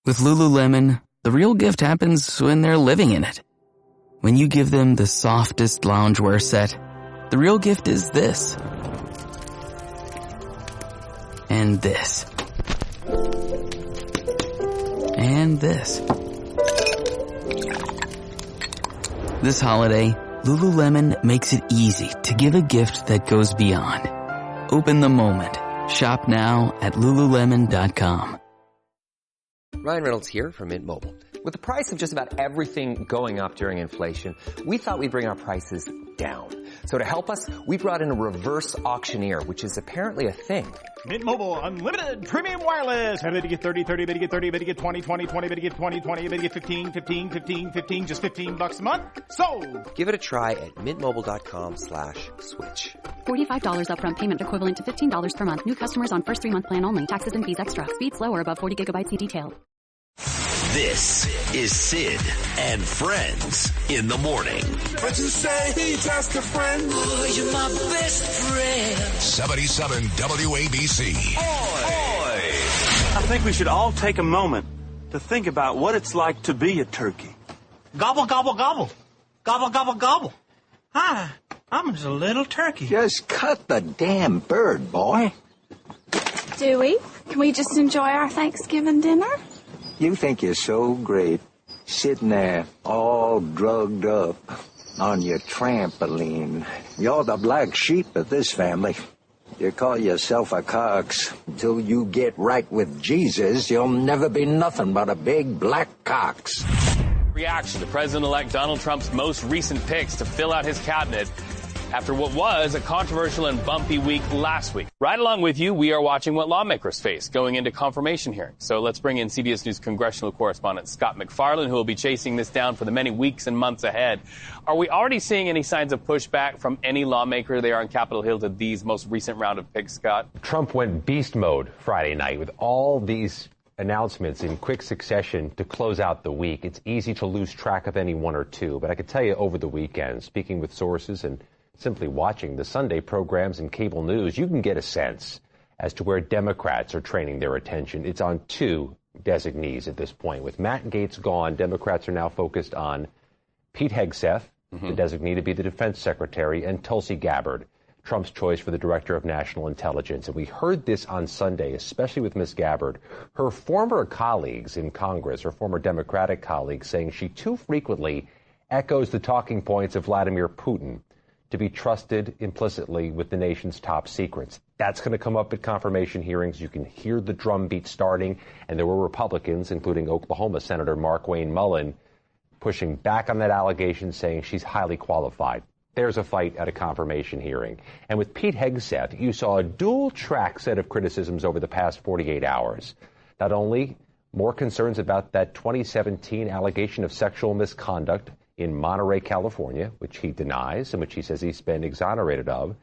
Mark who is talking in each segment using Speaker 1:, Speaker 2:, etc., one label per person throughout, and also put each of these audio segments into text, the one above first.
Speaker 1: With Lululemon, the real gift happens when they're living in it. When you give them the softest loungewear set, the real gift is this. And this. And this. This holiday, Lululemon makes it easy to give a gift that goes beyond. Open the moment. Shop now at Lululemon.com.
Speaker 2: Ryan Reynolds here from Mint Mobile. With the price of just about everything going up during inflation, we thought we'd bring our prices down. So to help us, we brought in a reverse auctioneer, which is apparently a thing.
Speaker 3: Mint Mobile Unlimited Premium Wireless. How to get 30, 30, how to get 30, how to get 20, 20, 20, how to get 20, 20, how to get 15, 15, 15, 15, just $15 a month? Sold! Give it a try at mintmobile.com/switch.
Speaker 4: $45 upfront payment equivalent to $15 per month. New customers on first 3-month plan only. Taxes and fees extra. Speed slower above 40 gigabytes. See detail.
Speaker 5: This is Sid and Friends in the morning.
Speaker 6: But you say he's just a friend.
Speaker 7: Oh, you're my best friend.
Speaker 5: 77 WABC.
Speaker 6: Oi!
Speaker 8: I think we should all take a moment to think about what it's like to be a turkey.
Speaker 9: Gobble, gobble, gobble. Gobble, gobble, gobble. Hi, I'm just a little turkey.
Speaker 10: Just cut the damn bird, boy.
Speaker 11: Do we? Can we just enjoy our Thanksgiving dinner?
Speaker 10: You think you're so great, sitting there all drugged up on your trampoline. You're the black sheep of this family. You call yourself a cox. Until you get right with Jesus, you'll never be nothing but a big black cox.
Speaker 12: Reaction to President-elect Donald Trump's most recent picks to fill out his cabinet after what was a controversial and bumpy week last week. Right along with you, we are watching what lawmakers face going into confirmation hearings. So let's bring in CBS News congressional correspondent Scott MacFarlane, who will be chasing this down for the many weeks and months ahead. Are we already seeing any signs of pushback from any lawmaker there on Capitol Hill to these most recent round of picks, Scott?
Speaker 13: Trump went beast mode Friday night with all these announcements in quick succession to close out the week. It's easy to lose track of any one or two, but I could tell you over the weekend, speaking with sources and simply watching the Sunday programs and cable news, you can get a sense as to where Democrats are training their attention. It's on two designees at this point. With Matt Gaetz gone, Democrats are now focused on Pete Hegseth, the designee to be the defense secretary, and Tulsi Gabbard, Trump's choice for the director of national intelligence. And we heard this on Sunday, especially with Ms. Gabbard, her former colleagues in Congress, her former Democratic colleagues, saying she too frequently echoes the talking points of Vladimir Putin to be trusted implicitly with the nation's top secrets. That's going to come up at confirmation hearings. You can hear the drumbeat starting, and there were Republicans, including Oklahoma Senator Markwayne Mullin, pushing back on that allegation, saying she's highly qualified. There's a fight at a confirmation hearing. And with Pete Hegseth, you saw a dual-track set of criticisms over the past 48 hours. Not only more concerns about that 2017 allegation of sexual misconduct in Monterey, California, which he denies and which he says he's been exonerated of,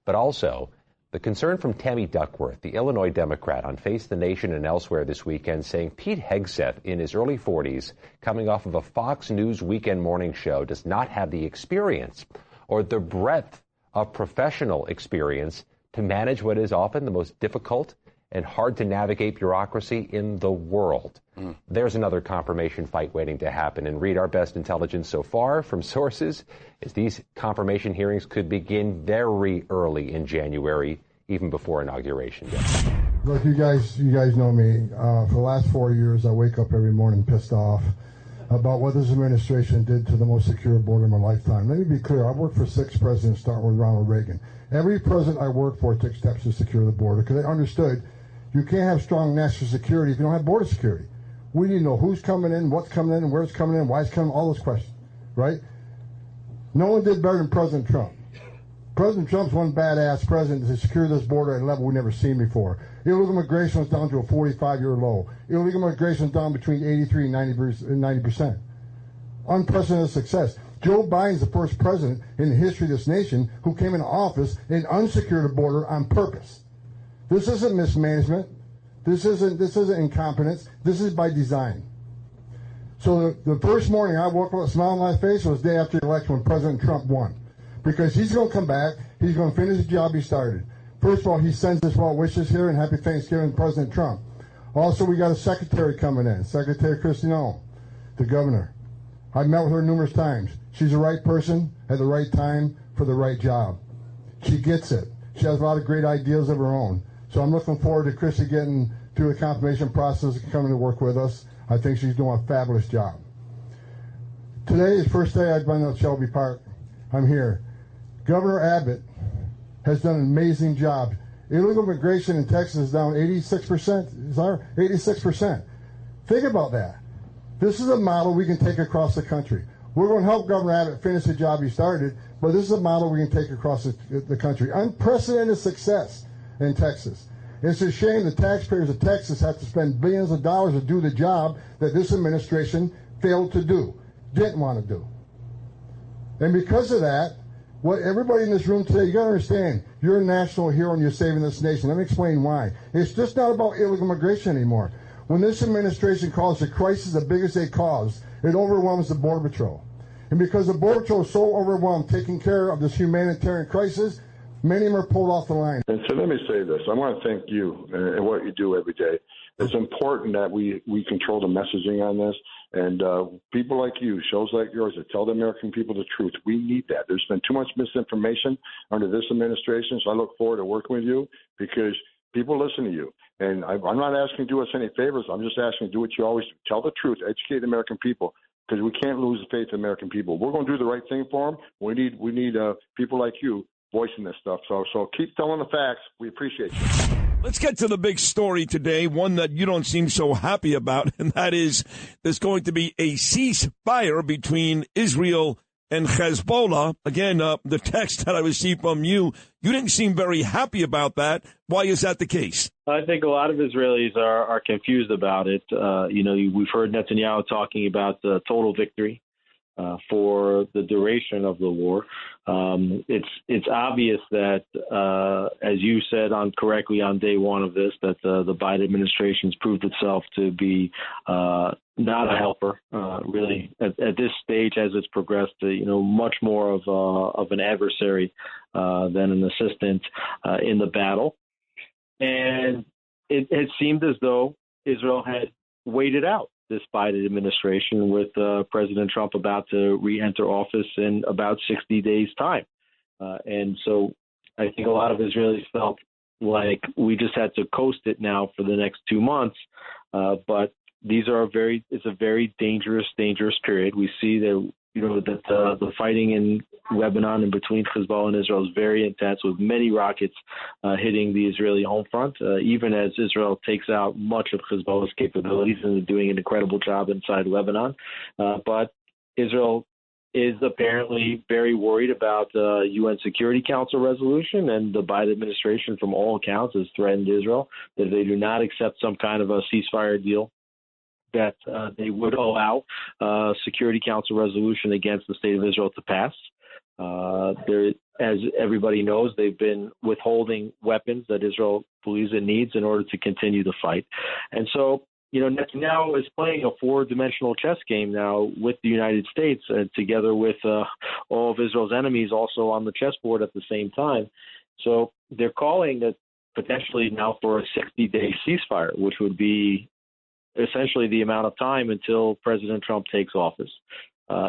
Speaker 13: but also the concern from Tammy Duckworth, the Illinois Democrat, on Face the Nation and elsewhere this weekend, saying Pete Hegseth, in his early 40s, coming off of a Fox News weekend morning show, does not have the experience or the breadth of professional experience to manage what is often the most difficult and hard to navigate bureaucracy in the world. There's another confirmation fight waiting to happen. And read our best intelligence so far from sources is these confirmation hearings could begin very early in January, even before Inauguration Day.
Speaker 14: Look, you guys know me. For the last 4 years, I wake up every morning pissed off about what this administration did to the most secure border in my lifetime. Let me be clear. I've worked for 6 presidents, starting with Ronald Reagan. Every president I worked for took steps to secure the border because they understood you can't have strong national security if you don't have border security. We need to know who's coming in, what's coming in, where it's coming in, why it's coming, all those questions, right? No one did better than President Trump. President Trump's one badass president to secure this border at a level we've never seen before. Illegal immigration was down to a 45-year low. Illegal immigration was down between 83 and 90%. Unprecedented success. Joe Biden's the first president in the history of this nation who came into office and unsecured the border on purpose. This isn't mismanagement. This isn't incompetence. This is by design. So the first morning I woke up with a smile on my face was the day after the election when President Trump won. Because he's going to come back. He's going to finish the job he started. First of all, he sends his well wishes here and happy Thanksgiving to President Trump. Also, we got a secretary coming in, Secretary Kristen Terdik, the governor. I've met with her numerous times. She's the right person at the right time for the right job. She gets it. She has a lot of great ideas of her own. So I'm looking forward to Chrissy getting through the confirmation process and coming to work with us. I think she's doing a fabulous job. Today is the first day I've been at Shelby Park. I'm here. Governor Abbott has done an amazing job. Illegal immigration in Texas is down 86%. 86%. Think about that. This is a model we can take across the country. We're going to help Governor Abbott finish the job he started, but this is a model we can take across the country. Unprecedented success in Texas. It's a shame the taxpayers of Texas have to spend billions of dollars to do the job that this administration failed to do, didn't want to do. And because of that, what everybody in this room today, you got to understand, you're a national hero and you're saving this nation. Let me explain why. It's just not about illegal immigration anymore. When this administration calls the crisis the biggest they caused, it overwhelms the Border Patrol. And because the Border Patrol is so overwhelmed taking care of this humanitarian crisis, many of them are pulled off the line.
Speaker 15: And so let me say this. I want to thank you and what you do every day. It's important that we control the messaging on this. And people like you, shows like yours that tell the American people the truth, we need that. There's been too much misinformation under this administration, so I look forward to working with you because people listen to you. And I'm not asking you to do us any favors. I'm just asking you to do what you always do. Tell the truth. Educate the American people because we can't lose the faith of the American people. We're going to do the right thing for them. We need people like you voicing this stuff. So keep telling the facts. We appreciate you.
Speaker 6: Let's get to the big story today, one that you don't seem so happy about, and that is there's going to be a ceasefire between Israel and Hezbollah. Again, the text that I received from you didn't seem very happy about that. Why is that the case?
Speaker 16: I think a lot of Israelis are confused about it. We've heard Netanyahu talking about the total victory for the duration of the war. It's obvious that, as you said correctly on day one of this, that the Biden administration's proved itself to be not a helper, really, at this stage as it's progressed, much more of an adversary than an assistant in the battle. And it seemed as though Israel had waited out this Biden administration with President Trump about to re-enter office in about 60 days' time. And so I think a lot of Israelis felt like we just had to coast it now for the next 2 months. But it's a very dangerous period. We see that, that the fighting in Lebanon and between Hezbollah and Israel is very intense, with many rockets hitting the Israeli home front, even as Israel takes out much of Hezbollah's capabilities and is doing an incredible job inside Lebanon. But Israel is apparently very worried about the UN Security Council resolution, and the Biden administration, from all accounts, has threatened Israel that if they do not accept some kind of a ceasefire deal, that they would allow Security Council resolution against the state of Israel to pass. As everybody knows, they've been withholding weapons that Israel believes it needs in order to continue the fight. And so, Netanyahu is playing a four-dimensional chess game now with the United States, together with all of Israel's enemies also on the chessboard at the same time. So they're calling it potentially now for a 60-day ceasefire, which would be essentially the amount of time until President Trump takes office.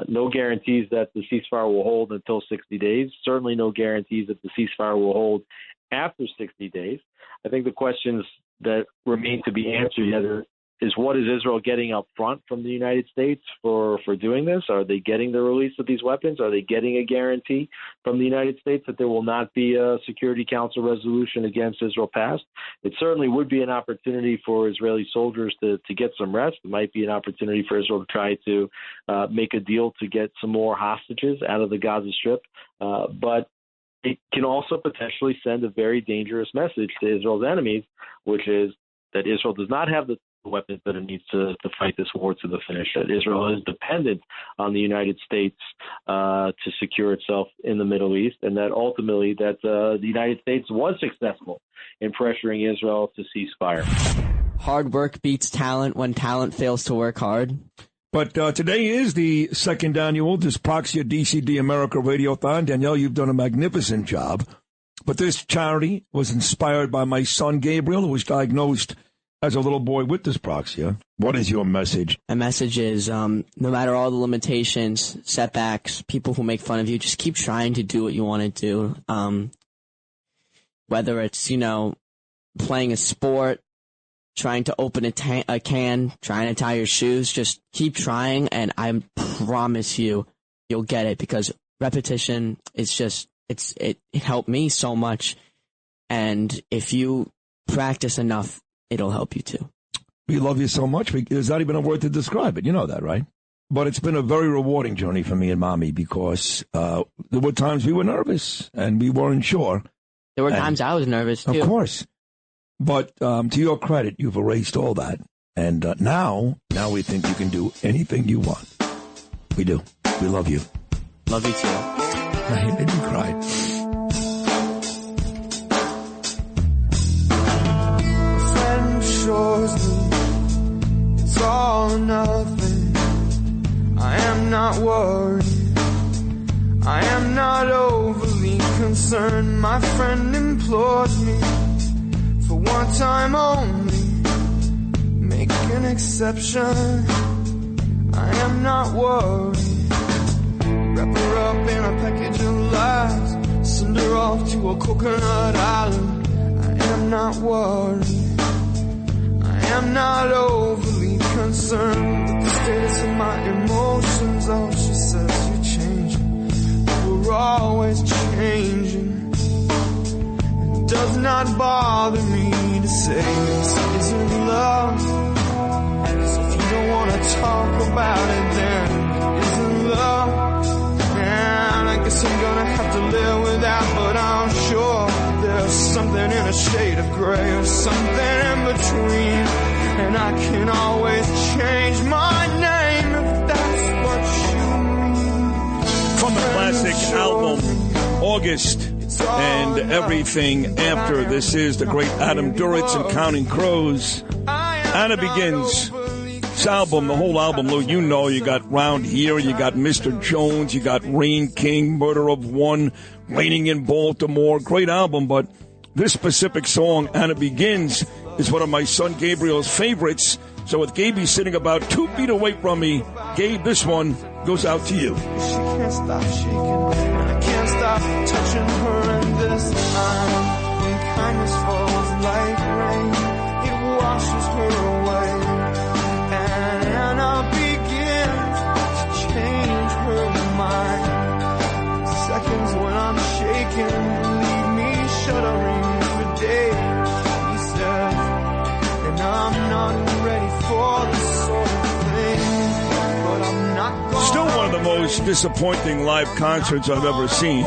Speaker 16: No guarantees that the ceasefire will hold until 60 days. Certainly no guarantees that the ceasefire will hold after 60 days. I think the questions that remain to be answered yet is what is Israel getting up front from the United States for doing this? Are they getting the release of these weapons? Are they getting a guarantee from the United States that there will not be a Security Council resolution against Israel passed? It certainly would be an opportunity for Israeli soldiers to get some rest. It might be an opportunity for Israel to try to make a deal to get some more hostages out of the Gaza Strip. But it can also potentially send a very dangerous message to Israel's enemies, which is that Israel does not have the weapons that it needs to fight this war to the finish. That Israel is dependent on the United States to secure itself in the Middle East, and that ultimately that the United States was successful in pressuring Israel to cease fire.
Speaker 17: Hard work beats talent when talent fails to work hard.
Speaker 6: But today is the second annual Dyspraxia DCD America Radiothon. Danielle, you've done a magnificent job. But this charity was inspired by my son, Gabriel, who was diagnosed as a little boy with dyspraxia. What is your message?
Speaker 17: My message is, no matter all the limitations, setbacks, people who make fun of you, just keep trying to do what you want to do. Whether it's, playing a sport, trying to open a can, trying to tie your shoes, just keep trying, and I promise you'll get it, because repetition is just, it helped me so much, and if you practice enough, it'll help you too.
Speaker 6: We love you so much. There's not even a word to describe it. You know that, right? But it's been a very rewarding journey for me and Mommy, because there were times we were nervous and we weren't sure.
Speaker 17: There were times I was nervous too.
Speaker 6: Of course. But to your credit, you've erased all that. And now we think you can do anything you want. We do. We love you.
Speaker 17: Love you too.
Speaker 6: I made me cry.
Speaker 18: It's all or nothing. I am not worried. I am not overly concerned. My friend implored me for one time only. Make an exception. I am not worried. Wrap her up in a package of lies. Send her off to a coconut island. I am not worried. I am not overly concerned with the status of my emotions. Oh, she says you're changing, but we're always changing. It does not bother me to say this isn't love, 'cause if you don't want to talk about it, then it isn't love. And I guess I'm gonna have to live with that, but I'm sure there's something in a shade of gray or something in between. And I can always change my name if that's what you mean.
Speaker 6: From the classic album, August and Everything After, this is the great Adam Duritz and Counting Crows. Anna Begins. This album, the whole album, Lou, you got Round Here, you got Mr. Jones, you got Rain King, Murder of One, Raining in Baltimore. Great album, but this specific song, Anna Begins, is one of my son Gabriel's favorites. So with Gaby sitting about 2 feet away from me, Gabe, this one goes out to you.
Speaker 18: She can't stop shaking, and I can't stop touching her. And this time, when kindness falls like rain, it washes her away. And Anna begins to change her mind. Seconds when I'm shaking, leave me shuddering for days. I'm not ready for this sort of thing, but I'm not going.
Speaker 6: Still one of the most disappointing live concerts I've ever seen.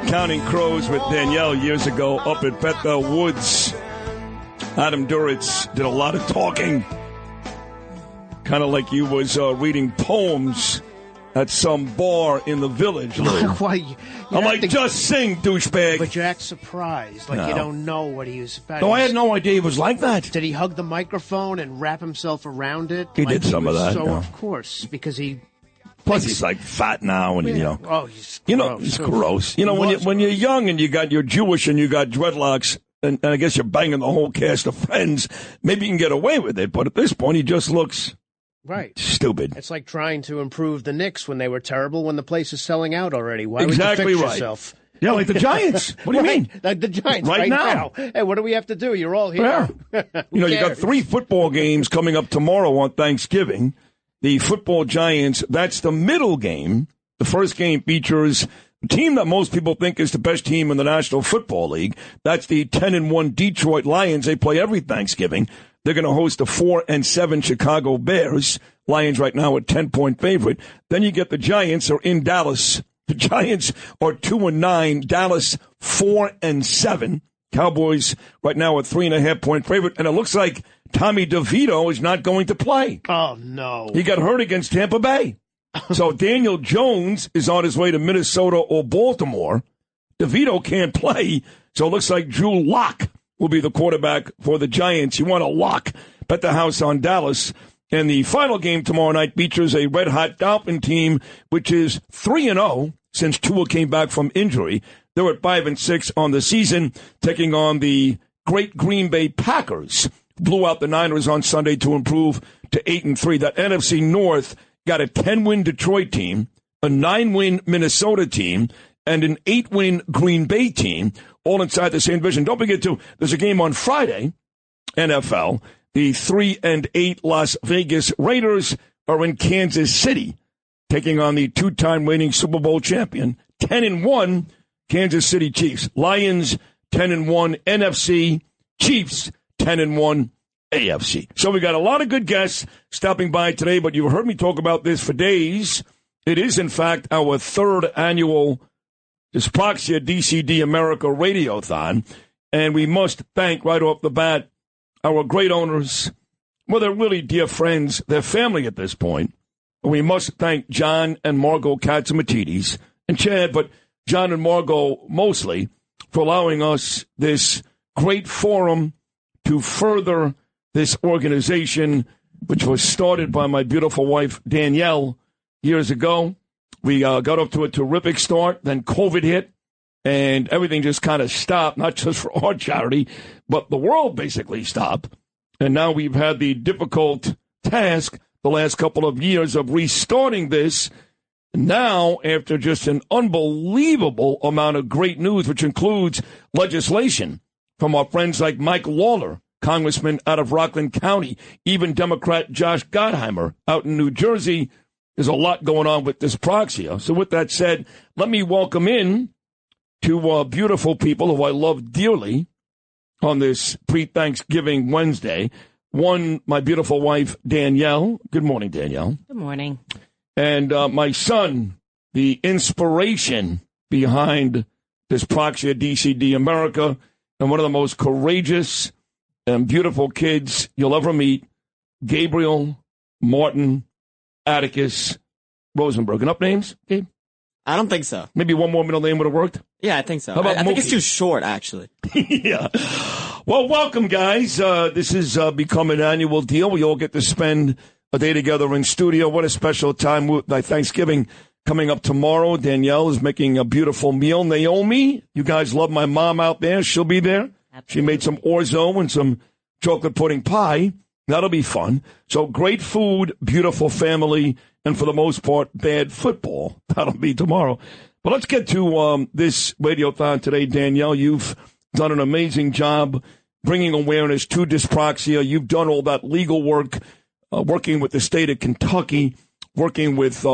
Speaker 6: Counting Crows with Danielle years ago up at Bethel Woods. Adam Duritz did a lot of talking, kind of like he was reading poems at some bar in the village. I'm like, just sing, douchebag.
Speaker 19: But you act surprised, like you don't know what he was about.
Speaker 6: No, I had no idea he was like that.
Speaker 19: Did he hug the microphone and wrap himself around it?
Speaker 6: He did some of that.
Speaker 19: So,
Speaker 6: yeah.
Speaker 19: of course, because he...
Speaker 6: Plus, he's like fat now, and
Speaker 19: Oh, he's gross.
Speaker 6: He's gross. When you're young and you're Jewish and you got dreadlocks, and I guess you're banging the whole cast of Friends, maybe you can get away with it. But at this point, he just looks...
Speaker 19: Right.
Speaker 6: Stupid.
Speaker 19: It's like trying to improve the Knicks when they were terrible when the place is selling out already. Why
Speaker 6: exactly
Speaker 19: would you fix
Speaker 6: right.
Speaker 19: yourself?
Speaker 6: Yeah, like the Giants. What do you mean?
Speaker 19: Like the Giants
Speaker 6: right now.
Speaker 19: Hey, what do we have to do? You're all here.
Speaker 6: Yeah. You got 3 football games coming up tomorrow on Thanksgiving. The football Giants, that's the middle game. The first game features a team that most people think is the best team in the National Football League. That's the 10-1 Detroit Lions. They play every Thanksgiving. They're going to host the 4-7 Chicago Bears. Lions right now a 10-point favorite. Then you get the Giants are in Dallas. The Giants are 2-9. Dallas 4-7. Cowboys right now a 3.5-point favorite. And it looks like Tommy DeVito is not going to play.
Speaker 19: Oh, no.
Speaker 6: He got hurt against Tampa Bay. So Daniel Jones is on his way to Minnesota or Baltimore. DeVito can't play. So it looks like Drew Lock will be the quarterback for the Giants. You want a lock? Bet the house on Dallas. And the final game tomorrow night features a red-hot Dolphin team, which is 3-0 since Tua came back from injury. They're at 5-6 on the season, taking on the great Green Bay Packers blew out the Niners on Sunday to improve to 8-3. That NFC North got a 10-win Detroit team, a 9-win Minnesota team, and an 8-win Green Bay team, all inside the same division. Don't forget, too, there's a game on Friday, NFL. The 3-8 Las Vegas Raiders are in Kansas City, taking on the two-time reigning Super Bowl champion, 10-1 Kansas City Chiefs. Lions, 10-1 NFC, Chiefs, 10-1 AFC. So we got a lot of good guests stopping by today, but you've heard me talk about this for days. It is, in fact, our third annual Dyspraxia DCD America Radiothon, and we must thank right off the bat our great owners. Well, they're really dear friends. They're family at this point. We must thank John and Margot Katsimatidis and Chad, but John and Margot mostly, for allowing us this great forum to further this organization, which was started by my beautiful wife, Danielle, years ago. We got off to a terrific start. Then COVID hit, and everything just kind of stopped, not just for our charity, but the world basically stopped. And now we've had the difficult task the last couple of years of restarting this. Now, after just an unbelievable amount of great news, which includes legislation from our friends like Mike Lawler, congressman out of Rockland County, even Democrat Josh Gottheimer out in New Jersey. There's a lot going on with Dyspraxia. So with that said, let me welcome in two beautiful people who I love dearly on this pre-Thanksgiving Wednesday. One, my beautiful wife, Danielle. Good morning, Danielle.
Speaker 20: Good morning.
Speaker 6: And my son, the inspiration behind Dyspraxia DCD America, and one of the most courageous and beautiful kids you'll ever meet, Gabriel, Martin, Atticus, Rosenberg. Enough names, Gabe?
Speaker 17: I don't think so.
Speaker 6: Maybe one more middle name would have worked?
Speaker 17: Yeah, I think so.
Speaker 6: How about
Speaker 17: I think it's too short, actually.
Speaker 6: Yeah. Well, welcome, guys. This has become an annual deal. We all get to spend a day together in studio. What a special time with Thanksgiving coming up tomorrow. Danielle is making a beautiful meal. Naomi, you guys love my mom out there. She'll be there. Absolutely. She made some orzo and some chocolate pudding pie. That'll be fun. So great food, beautiful family, and for the most part, bad football. That'll be tomorrow. But let's get to this radiothon today. Danielle, you've done an amazing job bringing awareness to dyspraxia. You've done all that legal work, working with the state of Kentucky, working with,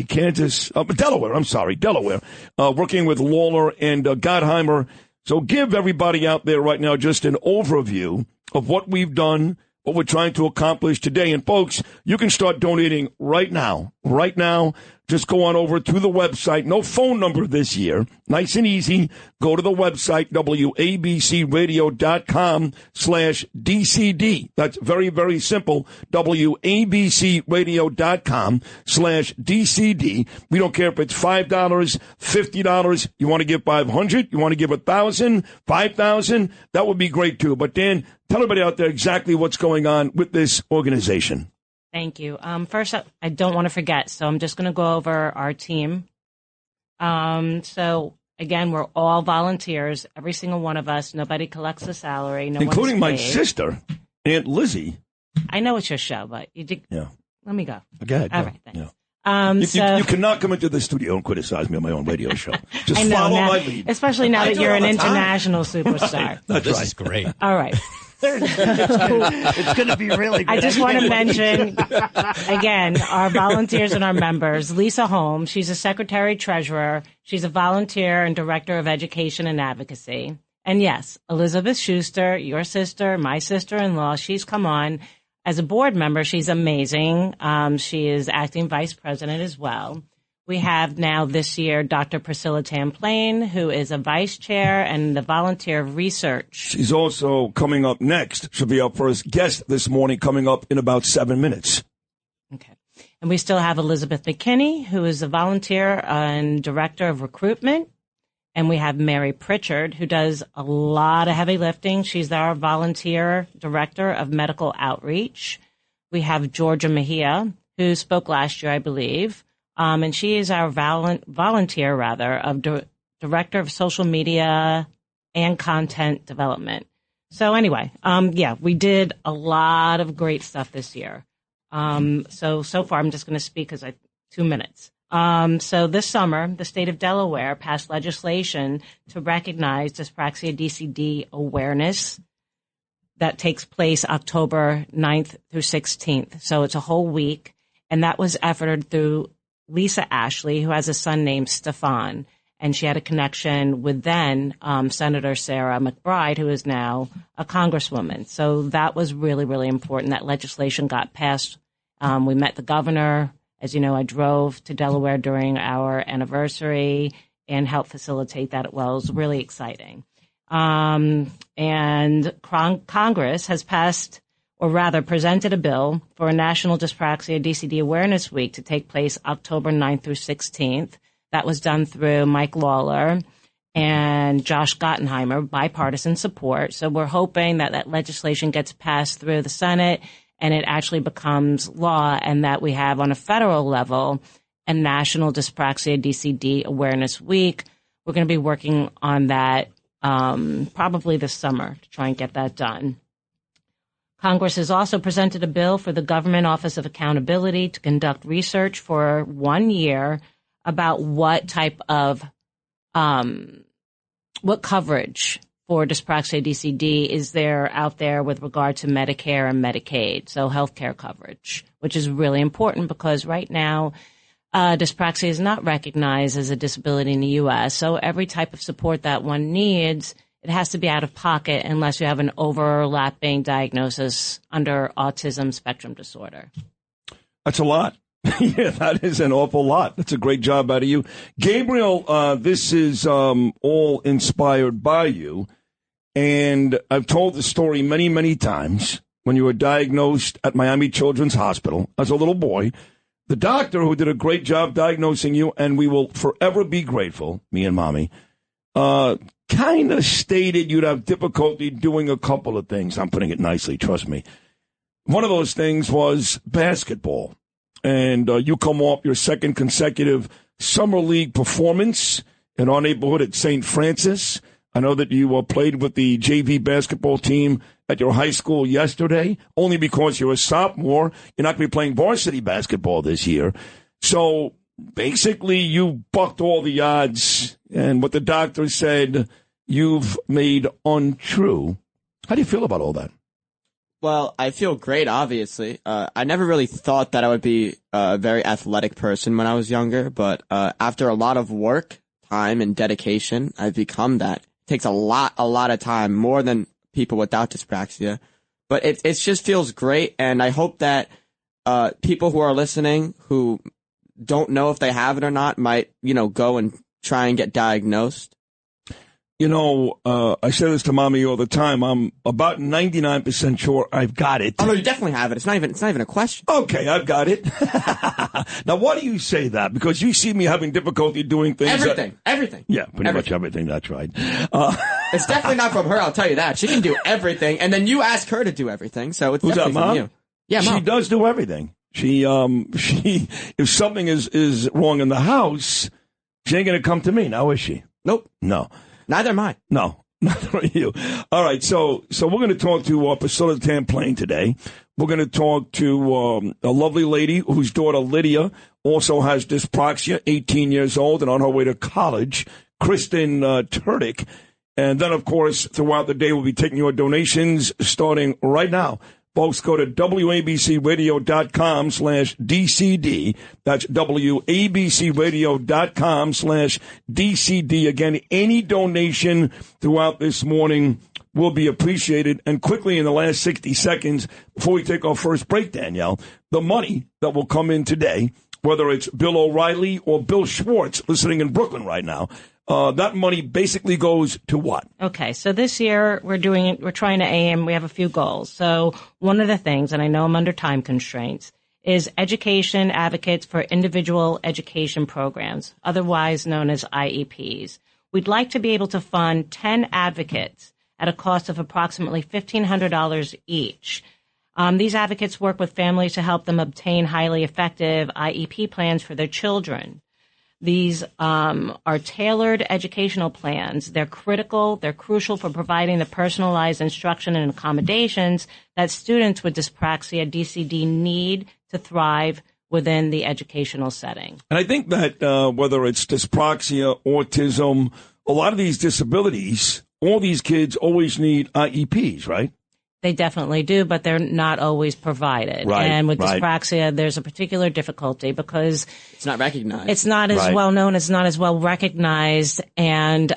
Speaker 6: Kansas, Delaware, working with Lawler and Gottheimer. So give everybody out there right now just an overview of what we've done, what we're trying to accomplish today. And, folks, you can start donating right now. Right now, just go on over to the website. No phone number this year. Nice and easy. Go to the website, WABCRadio.com/DCD. That's very, very simple. WABCRadio.com/DCD. We don't care if it's $5, $50. You want to give $500? You want to give $1,000, $5,000? That would be great, too. But, Dan, tell everybody out there exactly what's going on with this organization.
Speaker 20: Thank you. First, I don't want to forget, so I'm just going to go over our team. So, again, we're all volunteers, every single one of us. Nobody collects a salary. No
Speaker 6: including
Speaker 20: one is
Speaker 6: my
Speaker 20: paid.
Speaker 6: sister, Aunt Lizzie.
Speaker 20: I know it's your show, but you did.
Speaker 6: Yeah.
Speaker 20: Let me go.
Speaker 6: Go ahead.
Speaker 20: All right, thanks. Yeah.
Speaker 6: You cannot come into the studio and criticize me on my own radio show. Just
Speaker 20: I know,
Speaker 6: follow
Speaker 20: now,
Speaker 6: my lead.
Speaker 20: Especially now that you're an international superstar.
Speaker 6: Right. That's
Speaker 5: this
Speaker 6: right.
Speaker 5: is great.
Speaker 20: All right.
Speaker 9: It's going to be really good.
Speaker 20: I just want to mention, again, our volunteers and our members. Lisa Holmes, she's a secretary-treasurer. She's a volunteer and director of education and advocacy. And yes, Elizabeth Schuster, your sister, my sister-in-law, she's come on. As a board member, she's amazing. She is acting vice president as well. We have now this year Dr. Priscila Tamplain, who is a vice chair and the volunteer of research.
Speaker 6: She's also coming up next. She'll be our first guest this morning, coming up in about 7 minutes.
Speaker 20: Okay. And we still have Elizabeth McKinney, who is a volunteer and director of recruitment. And we have Mary Pritchard, who does a lot of heavy lifting. She's our volunteer director of medical outreach. We have Georgia Mejia, who spoke last year, I believe. And she is our volunteer, of director of social media and content development. So anyway, we did a lot of great stuff this year. So far, I'm just going to speak because 2 minutes. So this summer, the state of Delaware passed legislation to recognize Dyspraxia DCD awareness that takes place October 9th through 16th. So it's a whole week. And that was efforted through Lisa Ashley, who has a son named Stefan. And she had a connection with then Senator Sarah McBride, who is now a congresswoman. So that was really, really important. That legislation got passed. We met the governor. As you know, I drove to Delaware during our anniversary and helped facilitate that. Well, it was really exciting. And Congress has passed, or rather presented a bill for a National Dyspraxia DCD Awareness Week to take place October 9th through 16th. That was done through Mike Lawler and Josh Gottenheimer, bipartisan support. So we're hoping that that legislation gets passed through the Senate and it actually becomes law, and that we have on a federal level a National Dyspraxia DCD Awareness Week. We're going to be working on that probably this summer to try and get that done. Congress has also presented a bill for the Government Office of Accountability to conduct research for 1 year about what type of what coverage for Dyspraxia DCD is there out there with regard to Medicare and Medicaid, so healthcare coverage, which is really important because right now dyspraxia is not recognized as a disability in the U.S., so every type of support that one needs, it has to be out of pocket unless you have an overlapping diagnosis under autism spectrum disorder.
Speaker 6: That's a lot. Yeah, that is an awful lot. That's a great job out of you. Gabriel, this is all inspired by you. And I've told the story many, many times. When you were diagnosed at Miami Children's Hospital as a little boy, the doctor who did a great job diagnosing you, and we will forever be grateful, me and Mommy, kind of stated you'd have difficulty doing a couple of things. I'm putting it nicely, trust me. One of those things was basketball. And you come off your second consecutive summer league performance in our neighborhood at St. Francis. I know that you played with the JV basketball team at your high school yesterday, only because you're a sophomore. You're not going to be playing varsity basketball this year. So basically you bucked all the odds, and what the doctor said you've made untrue. How do you feel about all that?
Speaker 17: Well, I feel great, obviously. I never really thought that I would be a very athletic person when I was younger, but after a lot of work, time, and dedication, I've become that. It takes a lot of time, more than people without dyspraxia. But it just feels great, and I hope that people who are listening who don't know if they have it or not might, go and try and get diagnosed.
Speaker 6: I say this to Mommy all the time. I'm about 99% sure I've got it.
Speaker 17: Oh, no, you definitely have it. It's not even a question.
Speaker 6: Okay, I've got it. Now, why do you say that? Because you see me having difficulty doing things.
Speaker 17: Everything.
Speaker 6: Yeah, pretty much everything. That's right.
Speaker 17: It's definitely not from her, I'll tell you that. She can do everything, and then you ask her to do everything, so it's definitely from you. Yeah, Mom.
Speaker 6: She does do everything. She if something is wrong in the house, she ain't going to come to me now, is she?
Speaker 17: Nope.
Speaker 6: No.
Speaker 17: Neither am I.
Speaker 6: No, neither are you. All right, so we're going to talk to Priscila Tamplain today. We're going to talk to a lovely lady whose daughter Lydia also has dyspraxia, 18 years old, and on her way to college, Kristen Terdik. And then, of course, throughout the day, we'll be taking your donations starting right now. Folks, go to WABCRadio.com/DCD. That's WABCRadio.com/DCD. Again, any donation throughout this morning will be appreciated. And quickly, in the last 60 seconds, before we take our first break, Danielle, the money that will come in today, whether it's Bill O'Reilly or Bill Schwartz listening in Brooklyn right now, that money basically goes to what?
Speaker 20: Okay, so this year we're trying to aim, we have a few goals. So one of the things, and I know I'm under time constraints, is education advocates for individual education programs, otherwise known as IEPs. We'd like to be able to fund 10 advocates at a cost of approximately $1,500 each. These advocates work with families to help them obtain highly effective IEP plans for their children. These are tailored educational plans. They're critical. They're crucial for providing the personalized instruction and accommodations that students with dyspraxia DCD need to thrive within the educational setting.
Speaker 6: And I think that whether it's dyspraxia, autism, a lot of these disabilities, all these kids always need IEPs, right?
Speaker 20: They definitely do, but they're not always provided.
Speaker 6: Right,
Speaker 20: and with
Speaker 6: right.
Speaker 20: dyspraxia, there's a particular difficulty because
Speaker 17: it's not recognized.
Speaker 20: It's not as well known. It's not as well recognized, and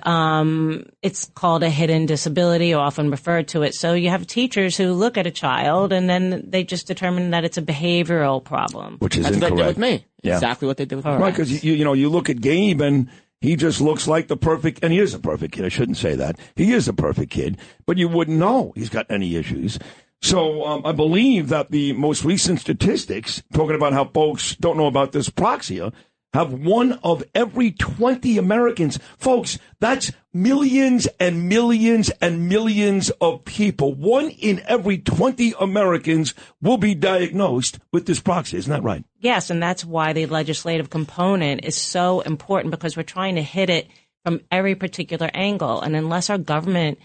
Speaker 20: it's called a hidden disability, or often referred to it. So you have teachers who look at a child and then they just determine that it's a behavioral problem.
Speaker 6: Which is
Speaker 17: That's
Speaker 6: incorrect.
Speaker 17: what they did with me.
Speaker 6: Yeah.
Speaker 17: Exactly what they did with me.
Speaker 6: Right, because you look at Gabe and he just looks like the perfect, and he is a perfect kid. I shouldn't say that. He is a perfect kid, but you wouldn't know he's got any issues. So I believe that the most recent statistics, talking about how folks don't know about dyspraxia, have 1 of every 20 Americans. Folks, that's millions and millions and millions of people. 1 in every 20 Americans will be diagnosed with dyspraxia. Isn't that right?
Speaker 20: Yes, and that's why the legislative component is so important, because we're trying to hit it from every particular angle. And unless our government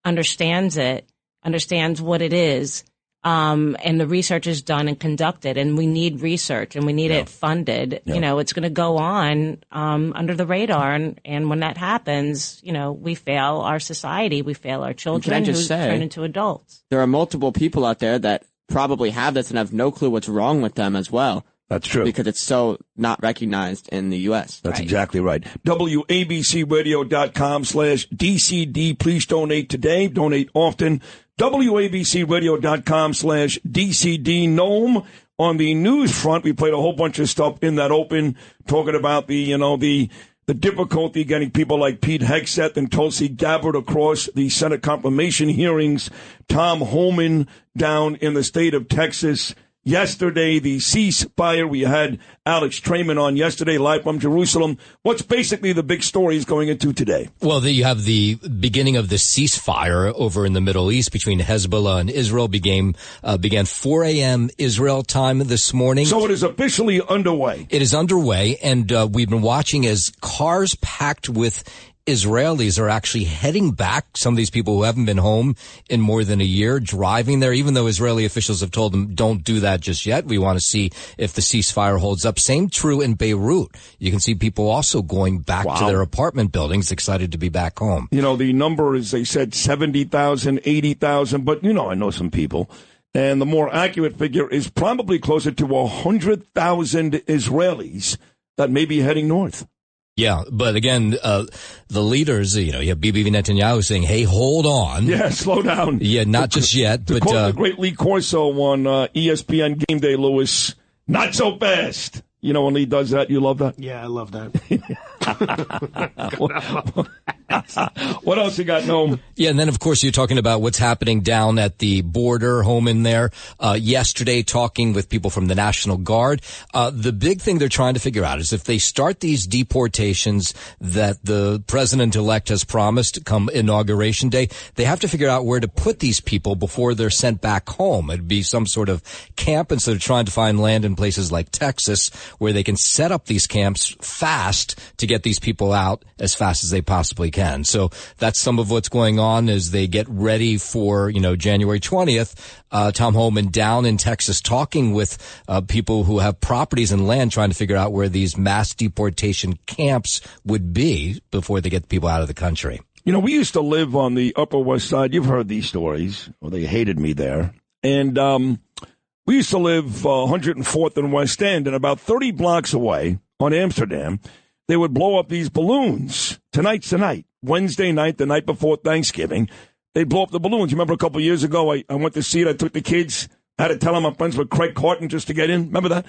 Speaker 20: understands what it is, and the research is done and conducted, and we need research and we need it funded, it's going to go on under the radar. And when that happens, we fail our society, we fail our children who turn into adults.
Speaker 17: There are multiple people out there that probably have this and have no clue what's wrong with them as well.
Speaker 6: That's true.
Speaker 17: Because it's so not recognized in the U.S.
Speaker 6: That's exactly right. WABCRadio.com/DCD. Please donate today. Donate often. WABCRadio.com/DCD. Noam, on the news front, we played a whole bunch of stuff in that open, talking about the difficulty getting people like Pete Hegseth and Tulsi Gabbard across the Senate confirmation hearings. Tom Homan down in the state of Texas. Yesterday, the ceasefire. We had Alex Trayman on yesterday, live from Jerusalem. What's basically the big stories going into today?
Speaker 21: Well, you have the beginning of the ceasefire over in the Middle East between Hezbollah and Israel. Began 4 a.m. Israel time this morning.
Speaker 6: So it is officially underway.
Speaker 21: It is underway, and we've been watching as cars packed with Israelis are actually heading back. Some of these people who haven't been home in more than a year, driving there, even though Israeli officials have told them, don't do that just yet. We want to see if the ceasefire holds up. Same true in Beirut. You can see people also going back to their apartment buildings, excited to be back home.
Speaker 6: The number is, they said 70,000, 80,000, but I know some people. And the more accurate figure is probably closer to 100,000 Israelis that may be heading north.
Speaker 21: Yeah, but again, the leaders, you have Bibi Netanyahu saying, hey, hold on.
Speaker 6: Yeah, slow down.
Speaker 21: Yeah, not just yet.
Speaker 6: To
Speaker 21: but
Speaker 6: quote the great Lee Corso on ESPN Game Day, Lewis, not so fast. When Lee does that, you love that?
Speaker 19: Yeah, I love that.
Speaker 6: What else you got, Noam?
Speaker 21: Yeah, and then, of course, you're talking about what's happening down at the border, home in there. Yesterday, talking with people from the National Guard. The big thing they're trying to figure out is if they start these deportations that the president-elect has promised come Inauguration Day, they have to figure out where to put these people before they're sent back home. It'd be some sort of camp instead of trying to find land in places like Texas, where they can set up these camps fast to get these people out as fast as they possibly can. So that's some of what's going on as they get ready for, January 20th. Tom Homan down in Texas talking with people who have properties and land, trying to figure out where these mass deportation camps would be before they get people out of the country.
Speaker 6: We used to live on the Upper West Side. You've heard these stories. Well, they hated me there. And we used to live 104th and West End, and about 30 blocks away on Amsterdam, they would blow up these balloons. Tonight's the night. Wednesday night, the night before Thanksgiving, they'd blow up the balloons. You remember a couple of years ago, I went to see it. I took the kids. I had to tell them I'm friends with Craig Carton just to get in. Remember that?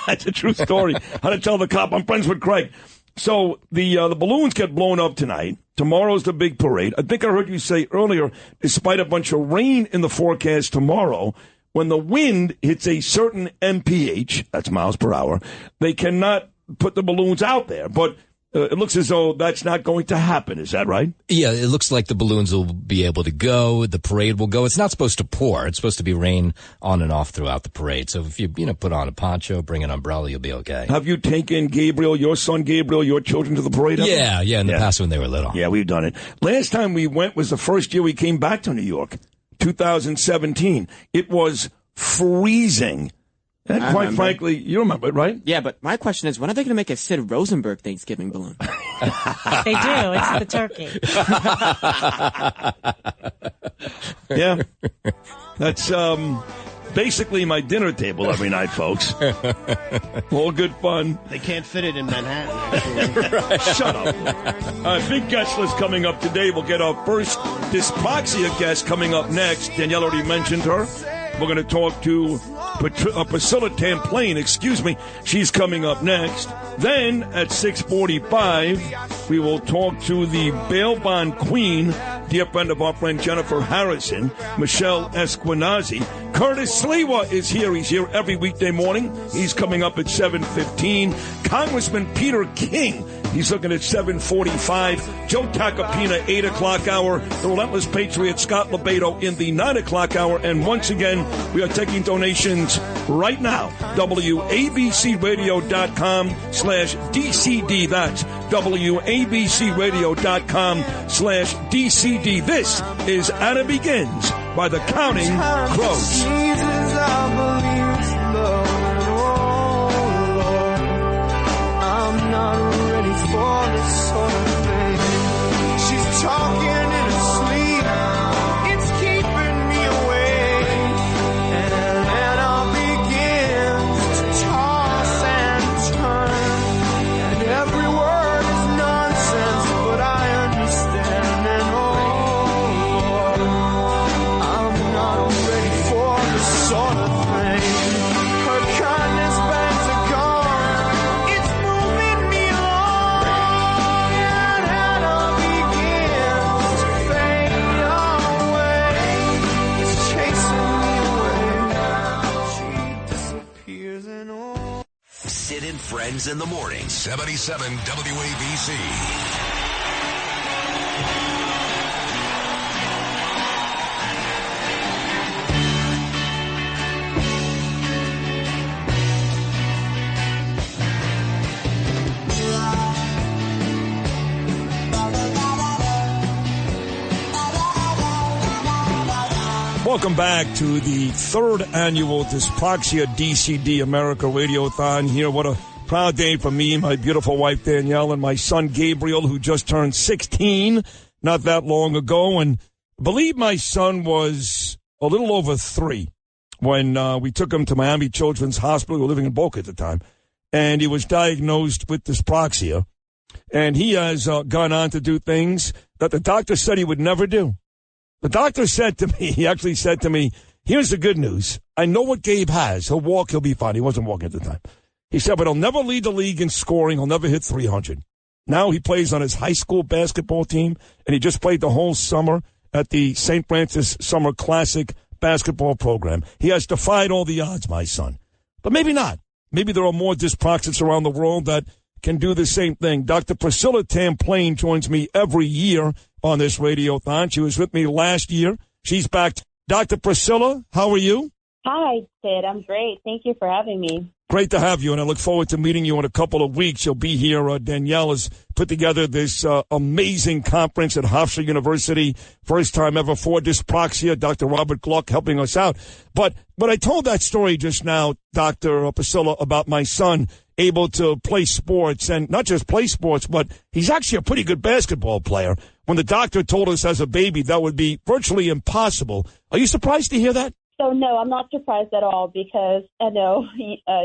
Speaker 6: That's a true story. I had to tell the cop I'm friends with Craig. So the balloons get blown up tonight. Tomorrow's the big parade. I think I heard you say earlier, despite a bunch of rain in the forecast tomorrow, when the wind hits a certain mph, that's miles per hour, they cannot put the balloons out there. But it looks as though that's not going to happen. Is that right?
Speaker 21: Yeah, it looks like the balloons will be able to go. The parade will go. It's not supposed to pour. It's supposed to be rain on and off throughout the parade. So if you put on a poncho, bring an umbrella, you'll be okay.
Speaker 6: Have you taken Gabriel, your son Gabriel, your children to the parade?
Speaker 21: Yeah, in the past when they were little.
Speaker 6: Yeah, we've done it. Last time we went was the first year we came back to New York, 2017. It was freezing. And quite frankly, you remember it, right?
Speaker 1: Yeah, but my question is, when are they going to make a Sid Rosenberg Thanksgiving balloon?
Speaker 20: They do. It's the turkey.
Speaker 6: Yeah. That's basically my dinner table every night, folks. All good fun.
Speaker 19: They can't fit it in Manhattan.
Speaker 6: Right. Shut up. Big guest list coming up today. We'll get our first Dyspraxia guest coming up next. Danielle already mentioned her. We're going to talk to Priscila Tamplain, She's coming up next. Then at 6:45, we will talk to the bail bond queen, dear friend of our friend Jennifer Harrison, Michelle Esquenazi. Curtis Sliwa is here. He's here every weekday morning. He's coming up at 7:15. Congressman Peter King, he's looking at 7:45. Joe Tacopina, 8 o'clock hour. The Relentless Patriot, Scott LoBaido in the 9 o'clock hour. And once again, we are taking donations right now. WABCRadio.com/DCD. That's WABCRadio.com/DCD. This is And It Begins by the Counting Crows.
Speaker 18: I'm not ready for this sort of thing. She's talking in her sleep. It's keeping me awake. And then I'll begin to toss and turn. And every word is nonsense, but I understand. And oh, I'm not ready for this sort of thing. Her kindness bands are gone. It's moving me along. And Hannah begins to fade away. It's chasing me away. She disappears and all.
Speaker 5: Sid and Friends in the morning. 77 WABC.
Speaker 6: Welcome back to the third annual Dyspraxia DCD America Radiothon here. What a proud day for me, my beautiful wife Danielle, and my son Gabriel, who just turned 16 not that long ago. And I believe my son was a little over 3 when we took him to Miami Children's Hospital. We were living in Boca at the time. And he was diagnosed with dyspraxia. And he has gone on to do things that the doctor said he would never do. The doctor said to me, he actually said to me, here's the good news. I know what Gabe has. He'll walk. He'll be fine. He wasn't walking at the time. He said, but he'll never lead the league in scoring. He'll never hit 300. Now he plays on his high school basketball team, and he just played the whole summer at the St. Francis Summer Classic basketball program. He has defied all the odds, my son. But maybe not. Maybe there are more dyspraxics around the world that can do the same thing. Dr. Priscila Tamplain joins me every year on this radiothon. She was with me last year. She's back. Dr. Priscila, how are you?
Speaker 22: Hi, Sid. I'm great. Thank you for having me.
Speaker 6: Great to have you, and I look forward to meeting you in a couple of weeks. You'll be here. Danielle has put together this amazing conference at Hofstra University. First time ever for dyspraxia. Dr. Robert Gluck helping us out. But I told that story just now, Dr. Priscila, about my son able to play sports, and not just play sports, but he's actually a pretty good basketball player. When the doctor told us as a baby that would be virtually impossible. Are you surprised to hear that?
Speaker 22: So, no, I'm not surprised at all because I know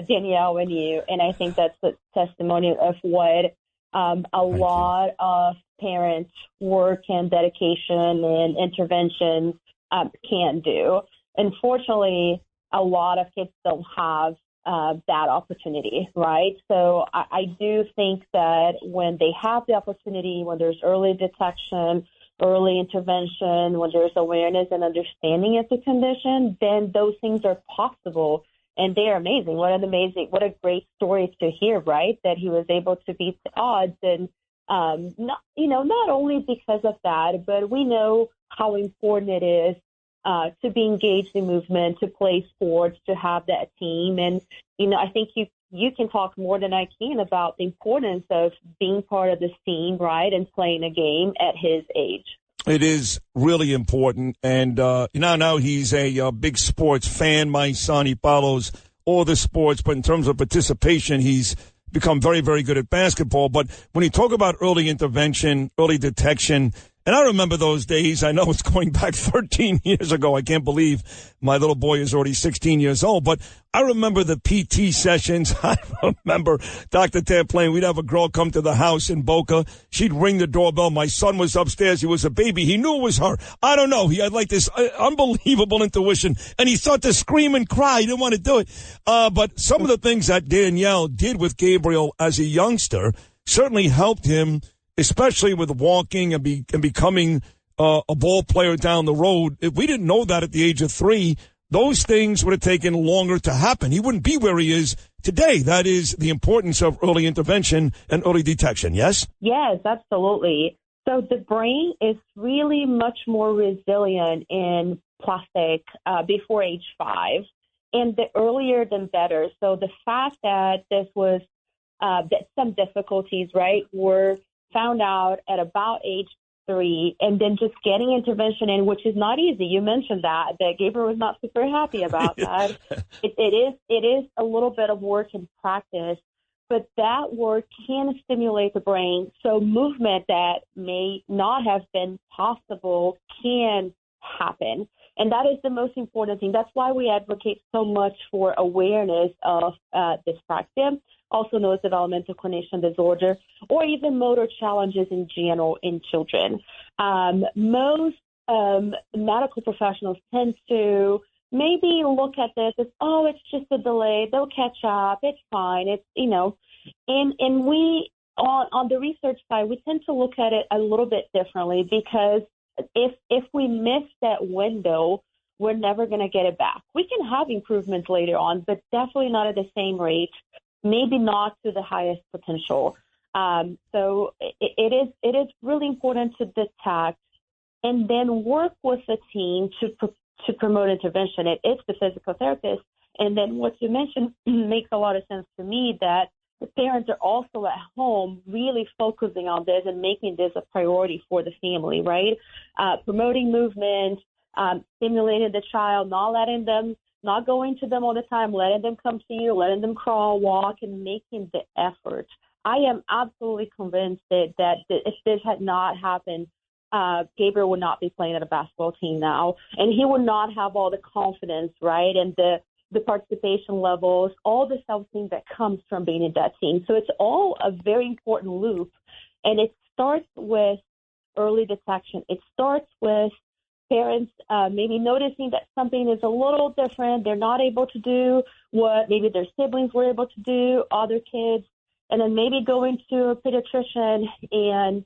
Speaker 22: Danielle and you, and I think that's the testimony of what a lot of parents' work and dedication and intervention can do. Unfortunately, a lot of kids don't have that opportunity, right? So I do think that when they have the opportunity, when there's early detection, early intervention, when there's awareness and understanding of the condition, then those things are possible. And they are amazing. What a great story to hear, right? That he was able to beat the odds, and not only because of that, but we know how important it is to be engaged in movement, to play sports, to have that team. And, I think you can talk more than I can about the importance of being part of this team, right, and playing a game at his age.
Speaker 6: It is really important. And now he's a big sports fan. My son, he follows all the sports, but in terms of participation, he's become very, very good at basketball. But when you talk about early intervention, early detection, and I remember those days. I know it's going back 13 years ago. I can't believe my little boy is already 16 years old. But I remember the PT sessions. I remember Dr. Tamplain. We'd have a girl come to the house in Boca. She'd ring the doorbell. My son was upstairs. He was a baby. He knew it was her. I don't know. He had like this unbelievable intuition. And he started to scream and cry. He didn't want to do it. But some of the things that Danielle did with Gabriel as a youngster certainly helped him, especially with walking and becoming a ball player down the road. If we didn't know that at the age of 3, those things would have taken longer to happen. He wouldn't be where he is today. That is the importance of early intervention and early detection, yes?
Speaker 22: Yes, absolutely. So the brain is really much more resilient in plastic before age 5, and the earlier the better. So the fact that this was that some difficulties, right, were found out at about age 3, and then just getting intervention in, which is not easy. You mentioned that Gabriel was not super happy about that. It is a little bit of work and practice, but that work can stimulate the brain. So movement that may not have been possible can happen. And that is the most important thing. That's why we advocate so much for awareness of dyspraxia, also known as developmental cognition disorder, or even motor challenges in general in children. Most medical professionals tend to maybe look at this as, oh, it's just a delay. They'll catch up. It's fine. It's, and we, on the research side, we tend to look at it a little bit differently, because if we miss that window, we're never going to get it back. We can have improvements later on, but definitely not at the same rate, maybe not to the highest potential. So it is really important to detect and then work with the team to promote intervention. It's the physical therapist. And then what you mentioned makes a lot of sense to me, that the parents are also at home really focusing on this and making this a priority for the family, right? Promoting movement, stimulating the child, not going to them all the time, letting them come to you, letting them crawl, walk, and making the effort. I am absolutely convinced that if this had not happened, Gabriel would not be playing at a basketball team now, and he would not have all the confidence, right, and the participation levels, all the self-esteem that comes from being in that team. So it's all a very important loop, and it starts with early detection. It starts with parents maybe noticing that something is a little different. They're not able to do what maybe their siblings were able to do, other kids, and then maybe going to a pediatrician and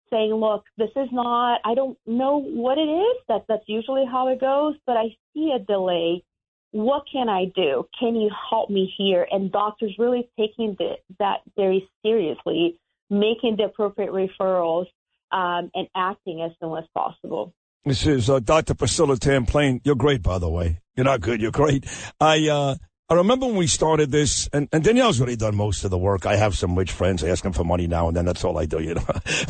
Speaker 22: saying, look, this is not, I don't know what it is. That's usually how it goes, but I see a delay. What can I do? Can you help me here? And doctors really taking that very seriously, making the appropriate referrals and acting as soon as possible.
Speaker 6: This is Dr. Priscila Tamplain. You're great, by the way. You're not good. You're great. I remember when we started this, and Danielle's already done most of the work. I have some rich friends. I ask them for money now and then. That's all I do,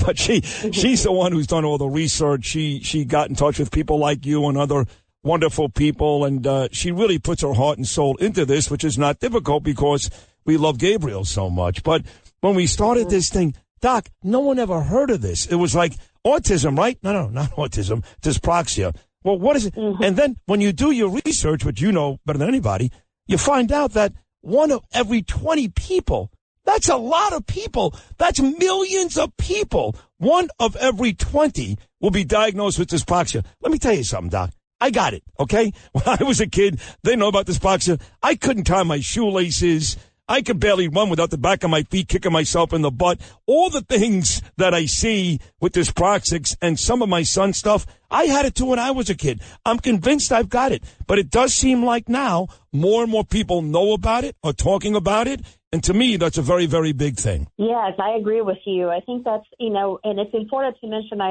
Speaker 6: But she's the one who's done all the research. She got in touch with people like you and other wonderful people, and she really puts her heart and soul into this, which is not difficult because we love Gabriel so much. But when we started this thing, Doc, no one ever heard of this. It was like autism, right? No, not autism, dyspraxia. Well, what is it? Mm-hmm. And then when you do your research, which you know better than anybody, you find out that 1 of every 20 people, that's a lot of people. That's millions of people. 1 of every 20 will be diagnosed with dyspraxia. Let me tell you something, Doc. I got it, okay? When I was a kid, they know about dyspraxia. I couldn't tie my shoelaces. I could barely run without the back of my feet kicking myself in the butt. All the things that I see with dyspraxics and some of my son's stuff, I had it too when I was a kid. I'm convinced I've got it. But it does seem like now more and more people know about it, are talking about it. And to me, that's a very, very big thing.
Speaker 22: Yes, I agree with you. I think that's, and it's important to mention,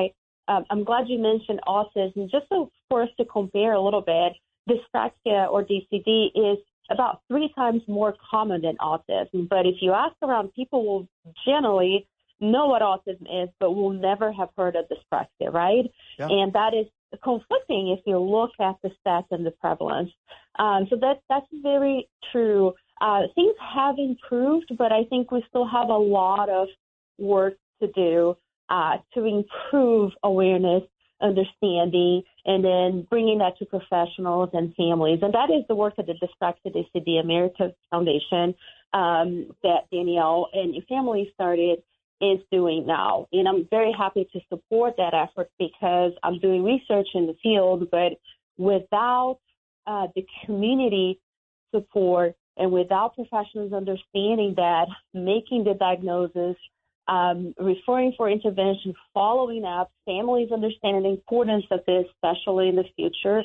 Speaker 22: I'm glad you mentioned autism, just so for us to compare a little bit. Dyspraxia or DCD is about 3 times more common than autism. But if you ask around, people will generally know what autism is, but will never have heard of dyspraxia, right? Yeah. And that is conflicting if you look at the stats and the prevalence. So that's very true. Things have improved, but I think we still have a lot of work to do to improve awareness, understanding, and then bringing that to professionals and families. And that is the work that the Dyspraxia DCD America Foundation that Danielle and your family started is doing now. And I'm very happy to support that effort because I'm doing research in the field, but without the community support and without professionals understanding that, making the diagnosis, referring for intervention, following up, families understanding the importance of this, especially in the future,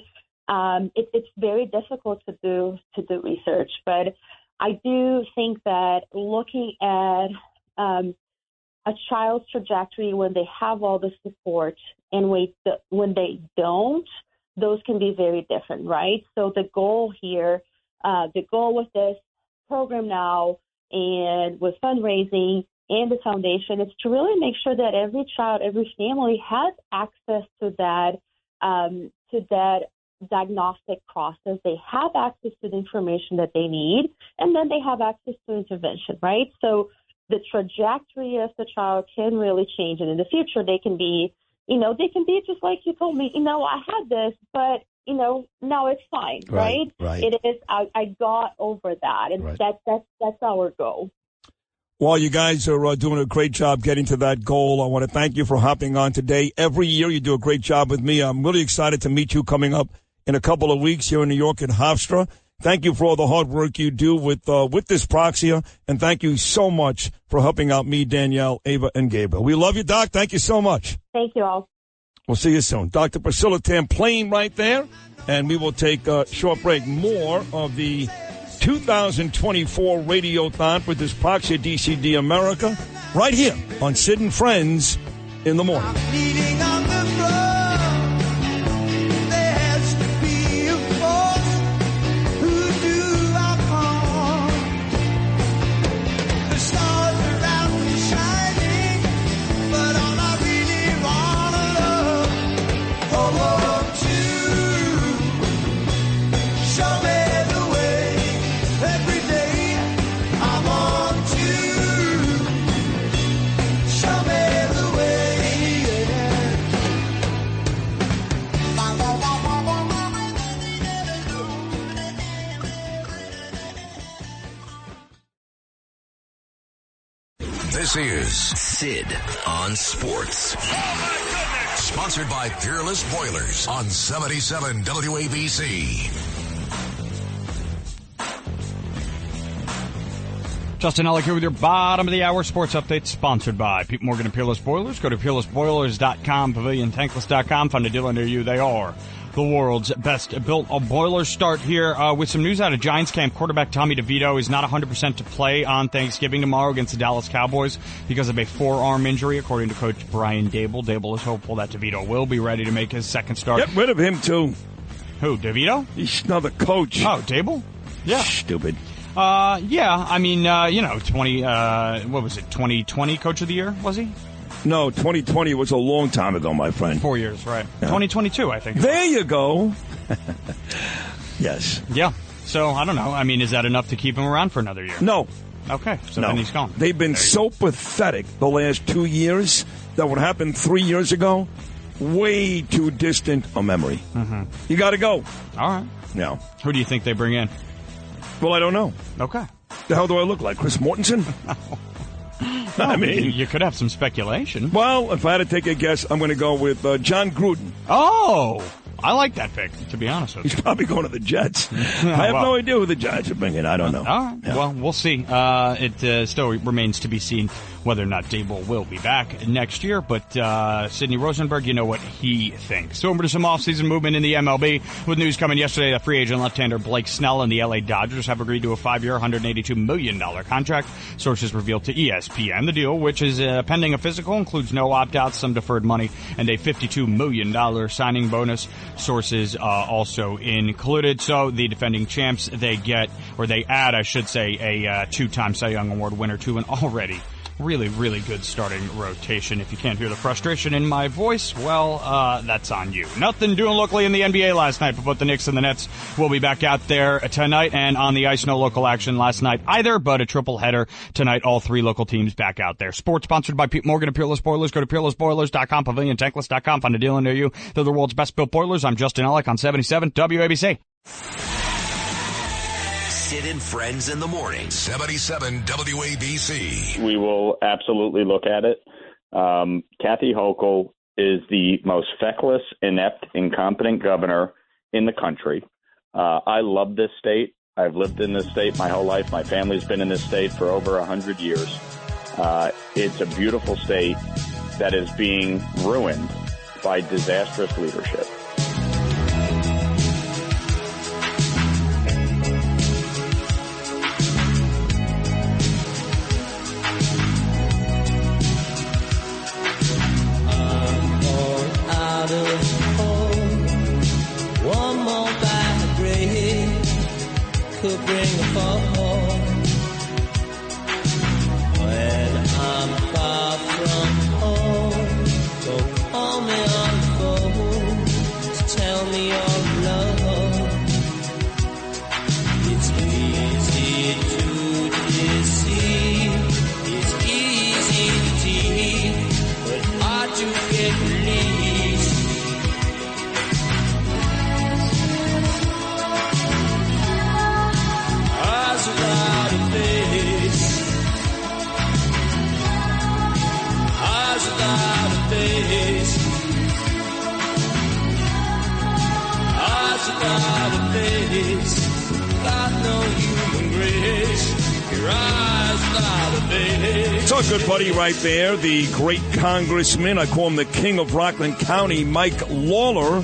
Speaker 22: it's very difficult to do research. But I do think that looking at a child's trajectory when they have all the support and when they don't, those can be very different, right? So the goal here, the goal with this program now and with fundraising and the foundation is to really make sure that every child, every family has access to that diagnostic process. They have access to the information that they need, and then they have access to intervention, right? So the trajectory of the child can really change, and in the future they can be, just like you told me, I had this, but now it's fine, right? It is. I got over that, and that's our goal.
Speaker 6: Well, you guys are doing a great job getting to that goal. I want to thank you for hopping on today. Every year you do a great job with me. I'm really excited to meet you coming up in a couple of weeks here in New York at Hofstra. Thank you for all the hard work you do with Dyspraxia, and thank you so much for helping out me, Danielle, Ava, and Gabriel. We love you, Doc. Thank you so much.
Speaker 22: Thank you all.
Speaker 6: We'll see you soon. Dr. Priscila Tamplain right there, and we will take a short break. More of the 2024 Radiothon for Dyspraxia DCD America right here on Sid and Friends in the morning.
Speaker 5: This is Sid on Sports. Sponsored by Fearless Boilers on 77 WABC.
Speaker 2: Justin Ellick here with your bottom of the hour sports update, sponsored by Pete Morgan and Peerless Boilers. Go to peerlessboilers.com, paviliontankless.com. Find a dealer near you. They are the world's best built boilers. Start here with some news out of Giants camp. Quarterback Tommy DeVito is not 100% to play on Thanksgiving tomorrow against the Dallas Cowboys because of a forearm injury, according to Coach Brian Dable. Dable is hopeful that DeVito will be ready to make his second start.
Speaker 6: Get rid of him, too.
Speaker 2: Who, DeVito?
Speaker 6: He's another coach.
Speaker 2: Oh, Dable? Yeah.
Speaker 6: Stupid.
Speaker 2: Yeah, I mean, 2020 Coach of the Year, was he?
Speaker 6: No, 2020 was a long time ago, my friend.
Speaker 2: 4 years, right. Yeah. 2022, I think.
Speaker 6: There you go. Yes.
Speaker 2: Yeah. So, I don't know. I mean, is that enough to keep him around for another year?
Speaker 6: No.
Speaker 2: Okay, so then he's gone.
Speaker 6: They've been so pathetic the last 2 years that what happened 3 years ago, way too distant a memory.
Speaker 2: Mm-hmm.
Speaker 6: You got to go.
Speaker 2: All right.
Speaker 6: Yeah.
Speaker 2: Who do you think they bring in?
Speaker 6: Well, I don't know.
Speaker 2: Okay.
Speaker 6: The hell do I look like? Chris Mortensen?
Speaker 2: No,
Speaker 6: I mean,
Speaker 2: you could have some speculation.
Speaker 6: Well, if I had to take a guess, I'm going to go with John Gruden.
Speaker 2: Oh, I like that pick, to be honest with you.
Speaker 6: He's probably going to the Jets. I have no idea who the Giants are bringing. I don't know.
Speaker 2: All right. Yeah. Well, we'll see. It still remains to be seen whether or not Dable will be back next year. But Sidney Rosenberg, you know what he thinks. So over to some offseason movement in the MLB. With news coming yesterday that free agent left-hander Blake Snell and the LA Dodgers have agreed to a 5-year, $182 million contract. Sources revealed to ESPN the deal, which is pending a physical, includes no opt-outs, some deferred money, and a $52 million signing bonus. Sources also included. So the defending champs, they add, I should say, a two-time Cy Young Award winner to an already really, really good starting rotation. If you can't hear the frustration in my voice, well, that's on you. Nothing doing locally in the NBA last night, but both the Knicks and the Nets will be back out there tonight, and on the ice, no local action last night either, but a triple header tonight. All three local teams back out there. Sports sponsored by Pete Morgan of Peerless Boilers. Go to peerlessboilers.com, paviliontankless.com. Find a dealer near you. They're the world's best built boilers. I'm Justin Ellick on 77 WABC.
Speaker 5: Sid and Friends in the morning. 77 WABC.
Speaker 3: We will absolutely look at it. Kathy Hochul is the most feckless, inept, incompetent governor in the country. I love this state. I've lived in this state my whole life. My family's been in this state for over 100 years. It's a beautiful state that is being ruined by disastrous leadership.
Speaker 7: One more bad break could bring a fall. When I'm far from home, so call me on the phone to tell me your love. It's easy to deceive, it's easy to tease, but hard to get released. Eyes without a face, eyes without a face, eyes without a face, got no human grace, your eyes without a face.
Speaker 6: It's our good buddy right there, the great congressman. I call him the king of Rockland County, Mike Lawler.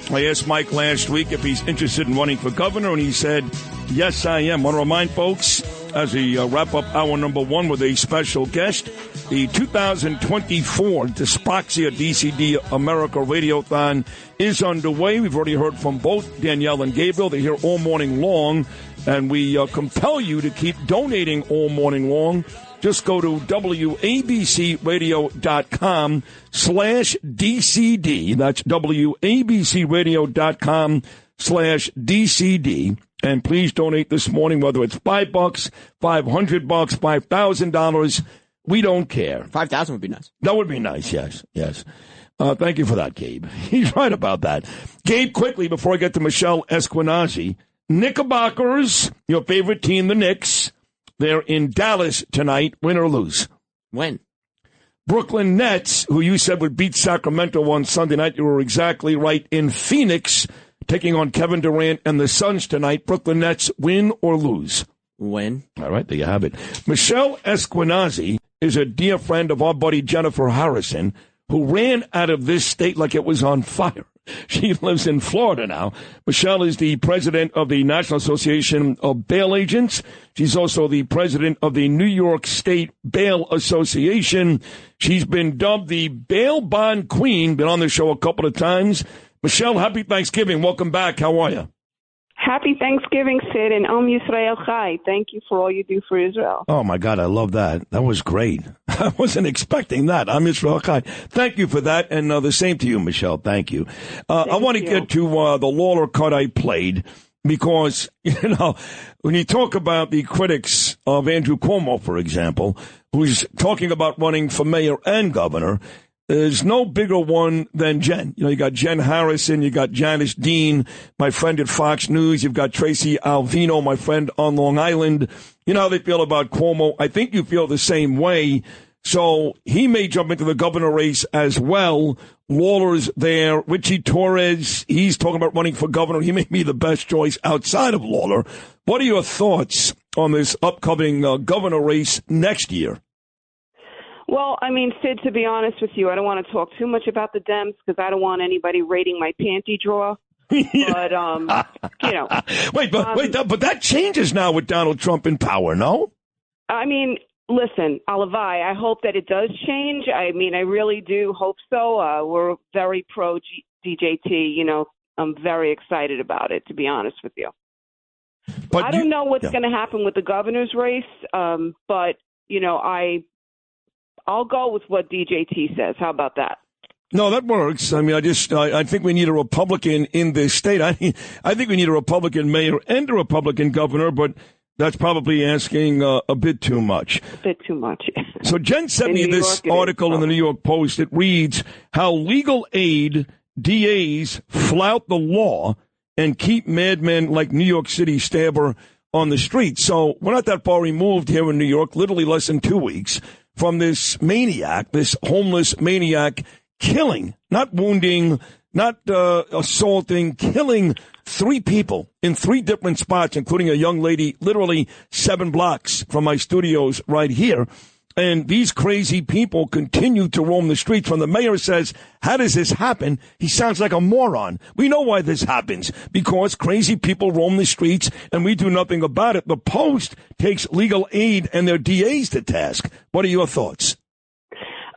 Speaker 6: I asked Mike last week if he's interested in running for governor, and he said, yes, I am. I want to remind folks, as we wrap up hour number one with a special guest, the 2024 Dyspraxia DCD America Radiothon is underway. We've already heard from both Danielle and Gabriel. They're here all morning long, and we compel you to keep donating all morning long. Just go to WABCRadio.com/DCD. That's WABCRadio.com/DCD. And please donate this morning, whether it's $5, $500, $5,000. We don't care.
Speaker 1: 5,000 would be nice.
Speaker 6: That would be nice, yes, yes. Thank you for that, Gabe. He's right about that. Gabe, quickly, before I get to Michelle Esquenazi, Knickerbockers, your favorite team, the Knicks, they're in Dallas tonight, win or lose.
Speaker 1: When?
Speaker 6: Brooklyn Nets, who you said would beat Sacramento on Sunday night, you were exactly right, in Phoenix, taking on Kevin Durant and the Suns tonight. Brooklyn Nets, win or lose?
Speaker 1: Win.
Speaker 6: All right, there you have it. Michelle Esquenazi is a dear friend of our buddy Jennifer Harrison, who ran out of this state like it was on fire. She lives in Florida now. Michelle is the president of the National Association of Bail Agents. She's also the president of the New York State Bail Association. She's been dubbed the Bail Bond Queen, been on the show a couple of times. Michelle, happy Thanksgiving. Welcome back. How are you?
Speaker 4: Happy Thanksgiving, Sid, and Om Yisrael Chai. Thank you for all you do for Israel.
Speaker 6: Oh, my God, I love that. That was great. I wasn't expecting that. Om Yisrael Chai. Thank you for that, and the same to you, Michelle. Thank you. I want to get to the Lawler cut I played because, when you talk about the critics of Andrew Cuomo, for example, who's talking about running for mayor and governor, there's no bigger one than Jen. You got Jen Harrison, you got Janice Dean, my friend at Fox News. You've got Tracy Alvino, my friend on Long Island. You know how they feel about Cuomo. I think you feel the same way. So he may jump into the governor race as well. Lawler's there. Richie Torres, he's talking about running for governor. He may be the best choice outside of Lawler. What are your thoughts on this upcoming governor race next year?
Speaker 4: Well, I mean, Sid, to be honest with you, I don't want to talk too much about the Dems because I don't want anybody raiding my panty drawer. But, you know.
Speaker 6: Wait, but that changes now with Donald Trump in power, no?
Speaker 4: I mean, listen, Alavai, I hope that it does change. I mean, I really do hope so. We're very pro DJT. You know, I'm very excited about it, to be honest with you. But I don't know what's going to happen with the governor's race, but, you know, I'll go with what DJT says. How about that?
Speaker 6: No, that works. I mean, I think we need a Republican in this state. I think we need a Republican mayor and a Republican governor, but that's probably asking a bit too much.
Speaker 4: A bit too much.
Speaker 6: So Jen sent me this article in the New York Post. It reads, how legal aid DAs flout the law and keep madmen like New York City stabber on the street. So we're not that far removed here in New York, literally less than 2 weeks, from this maniac, this homeless maniac, killing, not wounding, not assaulting, killing 3 people in 3 different spots, including a young lady literally 7 blocks from my studios right here. And these crazy people continue to roam the streets. When the mayor says, how does this happen? He sounds like a moron. We know why this happens, because crazy people roam the streets and we do nothing about it. The Post takes legal aid and their DAs to task. What are your thoughts?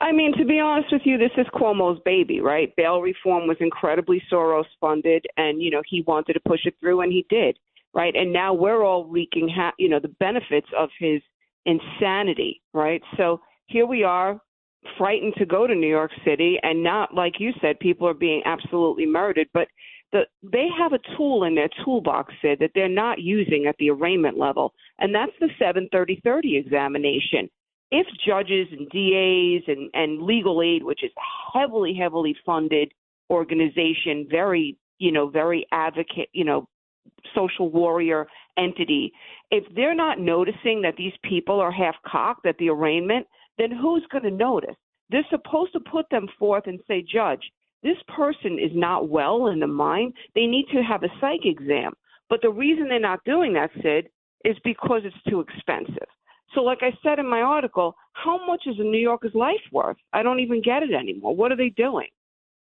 Speaker 4: I mean, to be honest with you, this is Cuomo's baby, right? Bail reform was incredibly Soros funded, and, you know, he wanted to push it through, and he did, right? And now we're all reaping, the benefits of his insanity, right? So here we are, frightened to go to New York City, and not, like you said, people are being absolutely murdered, but they have a tool in their toolbox, Sid, that they're not using at the arraignment level, and that's the 730-30 examination. If judges and DAs and legal aid, which is a heavily funded organization, very advocate, social warrior entity, if they're not noticing that these people are half-cocked at the arraignment, then who's going to notice? They're supposed to put them forth and say, Judge, this person is not well in the mind. They need to have a psych exam. But the reason they're not doing that, Sid, is because it's too expensive. So like I said in my article, how much is a New Yorker's life worth? I don't even get it anymore. What are they doing?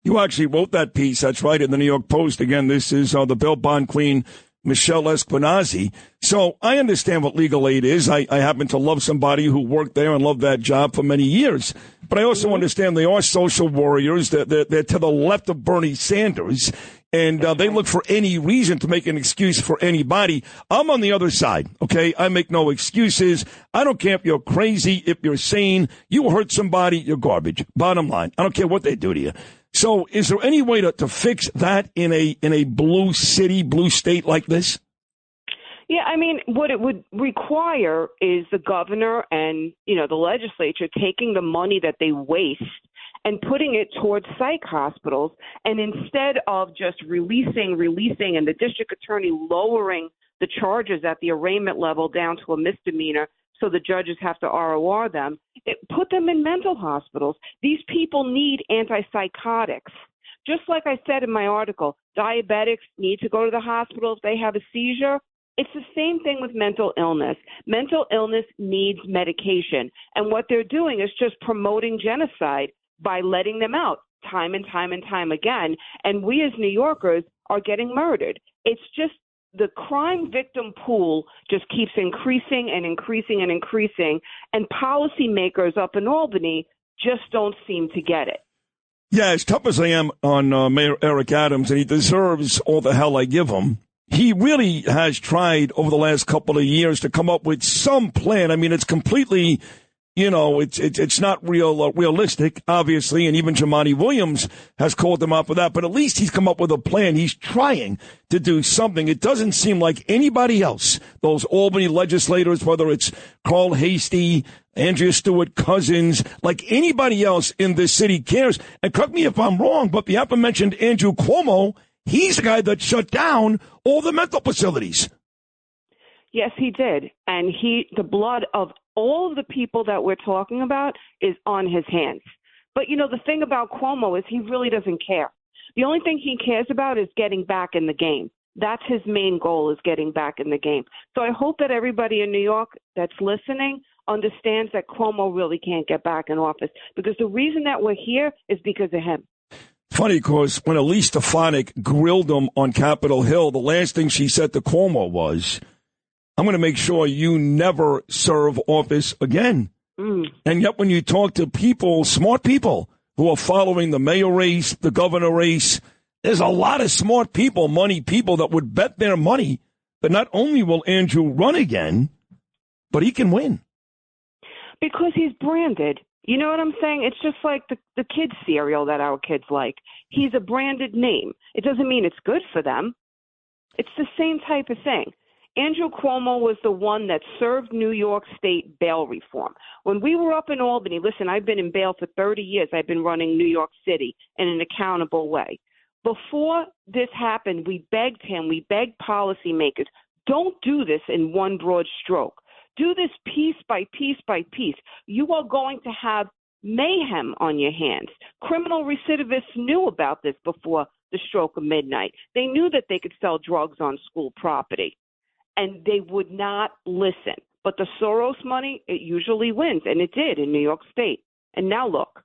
Speaker 6: You actually wrote that piece. That's right, in the New York Post. Again, this is the bail bond queen, Michelle Esquenazi. So I understand what legal aid is. I happen to love somebody who worked there and loved that job for many years. But I also understand they are social warriors. They're to the left of Bernie Sanders. And they look for any reason to make an excuse for anybody. I'm on the other side, okay? I make no excuses. I don't care if you're crazy, if you're sane. You hurt somebody, you're garbage. Bottom line. I don't care what they do to you. So is there any way to fix that in a blue city, blue state like this?
Speaker 4: Yeah, I mean, what it would require is the governor and, the legislature taking the money that they waste and putting it towards psych hospitals, and instead of just releasing, and the district attorney lowering the charges at the arraignment level down to a misdemeanor so the judges have to ROR them, put them in mental hospitals. These people need antipsychotics. Just like I said in my article, diabetics need to go to the hospital if they have a seizure. It's the same thing with mental illness. Mental illness needs medication, and what they're doing is just promoting genocide by letting them out time and time again. And we as New Yorkers are getting murdered. It's just the crime victim pool just keeps increasing, and policymakers up in Albany just don't seem to get it.
Speaker 6: Yeah, as tough as I am on Mayor Eric Adams, and he deserves all the hell I give him, he really has tried over the last couple of years to come up with some plan. I mean, it's completely... it's not realistic, obviously, and even Jumaane Williams has called him out for that, but at least he's come up with a plan. He's trying to do something. It doesn't seem like anybody else, those Albany legislators, whether it's Carl Hasty, Andrea Stewart-Cousins, like anybody else in this city cares. And correct me if I'm wrong, but the aforementioned Andrew Cuomo, he's the guy that shut down all the mental facilities.
Speaker 4: Yes, he did. And the blood of all of the people that we're talking about is on his hands. But, the thing about Cuomo is he really doesn't care. The only thing he cares about is getting back in the game. That's his main goal, is getting back in the game. So I hope that everybody in New York that's listening understands that Cuomo really can't get back in office, because the reason that we're here is because of him.
Speaker 6: Funny, because when Elise Stefanik grilled him on Capitol Hill, the last thing she said to Cuomo was, I'm going to make sure you never serve office again. And yet when you talk to people, smart people, who are following the mayor race, the governor race, there's a lot of smart people, money people that would bet their money that not only will Andrew run again, but he can win.
Speaker 4: Because he's branded. You know what I'm saying? It's just like the kids' cereal that our kids like. He's a branded name. It doesn't mean it's good for them. It's the same type of thing. Andrew Cuomo was the one that served New York State bail reform. When we were up in Albany, listen, I've been in bail for 30 years. I've been running New York City in an accountable way. Before this happened, we begged him, we begged policymakers, don't do this in one broad stroke. Do this piece by piece by piece. You are going to have mayhem on your hands. Criminal recidivists knew about this before the stroke of midnight. They knew that they could sell drugs on school property, and they would not listen. But the Soros money, it usually wins, and it did in New York State. And now look.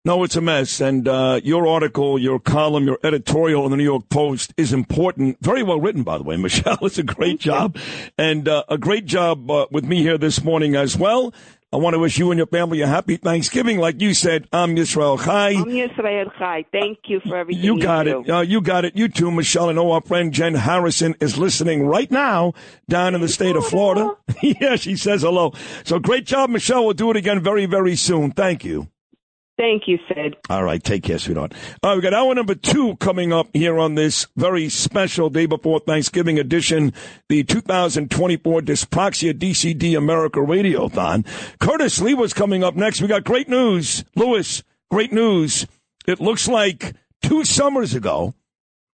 Speaker 6: No, it's a mess. And your article, your column, your editorial in the New York Post is important. Very well written, by the way, Michelle. It's a great job. And a great job with me here this morning as well. I want to wish you and your family a happy Thanksgiving. Like you said, I'm Yisrael Chai.
Speaker 4: I'm Yisrael Chai. Thank you for everything
Speaker 6: you got
Speaker 4: do.
Speaker 6: it. You got it. You too, Michelle. I know our friend Jen Harrison is listening right now down in the state of Florida. Yeah, she says hello. So great job, Michelle. We'll do it again very, very soon. Thank you.
Speaker 4: Thank you, Sid.
Speaker 6: All right. Take care, sweetheart. All right, we got hour number 2 coming up here on this very special day before Thanksgiving edition, the 2024 Dyspraxia DCD America Radiothon. Curtis Sliwa's coming up next. We got great news. Lewis, great news. It looks like 2 summers ago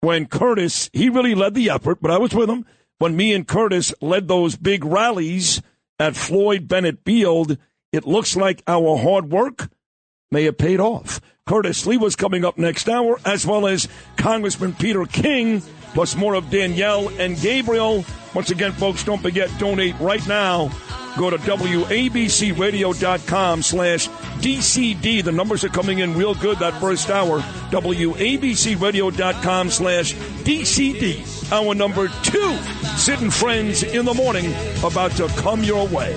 Speaker 6: when Curtis, he really led the effort, but I was with him, when me and Curtis led those big rallies at Floyd Bennett Field, it looks like our hard work may have paid off. Curtis Sliwa's coming up next hour, as well as Congressman Peter King, plus more of Danielle and Gabriel. Once again, folks, don't forget, donate right now. Go to WABCRadio.com/DCD. The numbers are coming in real good that first hour. WABCRadio.com/DCD. Hour number 2, Sid Friends in the morning, about to come your way.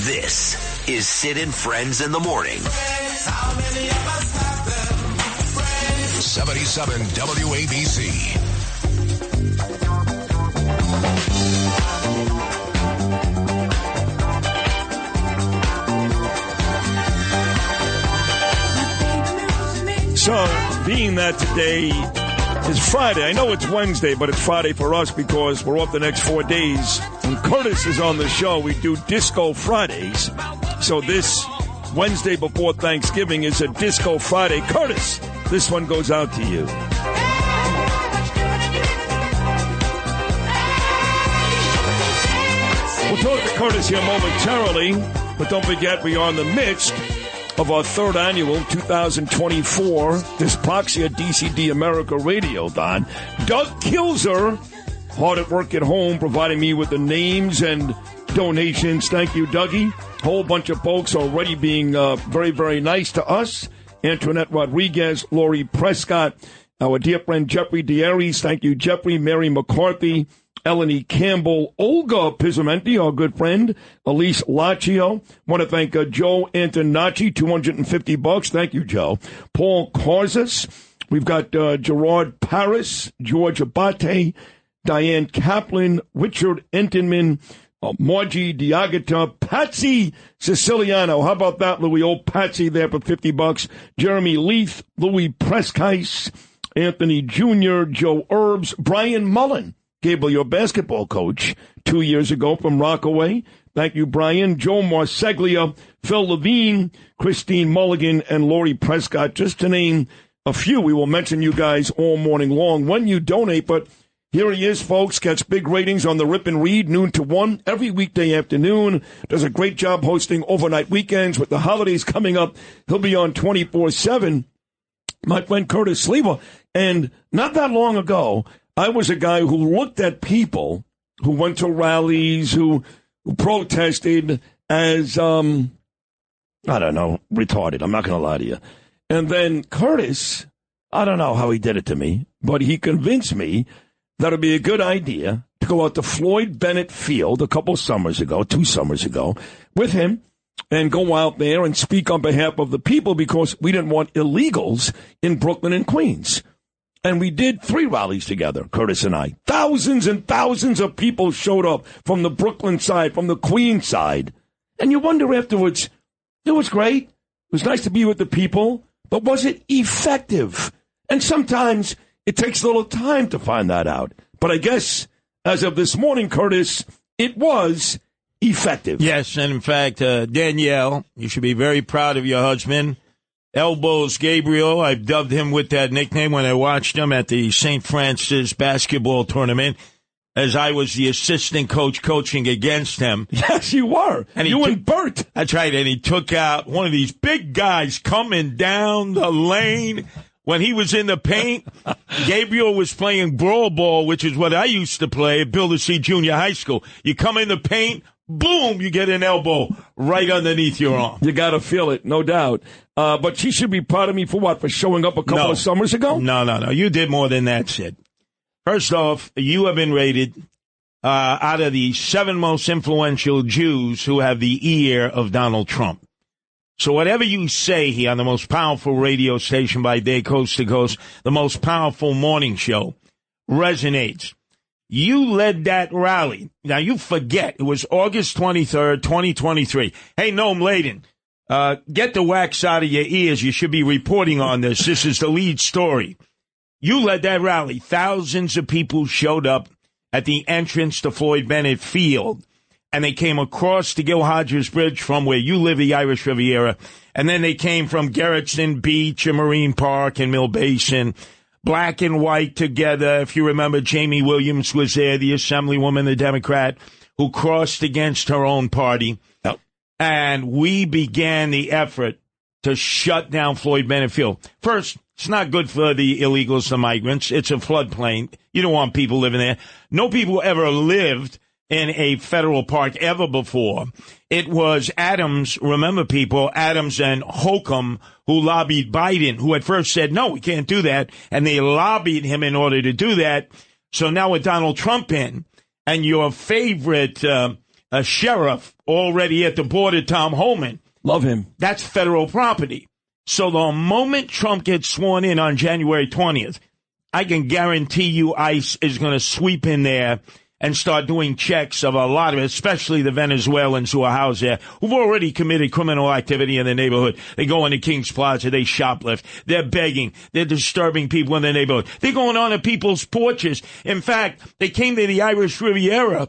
Speaker 5: This is Sid and Friends in the morning. 77 WABC.
Speaker 6: So, being that today is Friday, I know it's Wednesday, but it's Friday for us because we're off the next 4 days. When Curtis is on the show, we do Disco Fridays. So this Wednesday before Thanksgiving is a Disco Friday. Curtis, this one goes out to you. We'll talk to Curtis here momentarily, but don't forget we are in the midst of our 3rd annual 2024 Dyspraxia DCD America Radiothon. Doug Kilzer, hard at work at home, providing me with the names and donations. Thank you, Dougie. Whole bunch of folks already being very, very nice to us. Antoinette Rodriguez, Lori Prescott, our dear friend Jeffrey Dieries. Thank you, Jeffrey. Mary McCarthy, Eleni Campbell, Olga Pizzamenti, our good friend, Elise Laccio. Want to thank Joe Antonacci, $250. Thank you, Joe. Paul Carzas. We've got Gerard Paris, George Abate, Diane Kaplan, Richard Entenman, Margie Diagata, Patsy Siciliano. How about that, Louis? Old Patsy there for $50. Jeremy Leith, Louis Prescase, Anthony Jr., Joe Herbs, Brian Mullen. Gabriel, your basketball coach, 2 years ago from Rockaway. Thank you, Brian. Joe Marseglia, Phil Levine, Christine Mulligan, and Lori Prescott, just to name a few. We will mention you guys all morning long when you donate, but here he is, folks. Gets big ratings on the Rip and Read, noon to 1, every weekday afternoon. Does a great job hosting overnight weekends. With the holidays coming up, he'll be on 24/7. My friend Curtis Sliwa. And not that long ago, I was a guy who looked at people who went to rallies, who protested as, I don't know, retarded. I'm not going to lie to you. And then Curtis, I don't know how he did it to me, but he convinced me that it'd be a good idea to go out to Floyd Bennett Field a couple summers ago, 2 summers ago, with him and go out there and speak on behalf of the people because we didn't want illegals in Brooklyn and Queens. And we did 3 rallies together, Curtis and I. Thousands and thousands of people showed up from the Brooklyn side, from the Queens side. And you wonder afterwards, it was great. It was nice to be with the people. But was it effective? And sometimes it takes a little time to find that out. But I guess as of this morning, Curtis, it was effective.
Speaker 8: Yes, and in fact, Danielle, you should be very proud of your husband. Elbows Gabriel, I've dubbed him with that nickname when I watched him at the St. Francis basketball tournament, as I was the assistant coach coaching against him.
Speaker 6: Yes, you were. And you and Bert.
Speaker 8: That's right, and he took out one of these big guys coming down the lane. When he was in the paint, Gabriel was playing brawl ball, which is what I used to play at Bill C. Junior High School. You come in the paint, boom, you get an elbow right underneath your arm.
Speaker 6: You got to feel it, no doubt. But she should be proud of me for what? For showing up a couple of summers ago?
Speaker 8: No. You did more than that, Sid. First off, you have been rated out of the 7 most influential Jews who have the ear of Donald Trump. So whatever you say here on the most powerful radio station by day, coast to coast, the most powerful morning show, resonates. You led that rally. Now, you forget, it was August 23rd, 2023. Hey, Noam Laden, get the wax out of your ears. You should be reporting on this. This is the lead story. You led that rally. Thousands of people showed up at the entrance to Floyd Bennett Field, and they came across the Gil Hodges Bridge from where you live, the Irish Riviera, and then they came from Gerritsen Beach and Marine Park and Mill Basin, black and white together. If you remember, Jamie Williams was there, the assemblywoman, the Democrat, who crossed against her own party. Yep. And we began the effort to shut down Floyd Bennett Field. First, it's not good for the illegals, the migrants. It's a floodplain. You don't want people living there. No people ever lived in a federal park ever before. It was Adams, remember people, Adams and Holcomb, who lobbied Biden, who at first said, no, we can't do that. And they lobbied him in order to do that. So now with Donald Trump in, and your favorite sheriff already at the border, Tom Homan.
Speaker 6: Love him.
Speaker 8: That's federal property. So the moment Trump gets sworn in on January 20th, I can guarantee you ICE is going to sweep in there and start doing checks of a lot of it, especially the Venezuelans who are housed there, who've already committed criminal activity in the neighborhood. They go into King's Plaza, they shoplift, they're begging, they're disturbing people in the neighborhood. They're going on to people's porches. In fact, they came to the Irish Riviera,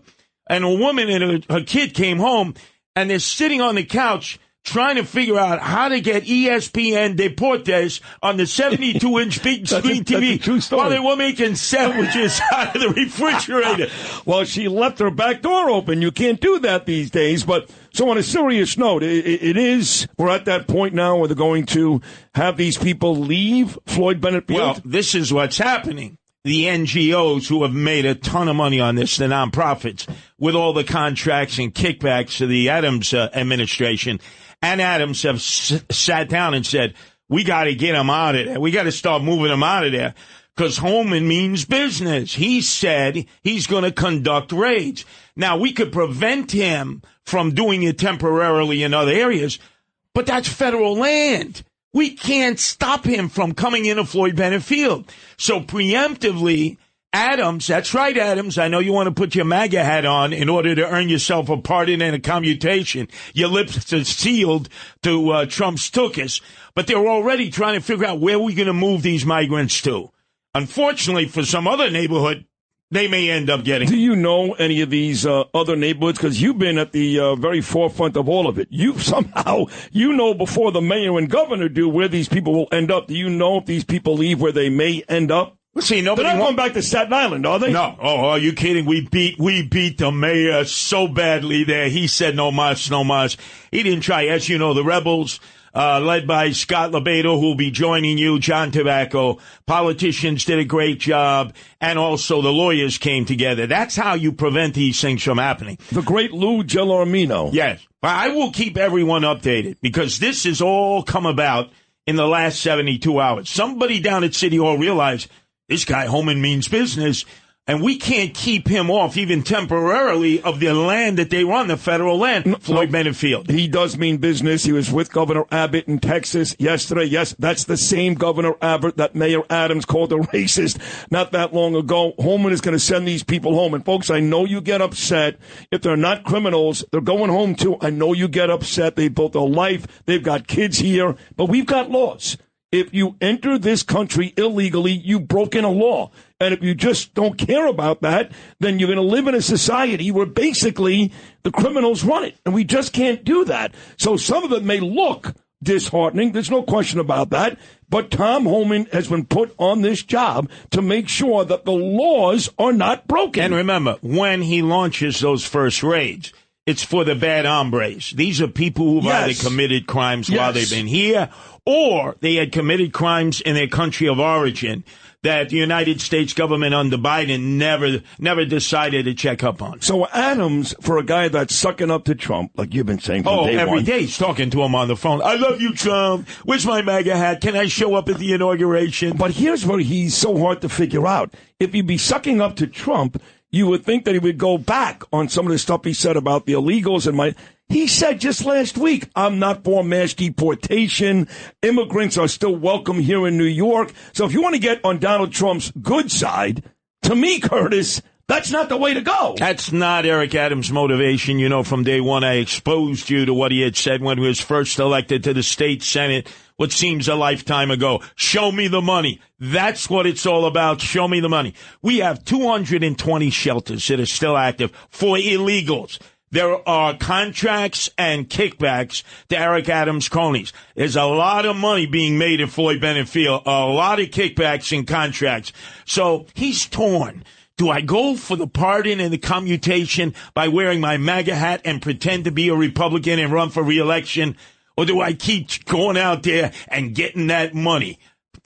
Speaker 8: and a woman and her kid came home, and they're sitting on the couch trying to figure out how to get ESPN Deportes on the 72-inch big screen TV while they were making sandwiches out of the refrigerator.
Speaker 6: Well, she left her back door open. You can't do that these days. But so on a serious note, it is, we're at that point now where they're going to have these people leave Floyd Bennett Field.
Speaker 8: Well, this is what's happening. The NGOs who have made a ton of money on this, the nonprofits, with all the contracts and kickbacks to the Adams administration, and Adams have sat down and said, we got to get them out of there. We got to start moving them out of there. because Holman means business. He said he's going to conduct raids. Now, we could prevent him from doing it temporarily in other areas, but that's federal land. We can't stop him from coming into Floyd Bennett Field. So preemptively, Adams, that's right, Adams, I know you want to put your MAGA hat on in order to earn yourself a pardon and a commutation. Your lips are sealed to Trump's tuchus, but they're already trying to figure out where we're going to move these migrants to. Unfortunately, for some other neighborhood, they may end up getting.
Speaker 6: Do you know any of these other neighborhoods? Because you've been at the very forefront of all of it. You know before the mayor and governor do where these people will end up. Do you know if these people leave where they may end up?
Speaker 8: Well, see, nobody.
Speaker 6: They're not going back to Staten Island, are they?
Speaker 8: No. Oh, are you kidding? We beat the mayor so badly there. He said no mas, no mas. He didn't try. As you know, the rebels, led by Scott LoBaido, who will be joining you, John Tobacco, politicians did a great job, and also the lawyers came together. That's how you prevent these things from happening.
Speaker 6: The great Lou Gelormino.
Speaker 8: Yes. I will keep everyone updated because this has all come about in the last 72 hours. Somebody down at City Hall realized this guy Holman means business, and we can't keep him off even temporarily of the land that they run, the federal land, Floyd Bennett Field.
Speaker 6: He does mean business. He was with Governor Abbott in Texas yesterday. Yes, that's the same Governor Abbott that Mayor Adams called a racist not that long ago. Holman is going to send these people home. And, folks, I know you get upset. If they're not criminals, they're going home, too. I know you get upset. They built a life. They've got kids here. But we've got laws. If you enter this country illegally, you've broken a law. And if you just don't care about that, then you're going to live in a society where basically the criminals run it. And we just can't do that. So some of it may look disheartening. There's no question about that. But Tom Holman has been put on this job to make sure that the laws are not broken.
Speaker 8: And remember, when he launches those first raids, it's for the bad hombres. These are people who've either committed crimes while they've been here or they had committed crimes in their country of origin that the United States government under Biden never decided to check up on.
Speaker 6: So Adams, for a guy that's sucking up to Trump, like you've been saying from day one.
Speaker 8: Every day he's talking to him on the phone. I love you, Trump. Where's my MAGA hat? Can I show up at the inauguration?
Speaker 6: But here's what he's so hard to figure out. If he'd be sucking up to Trump, you would think that he would go back on some of the stuff he said about the illegals and He said just last week, I'm not for mass deportation. Immigrants are still welcome here in New York. So if you want to get on Donald Trump's good side, to me, Curtis, that's not the way to go.
Speaker 8: That's not Eric Adams' motivation. You know, from day one, I exposed you to what he had said when he was first elected to the state Senate, what seems a lifetime ago. Show me the money. That's what it's all about. Show me the money. We have 220 shelters that are still active for illegals. There are contracts and kickbacks to Eric Adams' cronies. There's a lot of money being made at Floyd Bennett Field, a lot of kickbacks and contracts. So he's torn. Do I go for the pardon and the commutation by wearing my MAGA hat and pretend to be a Republican and run for re-election? Or do I keep going out there and getting that money?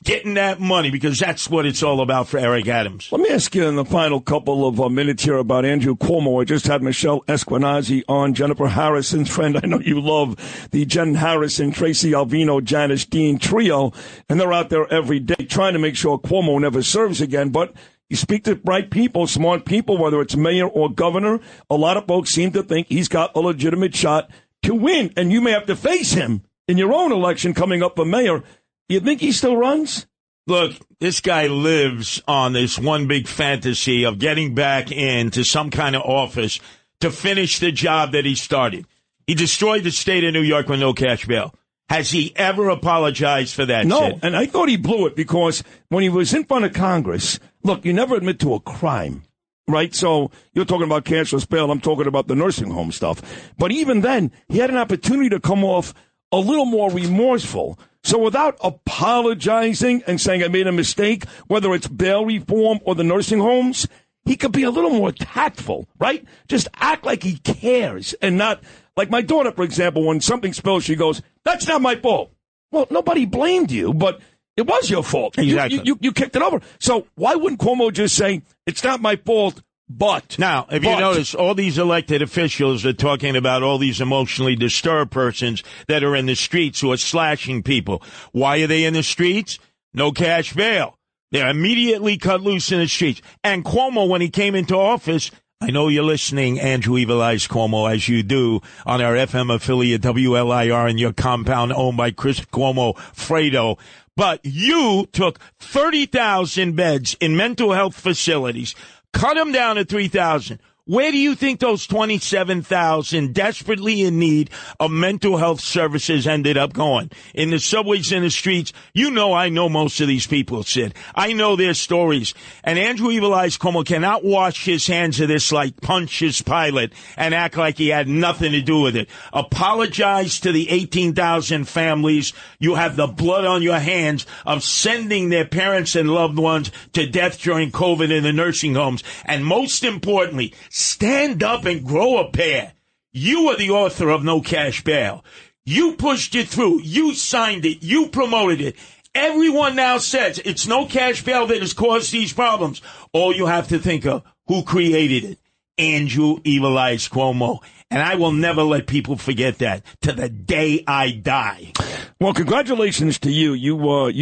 Speaker 8: Because that's what it's all about for Eric Adams.
Speaker 6: Let me ask you in the final couple of minutes here about Andrew Cuomo. I just had Michelle Esquenazi on, Jennifer Harrison's friend. I know you love the Jen Harrison, Tracy Alvino, Janice Dean trio, and they're out there every day trying to make sure Cuomo never serves again. But you speak to bright people, smart people, whether it's mayor or governor, a lot of folks seem to think he's got a legitimate shot to win, and you may have to face him in your own election coming up for mayor. You think he still runs?
Speaker 8: Look, this guy lives on this one big fantasy of getting back into some kind of office to finish the job that he started. He destroyed the state of New York with no cash bail. Has he ever apologized for that?
Speaker 6: No,
Speaker 8: Sid?
Speaker 6: And I thought he blew it because when he was in front of Congress, look, you never admit to a crime, right? So you're talking about cashless bail. I'm talking about the nursing home stuff. But even then, he had an opportunity to come off a little more remorseful. So without apologizing and saying I made a mistake, whether it's bail reform or the nursing homes, he could be a little more tactful, right? Just act like he cares and not like my daughter, for example, when something spills, she goes, that's not my fault. Well, nobody blamed you, but it was your fault.
Speaker 8: Exactly.
Speaker 6: You kicked it over. So why wouldn't Cuomo just say, it's not my fault, but.
Speaker 8: Now, if you notice, all these elected officials are talking about all these emotionally disturbed persons that are in the streets who are slashing people. Why are they in the streets? No cash bail. They're immediately cut loose in the streets. And Cuomo, when he came into office, I know you're listening, Andrew Evil Eyes Cuomo, as you do on our FM affiliate WLIR in your compound owned by Chris Cuomo Fredo. But you took 30,000 beds in mental health facilities, cut them down to 3,000. Where do you think those 27,000 desperately in need of mental health services ended up going? In the subways, in the streets? You know I know most of these people, Sid. I know their stories. And Andrew Evil Eyes Cuomo cannot wash his hands of this like Pontius Pilate and act like he had nothing to do with it. Apologize to the 18,000 families. You have the blood on your hands of sending their parents and loved ones to death during COVID in the nursing homes. And most importantly, stand up and grow a pair. You are the author of No Cash Bail. You pushed it through. You signed it. You promoted it. Everyone now says it's no cash bail that has caused these problems. All you have to think of, who created it? Andrew Evil Eyes Cuomo. And I will never let people forget that to the day I die.
Speaker 6: Well, congratulations to you. You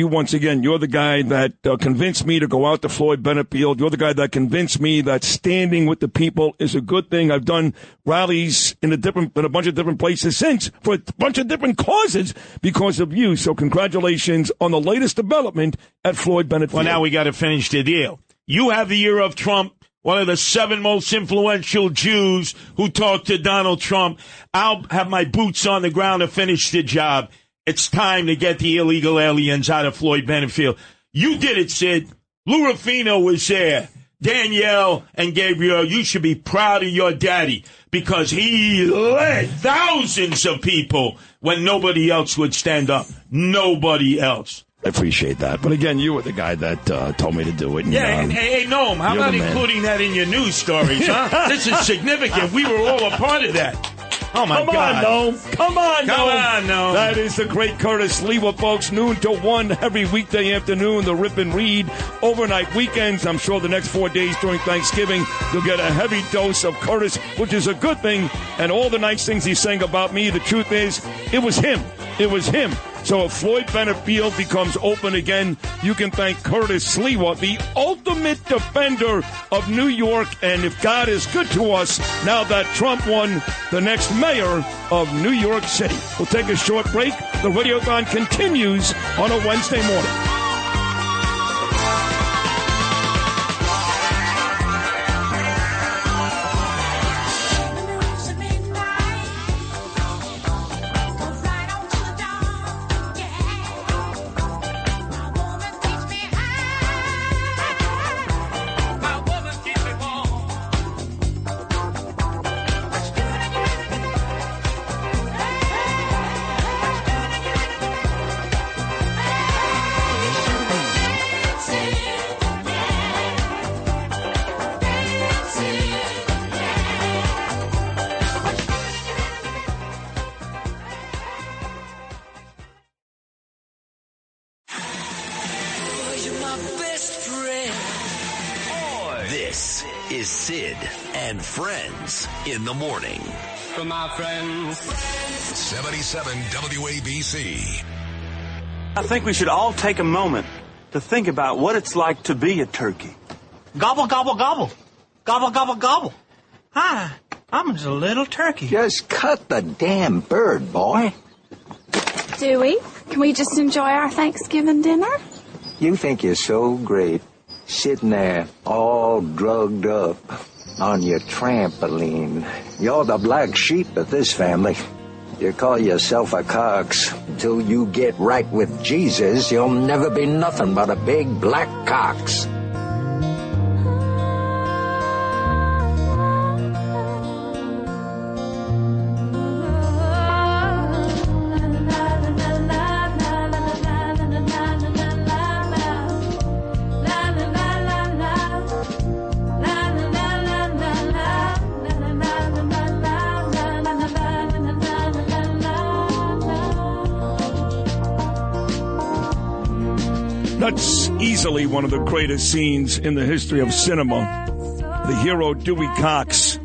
Speaker 6: once again, you're the guy that convinced me to go out to Floyd Bennett Field. You're the guy that convinced me that standing with the people is a good thing. I've done rallies in a bunch of different places since for a bunch of different causes because of you. So congratulations on the latest development at Floyd Bennett Field.
Speaker 8: Well, now we got to finish the deal. You have the year of Trump. One of the 7 most influential Jews who talked to Donald Trump. I'll have my boots on the ground to finish the job. It's time to get the illegal aliens out of Floyd Bennett Field. You did it, Sid. Lou Rufino was there. Danielle and Gabriel, you should be proud of your daddy because he led thousands of people when nobody else would stand up. Nobody else.
Speaker 6: I appreciate that. But again, you were the guy that told me to do it. And,
Speaker 8: hey, Noam, how about including that in your news stories, huh? This is significant. We were all a part of that. Oh, my God.
Speaker 6: Come on,
Speaker 8: Noam.
Speaker 6: That is the great Curtis Sliwa, folks. Noon to 1 every weekday afternoon. The Rip and Read overnight weekends. I'm sure the next 4 days during Thanksgiving, you'll get a heavy dose of Curtis, which is a good thing. And all the nice things he's saying about me, the truth is, it was him. It was him. So if Floyd Bennett Field becomes open again, you can thank Curtis Sliwa, the ultimate defender of New York. And if God is good to us, now that Trump won, the next mayor of New York City. We'll take a short break. The Radiothon continues on a Wednesday morning.
Speaker 5: This is Sid and Friends in the morning.
Speaker 10: For my friends.
Speaker 5: 77 WABC.
Speaker 10: I think we should all take a moment to think about what it's like to be a turkey. Gobble, gobble, gobble. Gobble, gobble, gobble. Hi, I'm just a little turkey.
Speaker 11: Just cut the damn bird, boy.
Speaker 23: Do we? Can we just enjoy our Thanksgiving dinner?
Speaker 11: You think you're so great, sitting there all drugged up on your trampoline. You're the black sheep of this family. You call yourself a cox. Until you get right with Jesus, you'll never be nothing but a big black cox.
Speaker 6: That's easily one of the greatest scenes in the history of cinema. The hero Dewey Cox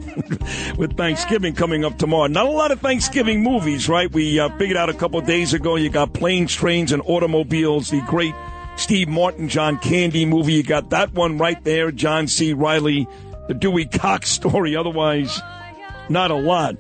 Speaker 6: with Thanksgiving coming up tomorrow. Not a lot of Thanksgiving movies, right? We figured out a couple of days ago you got Planes, Trains, and Automobiles, the great Steve Martin, John Candy movie. You got that one right there. John C. Reilly, the Dewey Cox story. Otherwise, not a lot.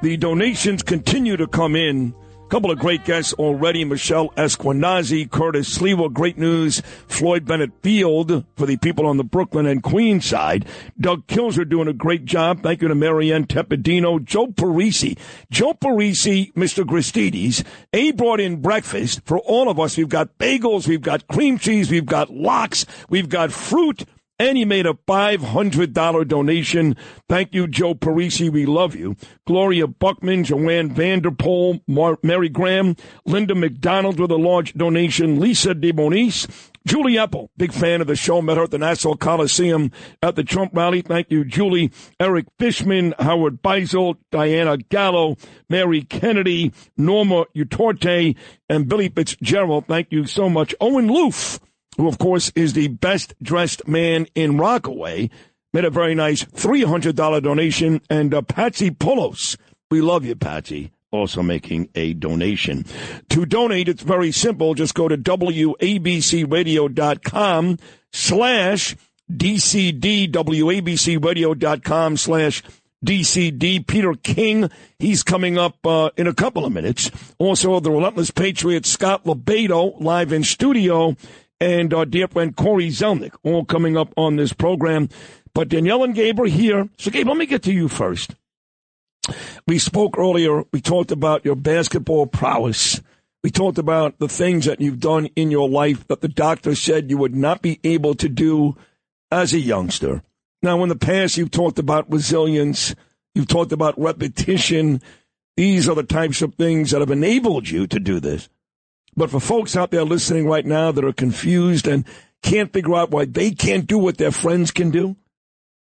Speaker 6: The donations continue to come in. A couple of great guests already. Michelle Esquenazi, Curtis Sliwa, great news. Floyd Bennett Field for the people on the Brooklyn and Queens side. Doug Kilser doing a great job. Thank you to Marianne Tepedino. Joe Parisi, Mr. Gristides. A brought in breakfast for all of us. We've got bagels, we've got cream cheese, we've got lox, we've got fruit. And he made a $500 donation. Thank you, Joe Parisi. We love you. Gloria Buckman, Joanne Vanderpool, Mary Graham, Linda McDonald with a large donation, Lisa DeBonice, Julie Apple, big fan of the show, met her at the Nassau Coliseum at the Trump rally. Thank you, Julie. Eric Fishman, Howard Beisel, Diana Gallo, Mary Kennedy, Norma Utorte, and Billy Fitzgerald. Thank you so much. Owen Loof, who, of course, is the best-dressed man in Rockaway, made a very nice $300 donation. And Patsy Poulos, we love you, Patsy, also making a donation. To donate, it's very simple. Just go to WABCRadio.com/DCD, WABCRadio.com/DCD. Peter King, he's coming up in a couple of minutes. Also, the Relentless Patriot, Scott LoBaido, live in studio, and our dear friend Corey Zelnik, all coming up on this program. But Danielle and Gabe are here. So, Gabe, let me get to you first. We spoke earlier. We talked about your basketball prowess. We talked about the things that you've done in your life that the doctor said you would not be able to do as a youngster. Now, in the past, you've talked about resilience. You've talked about repetition. These are the types of things that have enabled you to do this. But for folks out there listening right now that are confused and can't figure out why they can't do what their friends can do,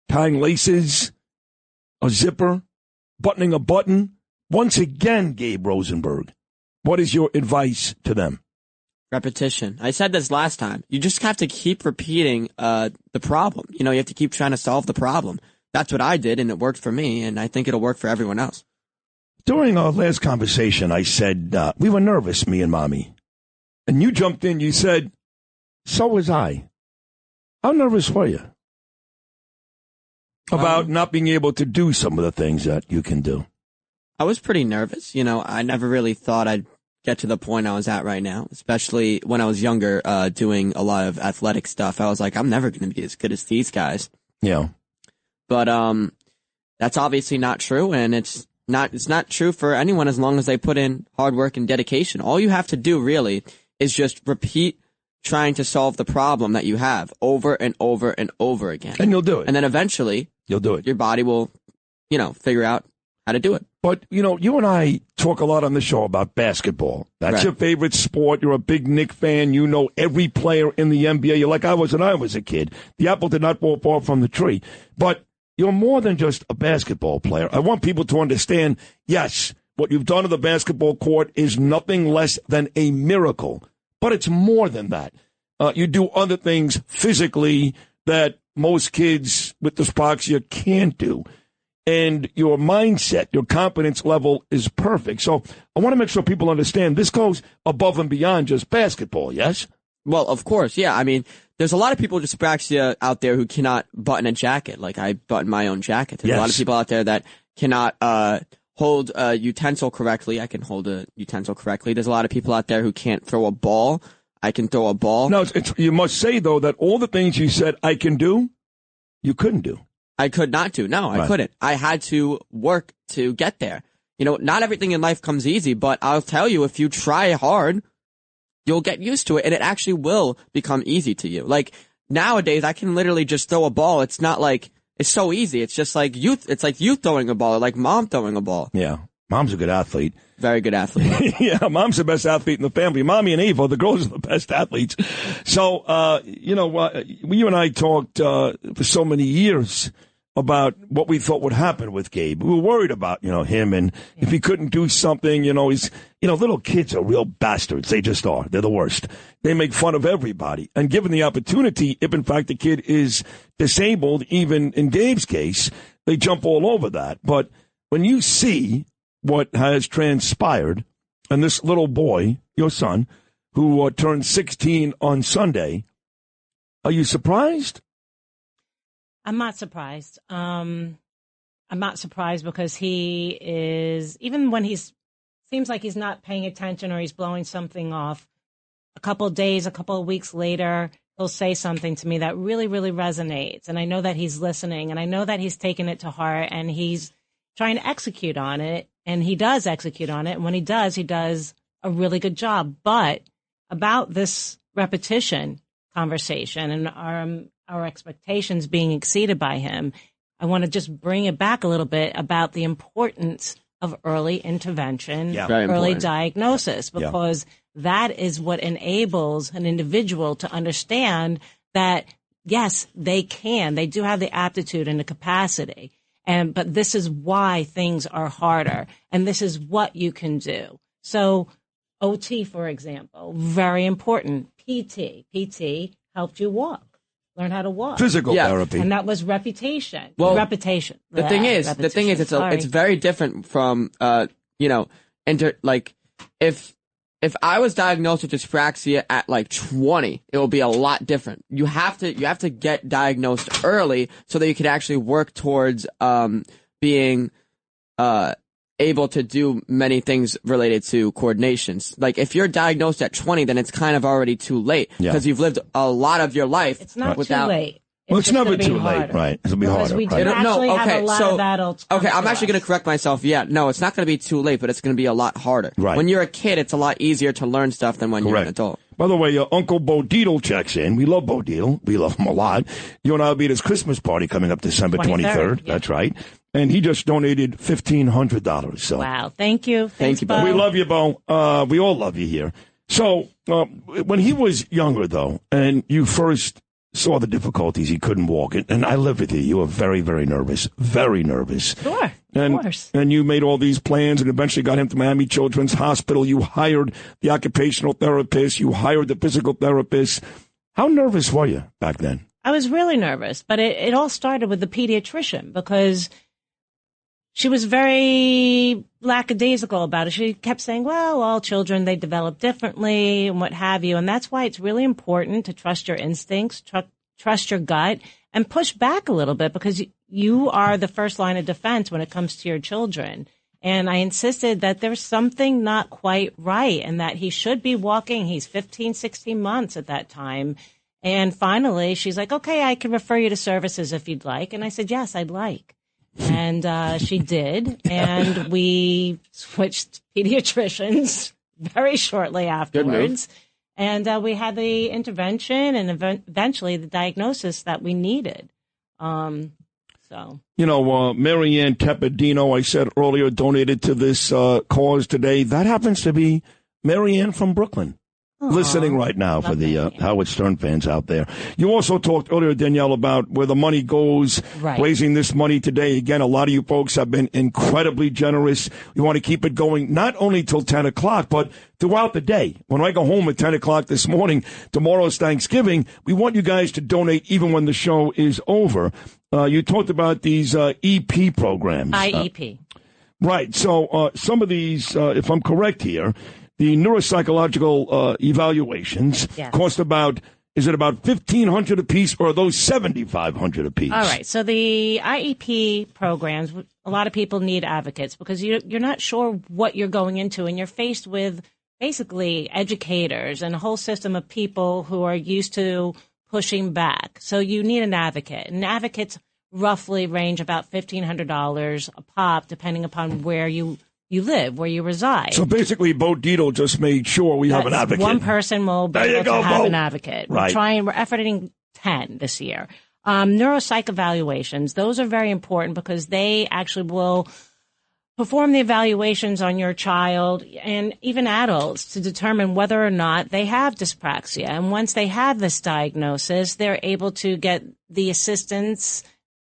Speaker 6: tying laces, a zipper, buttoning a button, once again, Gabe Rosenberg, what is your advice to them?
Speaker 17: Repetition. I said this last time. You just have to keep repeating the problem. You know, you have to keep trying to solve the problem. That's what I did, and it worked for me, and I think it'll work for everyone else.
Speaker 6: During our last conversation, I said, we were nervous, me and Mommy. And you jumped in, you said, so was I. How nervous were you about not being able to do some of the things that you can do?
Speaker 17: I was pretty nervous. You know, I never really thought I'd get to the point I was at right now, especially when I was younger, doing a lot of athletic stuff. I was like, I'm never going to be as good as these guys.
Speaker 6: Yeah.
Speaker 17: But that's obviously not true, and it's not true for anyone as long as they put in hard work and dedication. All you have to do really is just repeat trying to solve the problem that you have over and over and over again.
Speaker 6: And you'll do it.
Speaker 17: And then eventually
Speaker 6: you'll do it.
Speaker 17: Your body will, figure out how to do it.
Speaker 6: But, you and I talk a lot on the show about basketball. That's
Speaker 17: right.
Speaker 6: Your favorite sport. You're a big Knick fan. You know every player in the NBA. You're like I was when I was a kid. The apple did not fall far from the tree. But you're more than just a basketball player. I want people to understand, yes, what you've done on the basketball court is nothing less than a miracle. But it's more than that. You do other things physically that most kids with dyspraxia can't do. And your mindset, your confidence level is perfect. So I want to make sure people understand this goes above and beyond just basketball, yes?
Speaker 17: Well, of course, yeah. I mean, there's a lot of people with dyspraxia out there who cannot button a jacket. Like, I button my own jacket. There's a lot of people out there that cannot hold a utensil correctly. I can hold a utensil correctly. There's a lot of people out there who can't throw a ball. I can throw a ball.
Speaker 6: No, you must say, though, that all the things you said I can do, you couldn't do.
Speaker 17: I could not do. No, I couldn't. I had to work to get there. Not everything in life comes easy, but I'll tell you, if you try hard, you'll get used to it, and it actually will become easy to you. Like, nowadays, I can literally just throw a ball. It's not like, it's so easy. It's just like youth. It's like you throwing a ball, or like mom throwing a ball.
Speaker 6: Yeah. Mom's a good athlete.
Speaker 17: Very good athlete.
Speaker 6: Yeah, Mom's the best athlete in the family. Mommy and Ava, the girls are the best athletes. So, you and I talked for so many years about what we thought would happen with Gabe. We were worried about, him, and if he couldn't do something, he's, little kids are real bastards. They just are. They're the worst. They make fun of everybody. And given the opportunity, if in fact the kid is disabled, even in Gabe's case, they jump all over that. But when you see what has transpired, and this little boy, your son, who turned 16 on Sunday. Are you surprised?
Speaker 20: I'm not surprised. I'm not surprised because he is, even when seems like he's not paying attention or he's blowing something off, a couple of weeks later, he'll say something to me that really, really resonates. And I know that he's listening, and I know that he's taking it to heart, and he's trying to execute on it, and he does execute on it. And when he does a really good job. But about this repetition conversation and our expectations being exceeded by him, I want to just bring it back a little bit about the importance of early intervention, early diagnosis, because that is what enables an individual to understand that, yes, they do have the aptitude and the capacity. But this is why things are harder, and this is what you can do. So OT, for example, very important. PT helped you learn how to walk.
Speaker 6: Physical therapy.
Speaker 20: And that was repetition.
Speaker 1: Repetition. The thing is, it's very different from, if I was diagnosed with dyspraxia at like 20, it will be a lot different. You have to get diagnosed early so that you can actually work towards being able to do many things related to coordinations. Like if you're diagnosed at 20, then it's kind of already too late because you've lived a lot of your life.
Speaker 20: It's not too late.
Speaker 6: It's never too late, right? It'll be harder.
Speaker 20: We do actually have a lot of adults.
Speaker 1: Okay, I'm actually going to correct myself. Yeah, no, it's not going to be too late, but it's going to be a lot harder.
Speaker 6: Right.
Speaker 1: When you're a kid, it's a lot easier to learn stuff than when you're an adult.
Speaker 6: By the way, Uncle Bo Deedle checks in. We love Bo Deedle. We love him a lot. You and I will be at his Christmas party coming up December 23rd. Yeah. That's right. And he just donated $1,500. So.
Speaker 20: Wow. Thank you.
Speaker 1: Thank you, Bo.
Speaker 6: We love you, Bo. We all love you here. So when he was younger, though, and you first saw the difficulties, he couldn't walk it, and I lived with you. You were very, very nervous. Very nervous.
Speaker 20: Sure.
Speaker 6: And,
Speaker 20: of course.
Speaker 6: And you made all these plans and eventually got him to Miami Children's Hospital. You hired the occupational therapist. You hired the physical therapist. How nervous were you back then?
Speaker 20: I was really nervous, but it all started with the pediatrician because she was very lackadaisical about it. She kept saying, well, all children, they develop differently and what have you. And that's why it's really important to trust your instincts, trust your gut, and push back a little bit because you are the first line of defense when it comes to your children. And I insisted that there's something not quite right and that he should be walking. He's 15, 16 months at that time. And finally, she's like, okay, I can refer you to services if you'd like. And I said, yes, I'd like. And she did. And we switched pediatricians very shortly afterwards. And we had the intervention and eventually the diagnosis that we needed.
Speaker 6: You know, Marianne Tepedino, I said earlier, donated to this cause today. That happens to be Marianne from Brooklyn. Listening right now for the Howard Stern fans out there. You also talked earlier, Danielle, about where the money goes, raising this money today. Again, a lot of you folks have been incredibly generous. We want to keep it going not only till 10 o'clock, but throughout the day. When I go home at 10 o'clock this morning, tomorrow's Thanksgiving, we want you guys to donate even when the show is over. You talked about these EP programs.
Speaker 20: IEP.
Speaker 6: Right. So some of these, if I'm correct here, the neuropsychological evaluations cost about $1,500 apiece, or are those $7,500 apiece?
Speaker 20: All right. So the IEP programs, a lot of people need advocates because you're not sure what you're going into, and you're faced with basically educators and a whole system of people who are used to pushing back. So you need an advocate. And advocates roughly range about $1,500 a pop, depending upon where you live, where you reside.
Speaker 6: So basically, Bo Deedle just made sure we have an advocate.
Speaker 20: One person will be able to have an advocate.
Speaker 6: Right.
Speaker 20: We're efforting 10 this year. Neuropsych evaluations, those are very important because they actually will perform the evaluations on your child and even adults to determine whether or not they have dyspraxia. And once they have this diagnosis, they're able to get the assistance,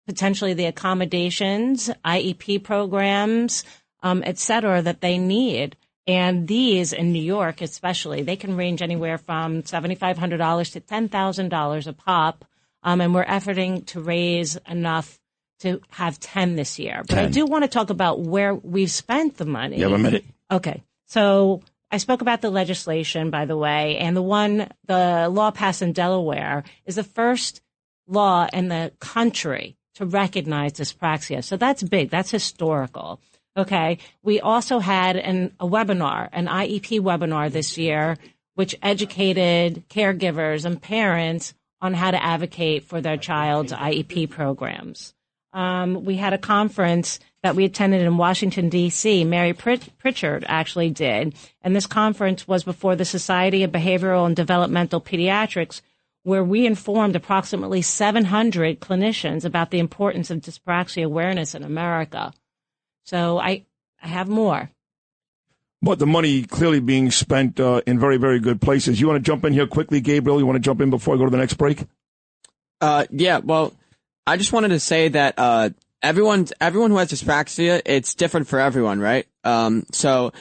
Speaker 20: potentially the accommodations, IEP programs, et cetera, that they need. And these in New York, especially, they can range anywhere from $7,500 to $10,000 a pop. And we're efforting to raise enough to have 10 this year. But 10. I do want to talk about where we've spent the money.
Speaker 6: You have a minute?
Speaker 20: Okay. So I spoke about the legislation, by the way, and the law passed in Delaware is the first law in the country to recognize dyspraxia. So that's big. That's historical. Okay. We also had an IEP webinar this year, which educated caregivers and parents on how to advocate for their child's IEP programs. We had a conference that we attended in Washington, D.C. Mary Pritchard actually did. And this conference was before the Society of Behavioral and Developmental Pediatrics, where we informed approximately 700 clinicians about the importance of dyspraxia awareness in America. So I have more.
Speaker 6: But the money clearly being spent in very, very good places. You want to jump in here quickly, Gabriel? You want to jump in before I go to the next break?
Speaker 1: Yeah, well, I just wanted to say that everyone who has dyspraxia, it's different for everyone, right? So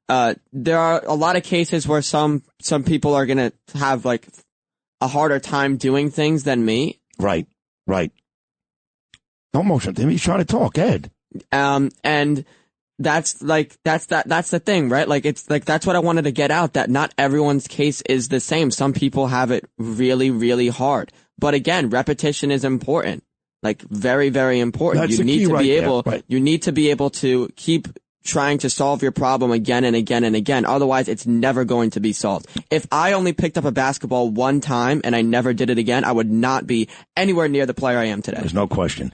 Speaker 1: there are a lot of cases where some people are going to have like a harder time doing things than me.
Speaker 6: Right. Don't motion to him. He's trying to talk, Ed.
Speaker 1: And that's the thing, right? Like, it's like, that's what I wanted to get out, that not everyone's case is the same. Some people have it really, really hard. But again, repetition is important. Like, very, very important.
Speaker 6: That's the key right there.
Speaker 1: You need to be able to keep trying to solve your problem again and again and again. Otherwise, it's never going to be solved. If I only picked up a basketball one time and I never did it again, I would not be anywhere near the player I am today.
Speaker 6: There's no question.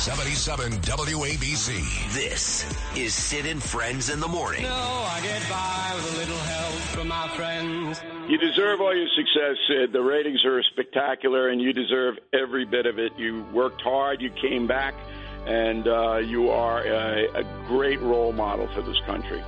Speaker 5: 77 WABC. This is Sid and Friends in the Morning.
Speaker 12: No, I get by with a little help from my friends.
Speaker 13: You deserve all your success, Sid. The ratings are spectacular, and you deserve every bit of it. You worked hard, you came back, and you are a great role model for this country.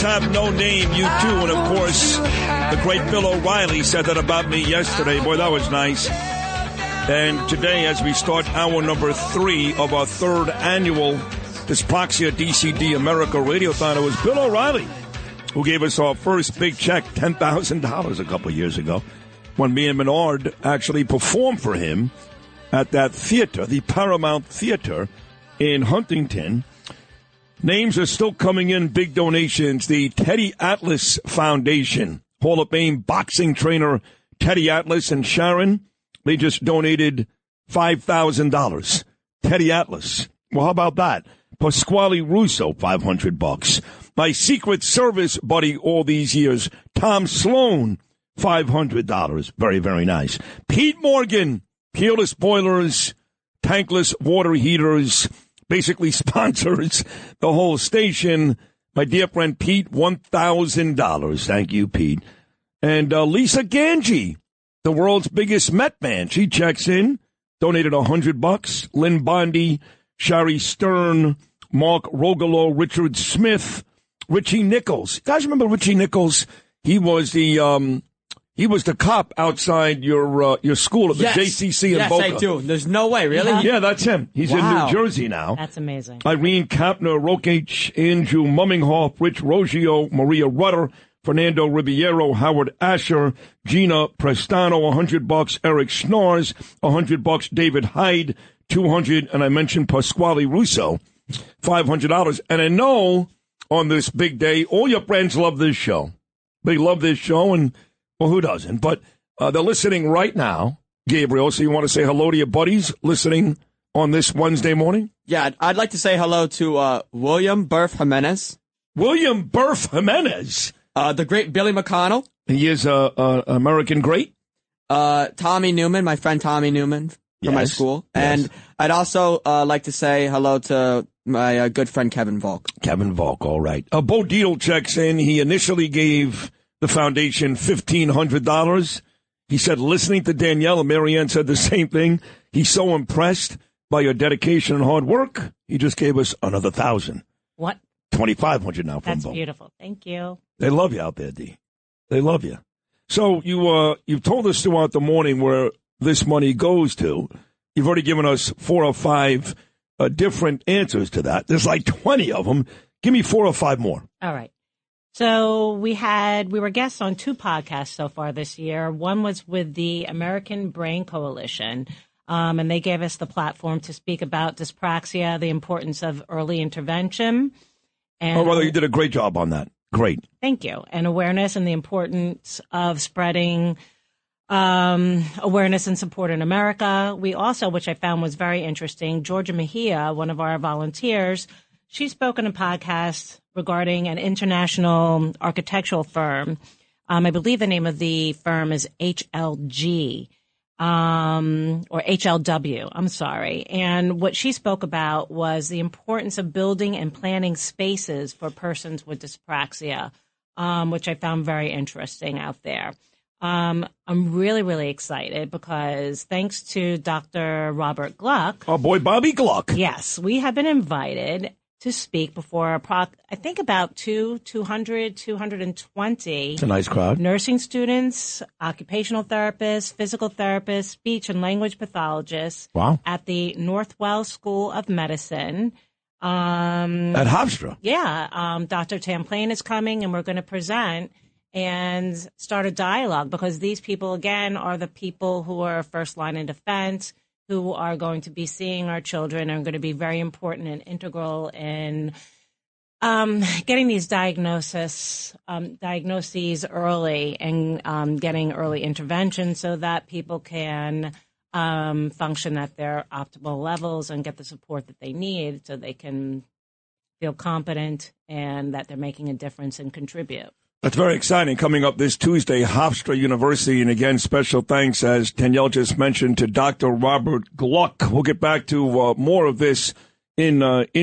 Speaker 6: Have no name, you too. And of course, the great Bill O'Reilly said that about me yesterday. Boy, that was nice. And today, as we start hour number 3 of our 3rd annual Dyspraxia DCD America Radiothon, it was Bill O'Reilly who gave us our first big check, $10,000 a couple of years ago, when me and Menard actually performed for him at that theater, the Paramount Theater in Huntington. Names are still coming in, big donations. The Teddy Atlas Foundation, Hall of Fame boxing trainer Teddy Atlas and Sharon, they just donated $5,000. Teddy Atlas. Well, how about that? Pasquale Russo, $500. My Secret Service buddy all these years, Tom Sloan, $500. Very, very nice. Pete Morgan, Peerless Boilers, tankless water heaters, basically sponsors the whole station. My dear friend Pete, $1,000. Thank you, Pete. And Lisa Ganji, the world's biggest Met fan, she checks in, donated $100. Lynn Bondi, Shari Stern, Mark Rogalo, Richard Smith, Richie Nichols. You guys remember Richie Nichols? He was the cop outside your school at the JCC in Boca.
Speaker 1: Yes, I do. There's no way, really?
Speaker 6: Yeah, that's him. He's in New Jersey now.
Speaker 20: That's amazing.
Speaker 6: Irene Kapner, Rokech, Andrew Mumminghoff, Rich Roggio, Maria Rutter, Fernando Ribeiro, Howard Asher, Gina Prestano, $100. Eric Schnars, $100. David Hyde, $200. And I mentioned Pasquale Russo, $500. And I know on this big day, all your friends love this show. They love this show, and well, who doesn't? But they're listening right now, Gabriel, so you want to say hello to your buddies listening on this Wednesday morning?
Speaker 1: Yeah, I'd like to say hello to William Burf Jimenez.
Speaker 6: William Burf Jimenez?
Speaker 1: The great Billy McConnell.
Speaker 6: He is an American great?
Speaker 1: Tommy Newman, my friend Tommy Newman from my school. And I'd also like to say hello to my good friend Kevin Volk.
Speaker 6: Kevin Volk, all right. Bo Deedle checks in. He initially gave the foundation $1,500. He said, listening to Danielle, and Marianne said the same thing. He's so impressed by your dedication and hard work. He just gave us another $1,000.
Speaker 20: What?
Speaker 6: $2,500 now from
Speaker 20: That's
Speaker 6: Bo.
Speaker 20: beautiful. Thank you.
Speaker 6: They love you out there, D. They love you. So you've told us throughout the morning where this money goes to. You've already given us 4 or 5 different answers to that. There's like 20 of them. Give me 4 or 5 more.
Speaker 20: All right. So we were guests on 2 podcasts so far this year. One was with the American Brain Coalition, and they gave us the platform to speak about dyspraxia, the importance of early intervention. And
Speaker 6: you did a great job on that. Great.
Speaker 20: Thank you. And awareness and the importance of spreading awareness and support in America. We also, which I found was very interesting, Georgia Mejia, one of our volunteers, she spoke on a podcast regarding an international architectural firm. I believe the name of the firm is HLG, or HLW. I'm sorry. And what she spoke about was the importance of building and planning spaces for persons with dyspraxia, which I found very interesting out there. I'm really, really excited because thanks to Dr. Robert Gluck.
Speaker 6: Our boy Bobby Gluck.
Speaker 20: Yes, we have been invited to speak before, I think about 220.
Speaker 6: It's a nice crowd.
Speaker 20: Nursing students, occupational therapists, physical therapists, speech and language pathologists.
Speaker 6: Wow.
Speaker 20: At the Northwell School of Medicine.
Speaker 6: At Hofstra.
Speaker 20: Yeah. Dr. Tamplain is coming, and we're going to present and start a dialogue because these people, again, are the people who are first line of defense, who are going to be seeing our children and are going to be very important and integral in getting these diagnoses early and getting early intervention so that people can function at their optimal levels and get the support that they need so they can feel competent and that they're making a difference and contribute.
Speaker 6: That's very exciting. Coming up this Tuesday, Hofstra University. And again, special thanks, as Danielle just mentioned, to Dr. Robert Gluck. We'll get back to more of this in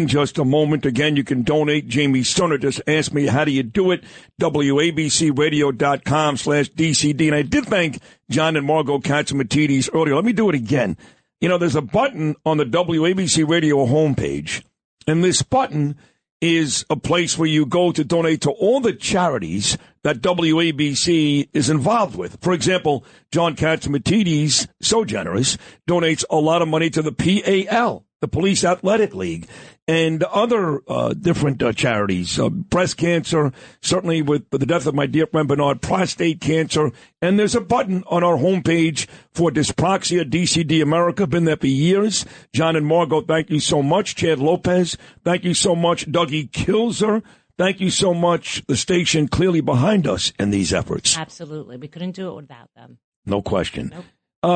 Speaker 6: just a moment. Again, you can donate. Jamie Sturner just asked me, how do you do it? WABCRadio.com/DCD. And I did thank John and Margot Katzimatidis earlier. Let me do it again. You know, there's a button on the WABC Radio homepage, and this button is a place where you go to donate to all the charities that WABC is involved with. For example, John Katzimatidis, so generous, donates a lot of money to the PAL, the Police Athletic League, and other different charities. Breast cancer, certainly with the death of my dear friend Bernard, prostate cancer. And there's a button on our homepage for Dyspraxia DCD America. Been there for years. John and Margot, thank you so much. Chad Lopez, thank you so much. Dougie Kilzer, thank you so much. The station clearly behind us in these efforts.
Speaker 20: Absolutely. We couldn't do it without them.
Speaker 6: No question.
Speaker 20: Nope.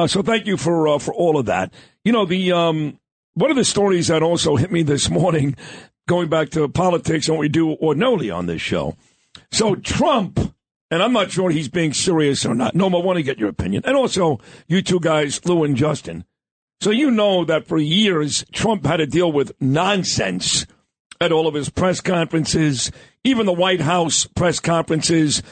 Speaker 6: So thank you for all of that. You know, one of the stories that also hit me this morning, going back to politics and what we do ordinarily on this show. So Trump, and I'm not sure he's being serious or not. No, I want to get your opinion. And also, you two guys, Lou and Justin. So you know that for years, Trump had to deal with nonsense at all of his press conferences, even the White House press conferences,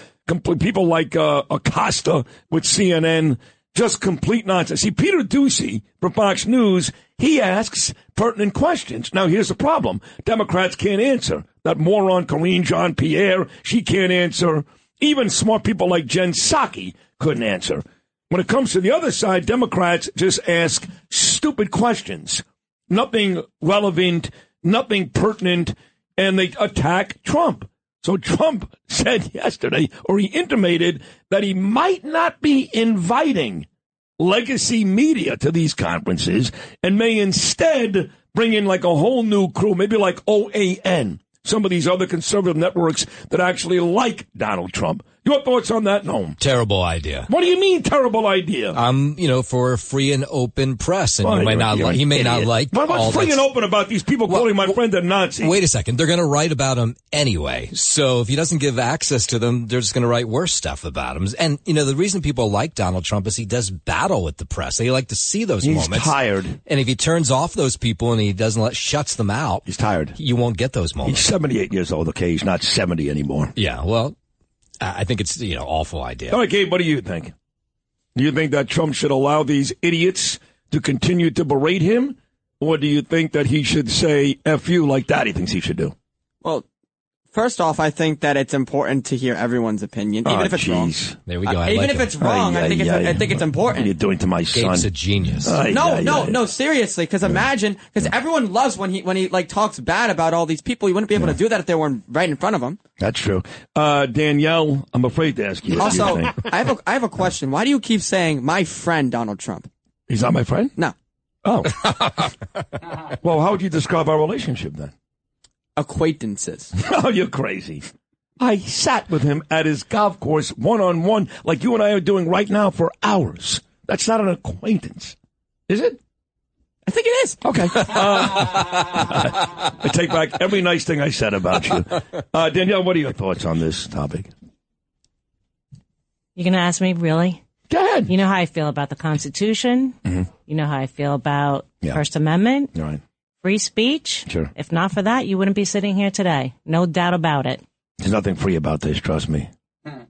Speaker 6: people like Acosta with CNN, just complete nonsense. See, Peter Doocy from Fox News, he asks pertinent questions. Now, here's the problem. Democrats can't answer. That moron Karine Jean-Pierre, she can't answer. Even smart people like Jen Psaki couldn't answer. When it comes to the other side, Democrats just ask stupid questions. Nothing relevant, nothing pertinent, and they attack Trump. So Trump said yesterday, or he intimated, that he might not be inviting legacy media to these conferences and may instead bring in like a whole new crew, maybe like OAN, some of these other conservative networks that actually like Donald Trump. Your thoughts on that? No.
Speaker 21: Terrible idea.
Speaker 6: What do you mean, terrible idea?
Speaker 21: For a free and open press, and he may not like.
Speaker 6: What's free and open about these people calling my friend a Nazi?
Speaker 21: Wait a second. They're going to write about him anyway. So if he doesn't give access to them, they're just going to write worse stuff about him. And, the reason people like Donald Trump is he does battle with the press. They like to see those moments.
Speaker 6: He's tired.
Speaker 21: And if he turns off those people and he shuts them out.
Speaker 6: He's tired.
Speaker 21: You won't get those moments.
Speaker 6: He's 78 years old, okay? He's not 70 anymore.
Speaker 21: Yeah, well, I think it's, awful idea.
Speaker 6: All right, Gabe, what do you think? Do you think that Trump should allow these idiots to continue to berate him? Or do you think that he should say F you like Daddy thinks he should do?
Speaker 1: Well, first off, I think that it's important to hear everyone's opinion, even if it's wrong.
Speaker 21: There we go.
Speaker 1: Even if it's wrong, I think it's important.
Speaker 6: What are you doing to my son?
Speaker 21: Gabe's a genius.
Speaker 1: No, seriously, because everyone loves when he talks bad about all these people. You wouldn't be able to do that if they weren't right in front of him.
Speaker 6: That's true. Danielle, I'm afraid to ask you.
Speaker 1: Also, I have a question. Why do you keep saying my friend Donald Trump?
Speaker 6: He's not my friend?
Speaker 1: No.
Speaker 6: Oh. Well, how would you describe our relationship then?
Speaker 1: Acquaintances.
Speaker 6: Oh, you're crazy. I sat with him at his golf course one-on-one like you and I are doing right now for hours. That's not an acquaintance. Is it?
Speaker 1: I think it is.
Speaker 6: Okay. I take back every nice thing I said about you. Danielle, what are your thoughts on this topic?
Speaker 20: You're going to ask me, really?
Speaker 6: Go ahead.
Speaker 20: You know how I feel about the Constitution.
Speaker 6: Mm-hmm.
Speaker 20: You know how I feel about First Amendment.
Speaker 6: All right.
Speaker 20: Free speech.
Speaker 6: Sure.
Speaker 20: If not for that, you wouldn't be sitting here today. No doubt about it.
Speaker 6: There's nothing free about this, trust me. How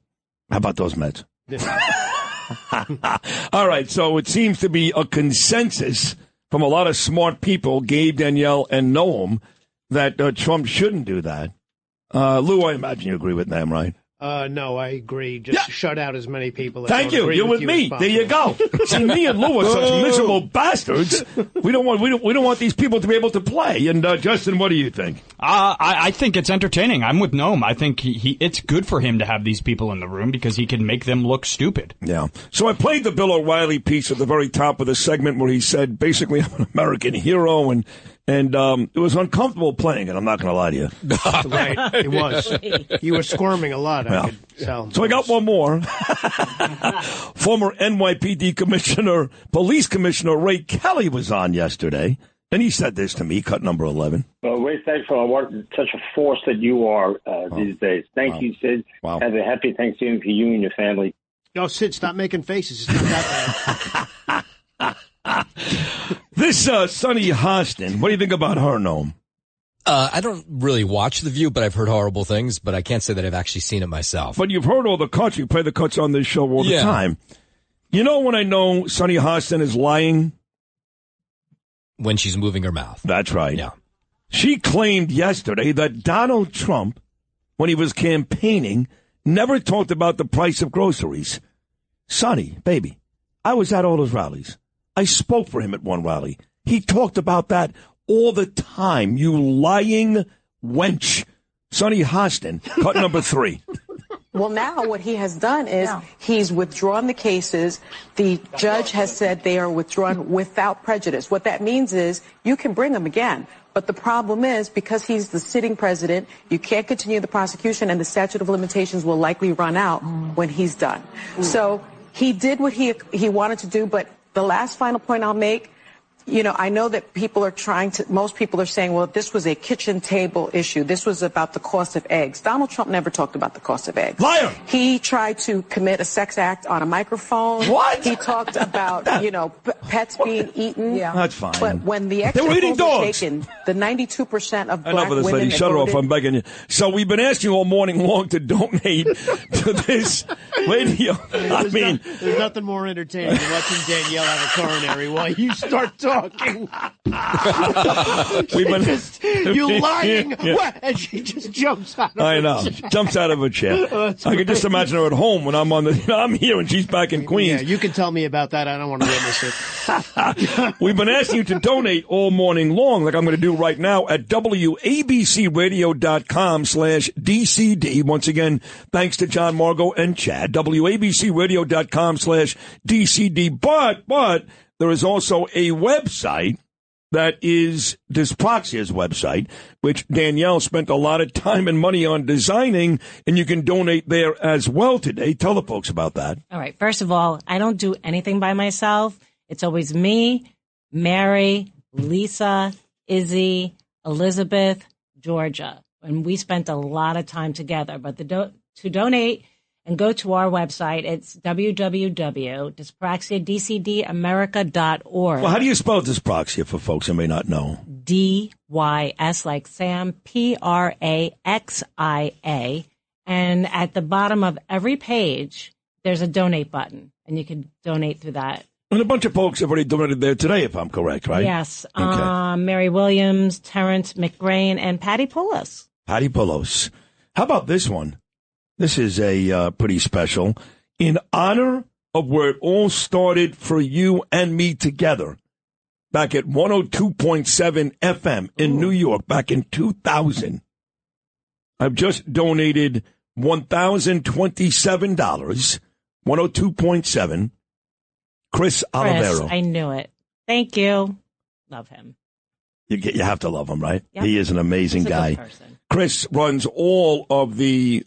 Speaker 6: about those Mets? All right, so it seems to be a consensus from a lot of smart people, Gabe, Danielle, and Noam, that Trump shouldn't do that. Lou, I imagine you agree with them, right?
Speaker 19: No, I agree. Just shut out as many people.
Speaker 6: Thank you. You're with me. There you go. See, me and Lou are such miserable bastards. We don't want these people to be able to play. And Justin, what do you think?
Speaker 2: I think it's entertaining. I'm with Noam. I think it's good for him to have these people in the room because he can make them look stupid.
Speaker 6: Yeah. So I played the Bill O'Reilly piece at the very top of the segment where he said, basically, I'm an American hero, and it was uncomfortable playing it. I'm not going to lie to you.
Speaker 19: Right, it was. You were squirming a lot. I could tell.
Speaker 6: So I got one more. Former NYPD police commissioner Ray Kelly was on yesterday, and he said this to me, cut number 11.
Speaker 14: Well, Ray, thanks for such a force that you are these days. Thank you, Sid.
Speaker 6: Wow.
Speaker 14: Have a happy Thanksgiving for you and your family.
Speaker 19: No, Sid, stop making faces. It's not that bad.
Speaker 6: This Sunny Hostin, what do you think about her, Noam?
Speaker 21: I don't really watch The View, but I've heard horrible things, but I can't say that I've actually seen it myself.
Speaker 6: But you've heard all the cuts. You play the cuts on this show all the time. You know when I know Sunny Hostin is lying?
Speaker 21: When she's moving her mouth.
Speaker 6: That's right.
Speaker 21: Yeah.
Speaker 6: She claimed yesterday that Donald Trump, when he was campaigning, never talked about the price of groceries. Sonny, baby, I was at all those rallies. I spoke for him at one rally. He talked about that all the time, you lying wench. Sonny Hostin, cut number 3.
Speaker 15: Well, now what he has done is he's withdrawn the cases. The judge has said they are withdrawn without prejudice. What that means is you can bring them again. But the problem is, because he's the sitting president, you can't continue the prosecution, and the statute of limitations will likely run out when he's done. So he did what he wanted to do, but the last final point I'll make, I know that most people are saying, well, this was a kitchen table issue. This was about the cost of eggs. Donald Trump never talked about the cost of eggs.
Speaker 6: Liar!
Speaker 15: He tried to commit a sex act on a microphone.
Speaker 6: What?
Speaker 15: He talked about, pets being eaten. Yeah.
Speaker 6: That's fine.
Speaker 15: But when the extra polls were taken, the 92% of black women
Speaker 6: lady. Shut her off. I'm begging you. So we've been asking you all morning long to donate to this radio.
Speaker 19: There's nothing more entertaining than watching Danielle have a coronary while you start talking. You lying? What? And she just jumps out of
Speaker 6: I know.
Speaker 19: her chair.
Speaker 6: Jumps out of a chair. I can just imagine her at home when I'm here and she's back in Queens.
Speaker 19: Yeah, you can tell me about that. I don't want to witness it.
Speaker 6: We've been asking you to donate all morning long, like I'm going to do right now, at WABCRadio.com/DCD. Once again, thanks to John, Margot, and Chad. WABCRadio.com/DCD. But there is also a website that is Dyspraxia's website, which Danielle spent a lot of time and money on designing, and you can donate there as well today. Tell the folks about that.
Speaker 20: All right. First of all, I don't do anything by myself. It's always me, Mary, Lisa, Izzy, Elizabeth, Georgia. And we spent a lot of time together. But to donate and go to our website, it's www.Dyspraxia DCD America.org.
Speaker 6: Well, how do you spell Dyspraxia for folks who may not know?
Speaker 20: DYS like Sam, PRAXIA. And at the bottom of every page, there's a donate button, and you can donate through that.
Speaker 6: And a bunch of folks have already donated there today, if I'm correct, right?
Speaker 20: Yes.
Speaker 6: Okay.
Speaker 20: Mary Williams, Terrence McGrain, and Patty Poulos.
Speaker 6: Patty Poulos. How about this one? This is a pretty special. In honor of where it all started for you and me together, back at 102.7 FM in New York, back in 2000, I've just donated $1,027, 102.7, Chris Olivero.
Speaker 20: I knew it. Thank you. Love him.
Speaker 6: You have to love him, right?
Speaker 20: Yep.
Speaker 6: He is an amazing
Speaker 20: He's a
Speaker 6: guy.
Speaker 20: good person.
Speaker 6: Chris runs all of the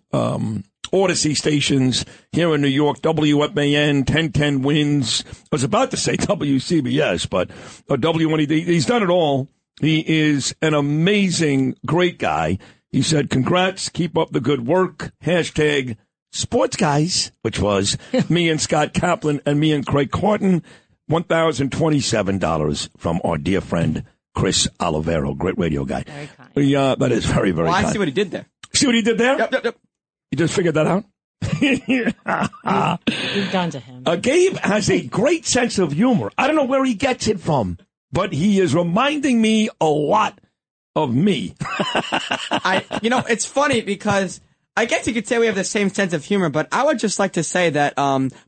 Speaker 6: Odyssey stations here in New York, WFAN, 1010 Wins. I was about to say WCBS, but W1, he's done it all. He is an amazing, great guy. He said, congrats, keep up the good work, hashtag sports guys, which was me and Scott Kaplan and me and Craig Carton, $1,027 from our dear friend, Chris Olivero, great radio guy.
Speaker 20: Very kind.
Speaker 6: Yeah, that is very, very kind.
Speaker 1: I see what he did there.
Speaker 6: See what he did there?
Speaker 1: Yep.
Speaker 6: You just figured that out?
Speaker 20: You've done to him.
Speaker 6: Gabe has a great sense of humor. I don't know where he gets it from, but he is reminding me a lot of me.
Speaker 1: It's funny because I guess you could say we have the same sense of humor, but I would just like to say that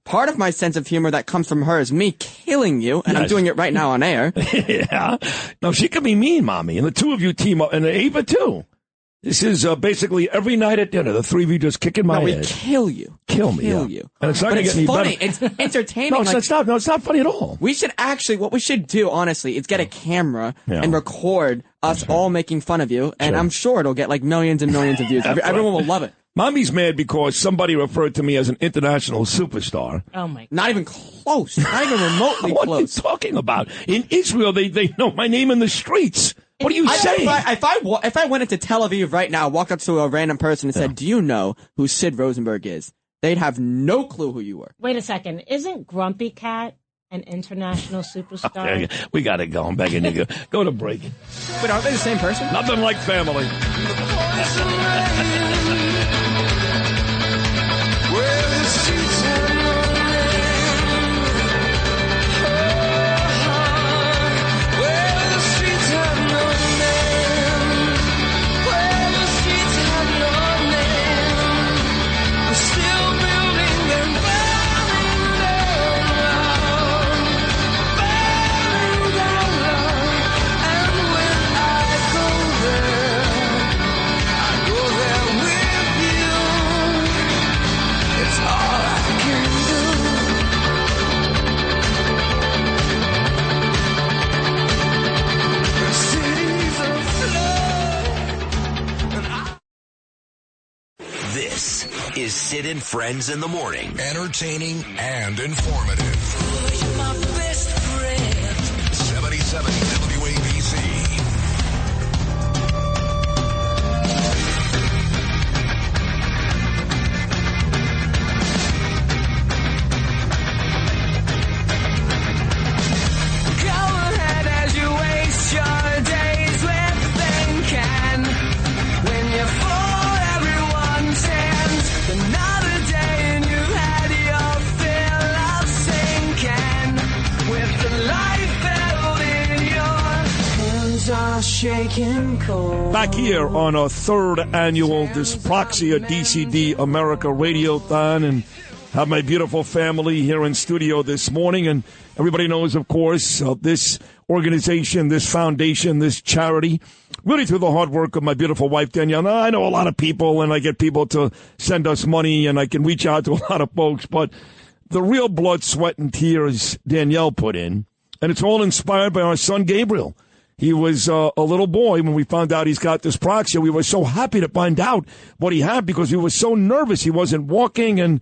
Speaker 1: part of my sense of humor that comes from her is me killing you, and
Speaker 6: Yes.
Speaker 1: I'm doing it right now on air.
Speaker 6: Yeah. No, she could be mean, Mommy, and the two of you team up, and Ava, too. This is basically every night at dinner, the three of you just kicking my
Speaker 1: we
Speaker 6: head.
Speaker 1: kill you.
Speaker 6: Kill me,
Speaker 1: Kill
Speaker 6: yeah.
Speaker 1: you.
Speaker 6: And it's not
Speaker 1: But
Speaker 6: going to
Speaker 1: it's
Speaker 6: get any
Speaker 1: funny.
Speaker 6: better.
Speaker 1: It's entertaining.
Speaker 6: No, it's not funny at all.
Speaker 1: We should actually, what we should do, honestly, is get a camera
Speaker 6: Yeah.
Speaker 1: and record us all making fun of you, and
Speaker 6: Sure.
Speaker 1: I'm sure it'll get like millions and millions of views. Everyone will love it.
Speaker 6: Mommy's mad because somebody referred to me as an international superstar.
Speaker 20: Oh, my God.
Speaker 1: Not even close. Not even remotely
Speaker 6: What
Speaker 1: close.
Speaker 6: are you talking about? In Israel, they know my name in the streets. What are you saying?
Speaker 1: If I went into Tel Aviv right now, walked up to a random person and said, do you know who Sid Rosenberg is? They'd have no clue who you were.
Speaker 20: Wait a second. Isn't Grumpy Cat an international superstar?
Speaker 6: Okay, we got to go. I'm begging you. Go to break.
Speaker 1: Wait, aren't they the same person?
Speaker 6: Nothing like family.
Speaker 5: This is Sid and Friends in the Morning.
Speaker 9: Entertaining and informative. 77 WABC.
Speaker 6: Back here on our third annual Dyspraxia DCD America Radiothon, and have my beautiful family here in studio this morning. And everybody knows, of course, this organization, this foundation, this charity, really through the hard work of my beautiful wife, Danielle. Now, I know a lot of people, and I get people to send us money, and I can reach out to a lot of folks, but the real blood, sweat, and tears Danielle put in, and it's all inspired by our son, Gabriel. He was a little boy when we found out he's got dyspraxia. We were so happy to find out what he had because we were so nervous. He wasn't walking, and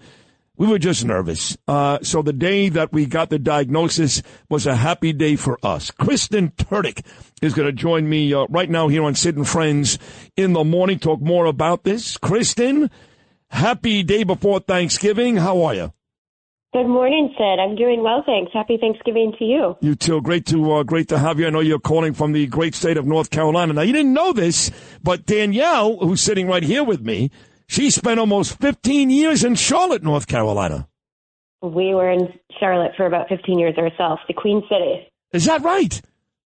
Speaker 6: we were just nervous. So the day that we got the diagnosis was a happy day for us. Kristen Terdik is going to join me right now here on Sid and Friends in the morning, talk more about this. Kristen, happy day before Thanksgiving. How are you?
Speaker 16: Good morning, Sid. I'm doing well, thanks. Happy Thanksgiving to you.
Speaker 6: You too. Great to have you. I know you're calling from the great state of North Carolina. Now, you didn't know this, but Danielle, who's sitting right here with me, she spent almost 15 years in Charlotte, North Carolina.
Speaker 16: We were in Charlotte for about 15 years ourselves, the Queen City.
Speaker 6: Is that right?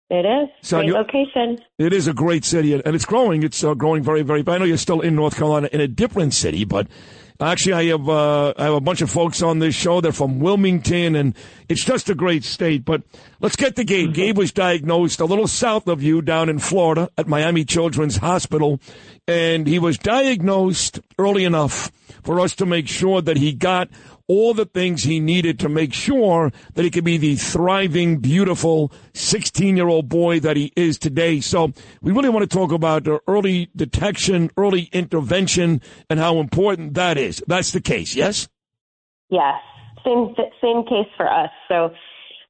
Speaker 16: It is.
Speaker 6: So
Speaker 16: great location.
Speaker 6: It is a great city, and it's growing. It's growing very, very. I know you're still in North Carolina in a different city, but actually, I have a bunch of folks on this show. They're from Wilmington, and it's just a great state. But let's get to Gabe. Gabe was diagnosed a little south of you down in Florida at Miami Children's Hospital, and he was diagnosed early enough for us to make sure that he got all the things he needed to make sure that he could be the thriving, beautiful 16-year-old boy that he is today. So we really want to talk about early detection, early intervention, and how important that is. That's the case, yes?
Speaker 16: Yes, same case for us. So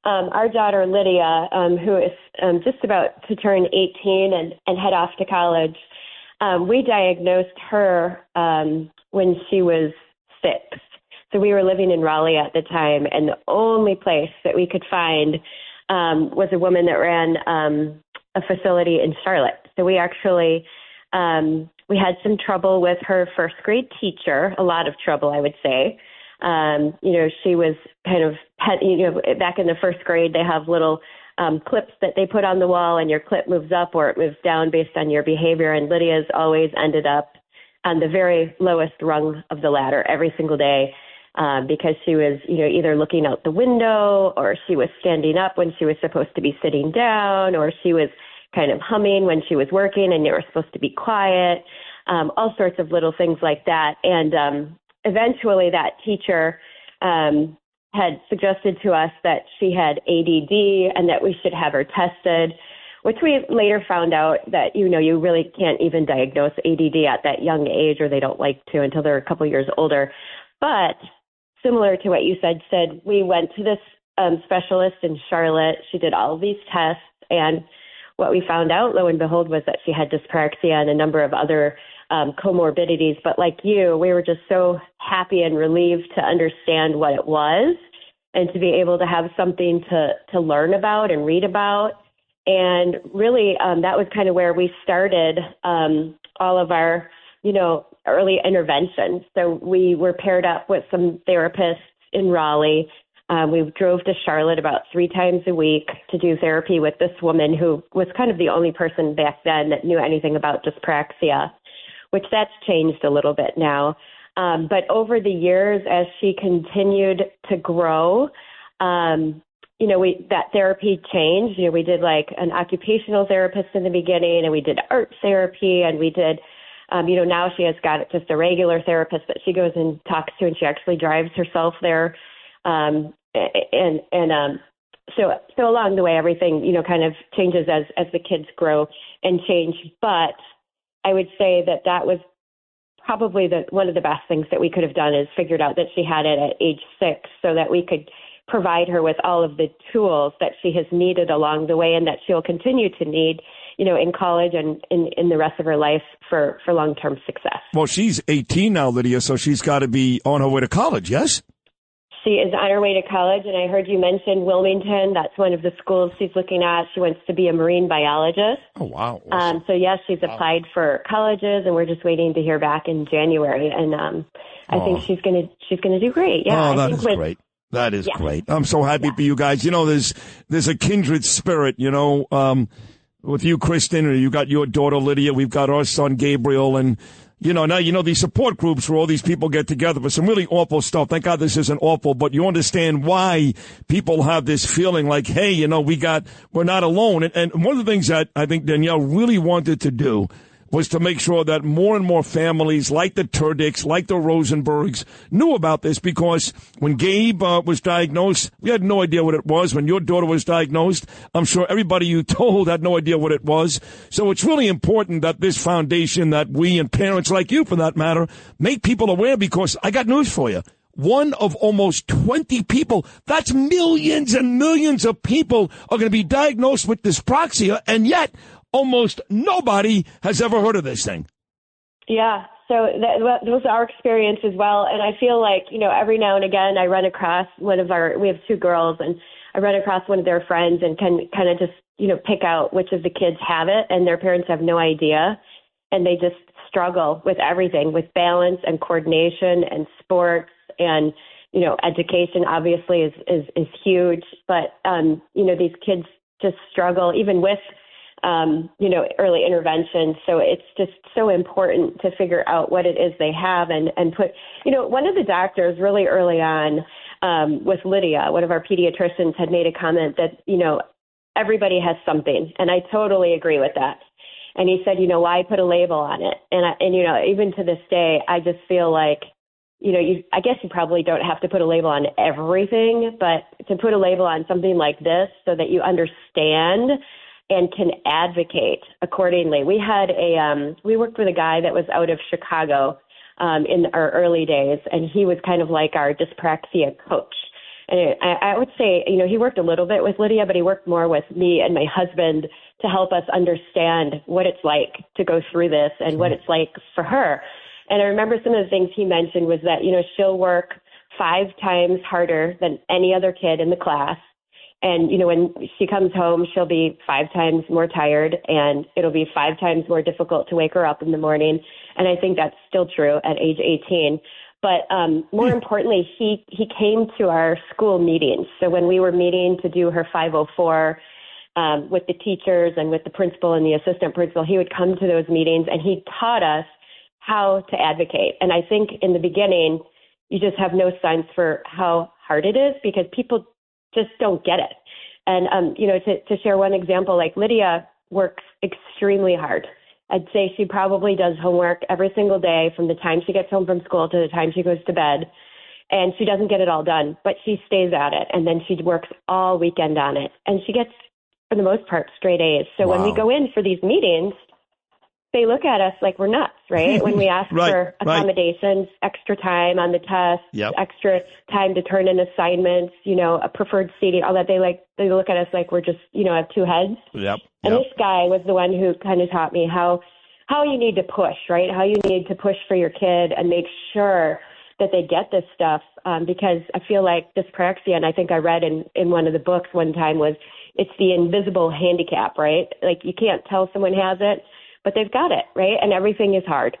Speaker 16: our daughter, Lydia, who is just about to turn 18 and head off to college, we diagnosed her when she was 6. So we were living in Raleigh at the time, and the only place that we could find was a woman that ran a facility in Charlotte. So we actually we had some trouble with her first grade teacher, a lot of trouble, I would say. She was kind of, back in the first grade, they have little clips that they put on the wall, and your clip moves up or it moves down based on your behavior. And Lydia's always ended up on the very lowest rung of the ladder every single day. Because she was, either looking out the window, or she was standing up when she was supposed to be sitting down, or she was kind of humming when she was working and you were supposed to be quiet, all sorts of little things like that. And eventually that teacher had suggested to us that she had ADD and that we should have her tested, which we later found out that, you really can't even diagnose ADD at that young age, or they don't like to until they're a couple years older. But similar to what you said, Sid, we went to this specialist in Charlotte. She did all of these tests, and what we found out, lo and behold, was that she had dyspraxia and a number of other comorbidities. But like you, we were just so happy and relieved to understand what it was and to be able to have something to learn about and read about. And really, that was kind of where we started all of our, early intervention. So we were paired up with some therapists in Raleigh. We drove to Charlotte about 3 times a week to do therapy with this woman who was kind of the only person back then that knew anything about dyspraxia, which that's changed a little bit now. But over the years, as she continued to grow, that therapy changed. We did like an occupational therapist in the beginning, and we did art therapy, and we did now she has got just a regular therapist that she goes and talks to, and she actually drives herself there. So along the way, everything, kind of changes as the kids grow and change. But I would say that was probably one of the best things that we could have done, is figured out that she had it at age 6 so that we could provide her with all of the tools that she has needed along the way and that she'll continue to need, in college and in the rest of her life for long-term success.
Speaker 6: Well, she's 18 now, Lydia, so she's got to be on her way to college, yes?
Speaker 16: She is on her way to college, and I heard you mention Wilmington. That's one of the schools she's looking at. She wants to be a marine biologist.
Speaker 6: Oh, wow. Awesome.
Speaker 16: So, yes, she's applied for colleges, and we're just waiting to hear back in January. And I think she's gonna do great. Yeah,
Speaker 6: that is great. That is great. I'm so happy for you guys. There's a kindred spirit, with you, Kristen, or you got your daughter, Lydia. We've got our son, Gabriel, and now, these support groups where all these people get together for some really awful stuff. Thank God this isn't awful, but you understand why people have this feeling like, hey, we're not alone. And one of the things that I think Danielle really wanted to do was to make sure that more and more families like the Terdiks, like the Rosenbergs, knew about this, because when Gabe was diagnosed, we had no idea what it was. When your daughter was diagnosed, I'm sure everybody you told had no idea what it was. So it's really important that this foundation, that we and parents like you, for that matter, make people aware, because I got news for you. One of almost 20 people, that's millions and millions of people, are going to be diagnosed with dyspraxia, and yet almost nobody has ever heard of this thing.
Speaker 16: Yeah, so that was our experience as well. And I feel like, every now and again I run across we have 2 girls, and I run across one of their friends and can kind of just, pick out which of the kids have it, and their parents have no idea. And they just struggle with everything, with balance and coordination and sports. And, education obviously is huge, but, these kids just struggle even with, early intervention. So it's just so important to figure out what it is they have and put, one of the doctors really early on, with Lydia, one of our pediatricians, had made a comment that, everybody has something. And I totally agree with that. And he said, why put a label on it? And even to this day, I just feel like, I guess you probably don't have to put a label on everything, but to put a label on something like this so that you understand and can advocate accordingly. We had we worked with a guy that was out of Chicago in our early days, and he was kind of like our dyspraxia coach. And I would say, he worked a little bit with Lydia, but he worked more with me and my husband to help us understand what it's like to go through this and what it's like for her. And I remember some of the things he mentioned was that, she'll work 5 times harder than any other kid in the class. And, when she comes home, she'll be 5 times more tired, and it'll be 5 times more difficult to wake her up in the morning. And I think that's still true at age 18. But more importantly, he came to our school meetings. So when we were meeting to do her 504 with the teachers and with the principal and the assistant principal, he would come to those meetings, and he taught us how to advocate. And I think in the beginning, you just have no sense for how hard it is, because people just don't get it. And, to share one example, like Lydia works extremely hard. I'd say she probably does homework every single day from the time she gets home from school to the time she goes to bed. And she doesn't get it all done, but she stays at it. And then she works all weekend on it. And she gets, for the most part, straight A's. So when we go in for these meetings, they look at us like we're nuts, right? When we ask for accommodations, extra time on the test, extra time to turn in assignments, a preferred seating, all that, they look at us like we're just, have 2 heads. And this guy was the one who kind of taught me how you need to push, right? How you need to push for your kid and make sure that they get this stuff. Because I feel like dyspraxia, and I think I read in one of the books one time, was it's the invisible handicap, right? Like you can't tell someone has it, but they've got it, right? And everything is hard.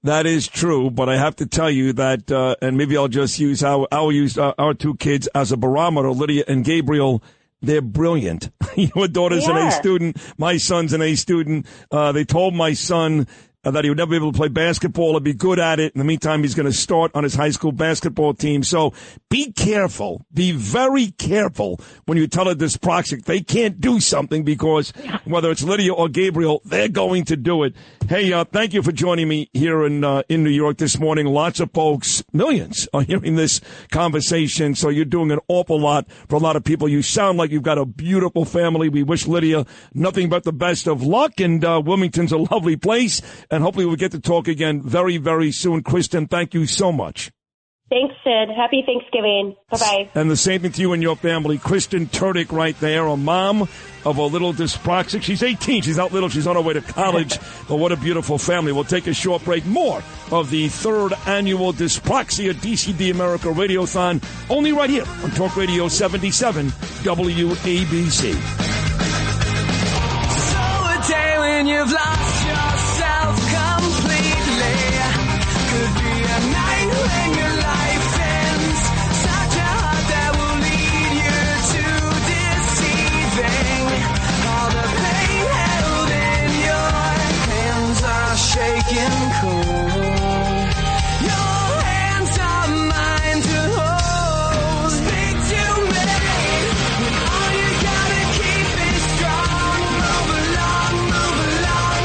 Speaker 6: That is true, but I have to tell you that, and maybe I'll just use I'll use our 2 kids as a barometer, Lydia and Gabriel. They're brilliant. Your daughter's an A student. My son's an A student. They told my son that he would never be able to play basketball or be good at it. In the meantime, he's going to start on his high school basketball team. So be careful. Be very careful when you tell a dyspraxic they can't do something, because whether it's Lydia or Gabriel, they're going to do it. Hey, thank you for joining me here in New York this morning. Lots of folks, millions, are hearing this conversation. So you're doing an awful lot for a lot of people. You sound like you've got a beautiful family. We wish Lydia nothing but the best of luck. And Wilmington's a lovely place. And hopefully we'll get to talk again very, very soon. Kristen, thank you so much.
Speaker 16: Thanks, Sid. Happy Thanksgiving. Bye-bye.
Speaker 6: And the same thing to you and your family. Kristen Terdik right there, a mom of a little dyspraxic. She's 18. She's not little. She's on her way to college. But what a beautiful family. We'll take a short break. More of the 3rd annual Dyspraxia DCD America Radiothon, only right here on Talk Radio 77 WABC.
Speaker 7: So a day when you've lost yourself completely could be a night when your life ends. Such a heart that will lead you to deceiving. All the pain held in your hands are shaking cold. Your hands are mine to hold. Speak to me when all you gotta keep is strong. Move along, move along.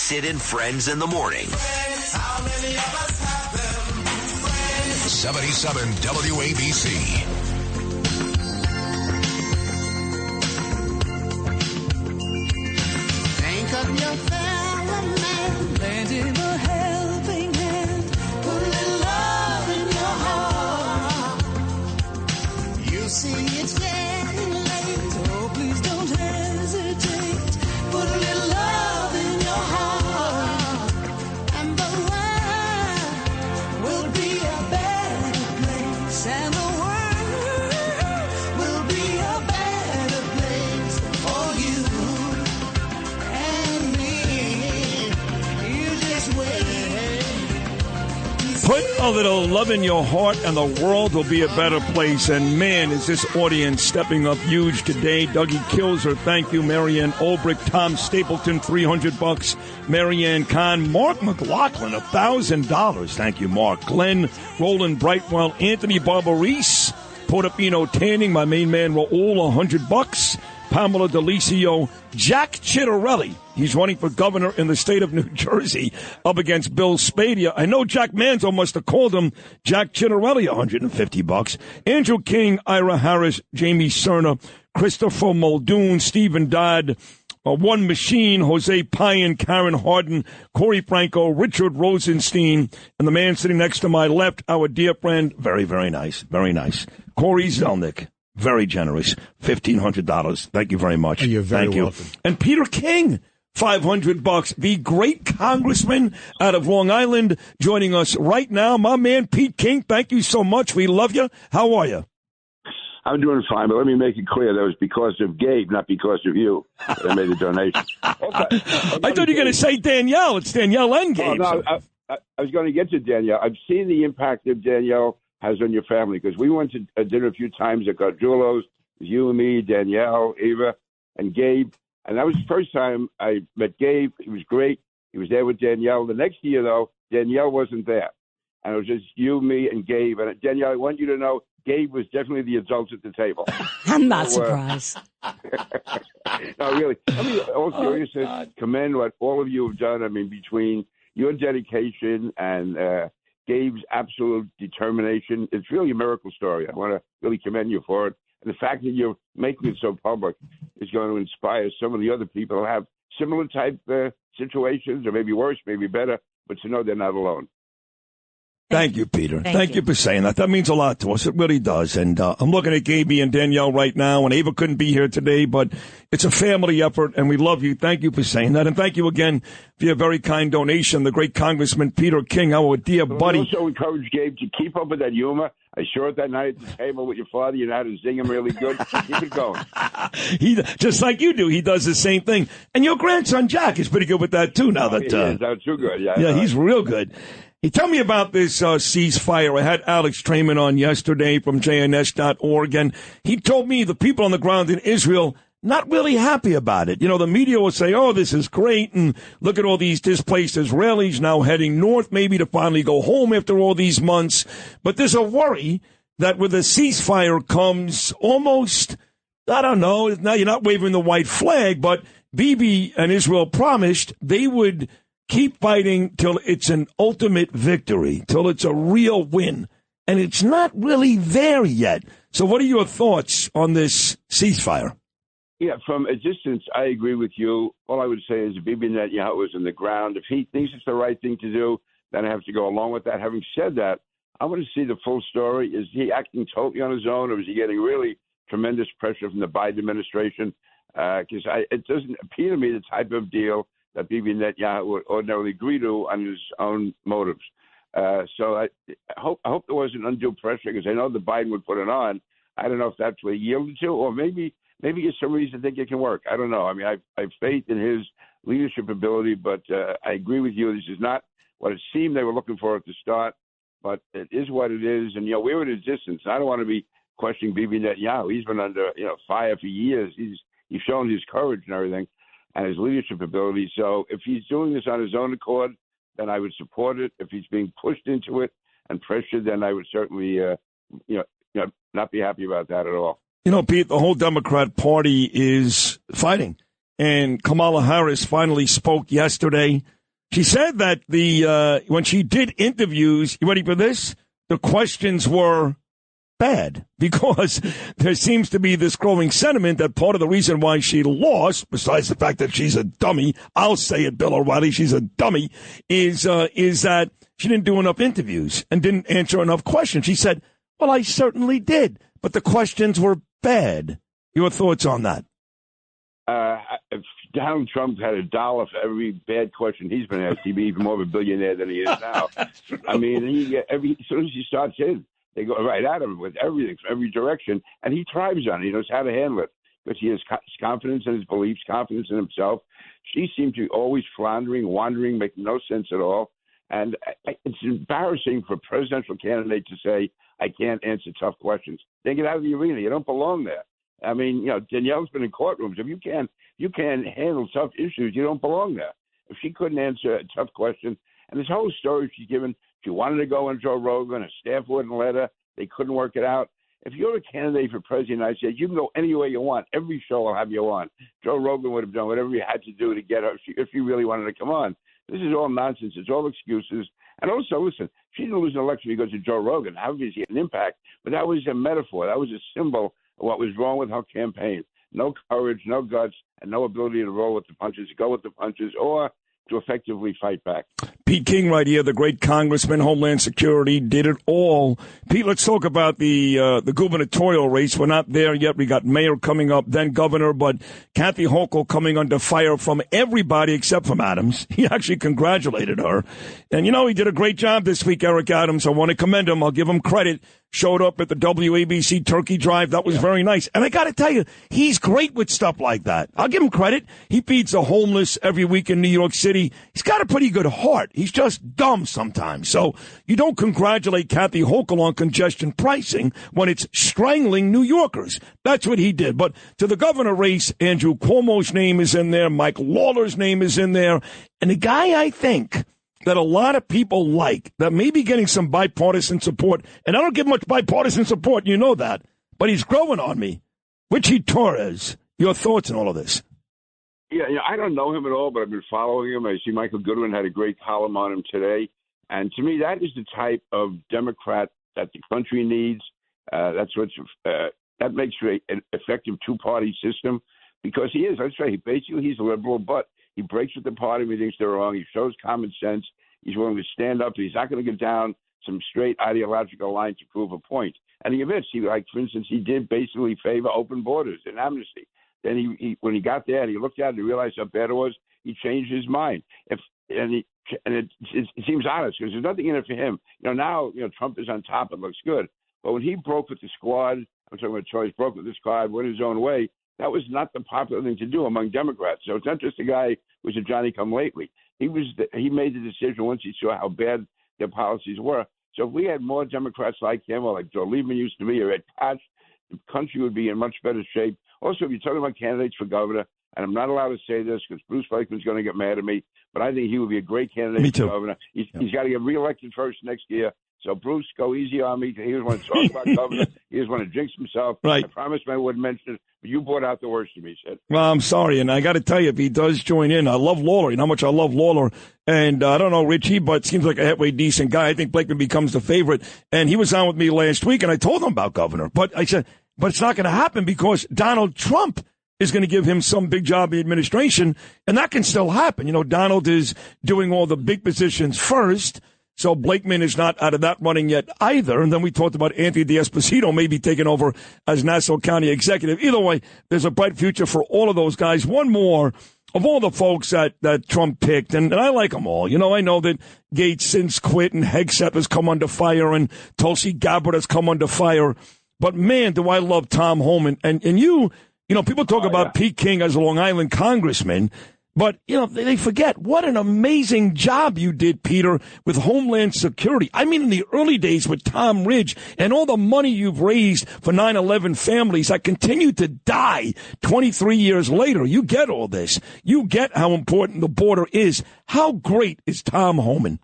Speaker 5: Sid and Friends in the morning.
Speaker 9: 77 WABC.
Speaker 7: Think of your fellow man, lend him a helping hand, put a little love in your heart. You see it's getting late, oh please don't hesitate, put a little love in your heart, and the world will be a better place, and the world will be a better place for you.
Speaker 6: Put a little love in your heart and the world will be a better place. And man, is this audience stepping up huge today. Dougie Kilser, thank you. Marianne Olbrich, Tom Stapleton, $300. Marianne Kahn, Mark McLaughlin, $1,000. Thank you, Mark. Glenn, Roland Brightwell, Anthony Barbarese, Portofino Tanning, my main man Raul, $100. Pamela Delisio, Jack Chittarelli. He's running for governor in the state of New Jersey up against Bill Spadia. I know Jack Manzo must have called him Jack Chittarelli, $150. Andrew King, Ira Harris, Jamie Cerna, Christopher Muldoon, Stephen Dodd, One Machine, Jose Payan, Karen Harden, Corey Franco, Richard Rosenstein, and the man sitting next to my left, our dear friend, very, very nice, Corey Zelnik. Very generous, $1,500. Thank you very much.
Speaker 19: You're very
Speaker 6: Thank you.
Speaker 19: welcome.
Speaker 6: And Peter King, $500. The great congressman out of Long Island, joining us right now. My man, Pete King, thank you so much. We love you. How are you?
Speaker 3: I'm doing fine, but let me make it clear that was because of Gabe, not because of you, that I made the donation. Okay.
Speaker 6: I thought you were going to say Danielle. It's Danielle and Gabe.
Speaker 3: Oh, no, I was going to get to Danielle. I've seen the impact that Danielle has on your family, because we went to dinner a few times at Gargiulo's, you and me, Danielle, Eva, and Gabe, and that was the first time I met Gabe. He was great. He was there with Danielle. The next year, though, Danielle wasn't there, and it was just you, me, and Gabe. And Danielle, I want you to know, Gabe was definitely the adult at the table.
Speaker 20: I'm not surprised.
Speaker 3: No, really. I mean, all seriousness, commend what all of you have done. I mean, between your dedication and Gabe's absolute determination, it's really a miracle story. I want to really commend you for it. And the fact that you're making it so public is going to inspire some of the other people who have similar type situations, or maybe worse, maybe better, but to know they're not alone.
Speaker 6: Thank you, Peter. Thank you for saying that. That means a lot to us. It really does. And I'm looking at Gaby and Danielle right now, and Ava couldn't be here today, but it's a family effort, and we love you. Thank you for saying that. And thank you again for your very kind donation, the great Congressman Peter King, our dear buddy.
Speaker 3: I also encourage Gabe to keep up with that humor. I saw it that night at the table with your father. You know how to zing him really good. Keep it going.
Speaker 6: He, just like you do, he does the same thing. And your grandson, Jack, is pretty good with that, too, now that...
Speaker 3: He is. That's too good. Yeah,
Speaker 6: he's real good. Hey, tell me about this ceasefire. I had Alex Trayman on yesterday from JNS.org, and he told me the people on the ground in Israel not really happy about it. You know, the media will say, oh, this is great, and look at all these displaced Israelis now heading north, maybe to finally go home after all these months. But there's a worry that with a ceasefire comes almost, I don't know, now you're not waving the white flag, but Bibi and Israel promised they would keep fighting till it's an ultimate victory, till it's a real win. And it's not really there yet. So what are your thoughts on this ceasefire?
Speaker 3: Yeah, from a distance, I agree with you. All I would say is Bibi Netanyahu is on the ground. If he thinks it's the right thing to do, then I have to go along with that. Having said that, I want to see the full story. Is he acting totally on his own, or is he getting really tremendous pressure from the Biden administration? Because it doesn't appear to me the type of deal that Bibi Netanyahu would ordinarily agree to on his own motives. So I hope there wasn't undue pressure, because I know the Biden would put it on. I don't know if that's what he yielded to, or maybe there's some reason to think it can work. I don't know. I mean, I have faith in his leadership ability, but I agree with you. This is not what it seemed they were looking for at the start, but it is what it is. And, we're at a distance. I don't want to be questioning Bibi Netanyahu. He's been under, fire for years. He's shown his courage and everything, and his leadership ability. So if he's doing this on his own accord, then I would support it. If he's being pushed into it and pressured, then I would certainly, not be happy about that at all.
Speaker 6: Pete, the whole Democrat Party is fighting. And Kamala Harris finally spoke yesterday. She said that when she did interviews, you ready for this? The questions were bad because there seems to be this growing sentiment that part of the reason why she lost, besides the fact that she's a dummy, I'll say it, Bill O'Reilly, she's a dummy, is that she didn't do enough interviews and didn't answer enough questions. She said, well, I certainly did, but the questions were bad. Your thoughts on that?
Speaker 3: If Donald Trump had $1 for every bad question he's been asked, he'd be even more of a billionaire than he is now. I mean, as soon as he starts in, they go right at him with everything from every direction, and he thrives on it. He knows how to handle it because he has confidence in his beliefs, confidence in himself. She seems to be always floundering, wandering, making no sense at all. And it's embarrassing for a presidential candidate to say, I can't answer tough questions. Then get out of the arena. You don't belong there. I mean, Danielle's been in courtrooms. If you can't handle tough issues, you don't belong there. If she couldn't answer a tough question, and this whole story she's given, she wanted to go on Joe Rogan, her staff wouldn't let her, they couldn't work it out. If you're a candidate for president of the United States, you can go anywhere you want. Every show will have you on. Joe Rogan would have done whatever he had to do to get her if she really wanted to come on. This is all nonsense. It's all excuses. And also, listen, she didn't lose an election because of Joe Rogan. Obviously, an impact, but that was a metaphor. That was a symbol of what was wrong with her campaign. No courage, no guts, and no ability to roll with the punches, go with the punches, or to effectively fight back.
Speaker 6: Pete King right here, the great congressman, Homeland Security, did it all. Pete, let's talk about the gubernatorial race. We're not there yet. We got mayor coming up, then governor, but Kathy Hochul coming under fire from everybody except from Adams. He actually congratulated her. And, he did a great job this week, Eric Adams. I want to commend him. I'll give him credit. Showed up at the WABC Turkey Drive. That was very nice. And I got to tell you, he's great with stuff like that. I'll give him credit. He feeds the homeless every week in New York City. He's got a pretty good heart. He's just dumb sometimes. So you don't congratulate Kathy Hochul on congestion pricing when it's strangling New Yorkers. That's what he did. But to the governor race, Andrew Cuomo's name is in there. Mike Lawler's name is in there. And the guy I think that a lot of people like, that may be getting some bipartisan support, and I don't give much bipartisan support, you know that, but he's growing on me. Richie Torres, your thoughts on all of this?
Speaker 3: Yeah, I don't know him at all, but I've been following him. I see Michael Goodwin had a great column on him today. And to me, that is the type of Democrat that the country needs. That makes for an effective two-party system because he is. Let's say basically he's a liberal, but he breaks with the party when he thinks they're wrong. He shows common sense. He's willing to stand up. He's not going to get down some straight ideological line to prove a point. And he admits, for instance, he did basically favor open borders and amnesty. Then he when he got there and he looked at it and he realized how bad it was, he changed his mind. It seems honest because there's nothing in it for him. Now Trump is on top. It looks good. But when he broke with the squad, I'm talking about Choice, broke with the squad, went his own way, that was not the popular thing to do among Democrats. So it's not just a guy who's a Johnny-come-lately. He made the decision once he saw how bad their policies were. So if we had more Democrats like him or like Joe Lieberman used to be or Ed Koch, the country would be in much better shape. Also, if you're talking about candidates for governor, and I'm not allowed to say this because Bruce Blakeman's going to get mad at me, but I think he would be a great candidate for governor. He's got to get reelected first next year. So, Bruce, go easy on me. He doesn't want to talk about governor. He doesn't want to jinx himself. Right. I promised I wouldn't mention it, but you brought out the worst of me, Sid.
Speaker 6: Well, I'm sorry, and I got to tell you, if he does join in, I love Lawler. You know how much I love Lawler. And I don't know, Richie, but seems like a halfway decent guy. I think Blakeman becomes the favorite. And he was on with me last week, and I told him about governor. But I said, but it's not going to happen because Donald Trump is going to give him some big job in the administration, and that can still happen. Donald is doing all the big positions first. So Blakeman is not out of that running yet either. And then we talked about Anthony D'Esposito maybe taking over as Nassau County executive. Either way, there's a bright future for all of those guys. One more of all the folks that Trump picked, and I like them all. I know that Gates since quit and Hegseth has come under fire and Tulsi Gabbard has come under fire. But, man, do I love Tom Homan. And people talk about Pete King as a Long Island congressman. But, they forget what an amazing job you did, Peter, with Homeland Security. I mean, in the early days with Tom Ridge and all the money you've raised for 9/11 families that continue to die 23 years later. You get all this. You get how important the border is. How great is Tom Homan?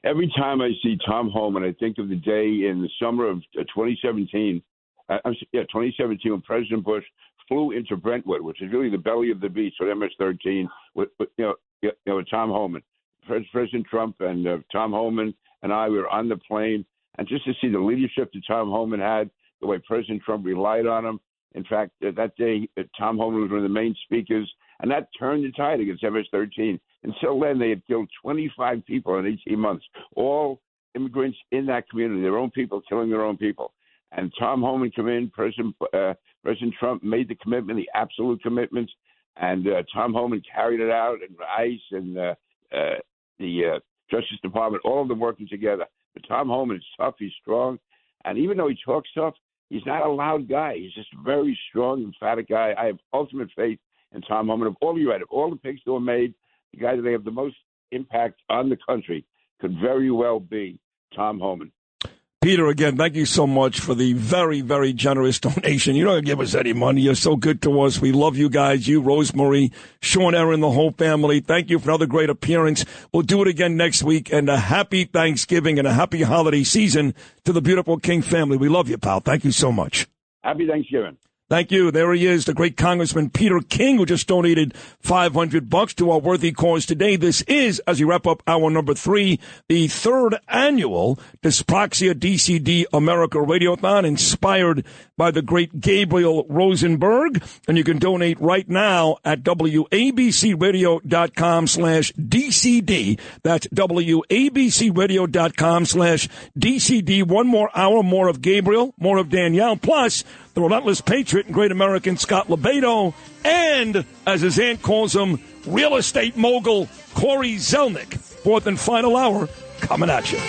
Speaker 3: Every time I see Tom Homan, I think of the day in the summer of 2017. 2017 when President Bush flew into Brentwood, which is really the belly of the beast with MS-13, with Tom Homan. President Trump and Tom Homan and I were on the plane, and just to see the leadership that Tom Homan had, the way President Trump relied on him. In fact, that day, Tom Homan was one of the main speakers, and that turned the tide against MS-13. Until then, they had killed 25 people in 18 months, all immigrants in that community, their own people killing their own people. And Tom Homan came in, President Trump made the commitment, the absolute commitment, and Tom Homan carried it out, and ICE and the Justice Department, all of them working together. But Tom Homan is tough, he's strong, and even though he talks tough, he's not a loud guy. He's just a very strong, emphatic guy. I have ultimate faith in Tom Homan. Of all you had, of all the picks that were made, the guy that they have the most impact on the country could very well be Tom Homan.
Speaker 6: Peter, again, thank you so much for the very, very generous donation. You don't give us any money. You're so good to us. We love you guys, you, Rosemary, Sean, Aaron, the whole family. Thank you for another great appearance. We'll do it again next week. And a happy Thanksgiving and a happy holiday season to the beautiful King family. We love you, pal. Thank you so much.
Speaker 3: Happy Thanksgiving.
Speaker 6: Thank you. There he is, the great Congressman Peter King, who just donated $500 to our worthy cause today. This is, as we wrap up hour number 3, the 3rd annual Dyspraxia DCD America Radiothon, inspired by the great Gabriel Rosenberg. And you can donate right now at WABCRadio.com/DCD. That's WABCRadio.com/DCD. 1 more hour, more of Gabriel, more of Danielle, plus the relentless patriot and great American Scott LoBaido, and, as his aunt calls him, real estate mogul Corey Zelnik. 4th and final hour coming at you.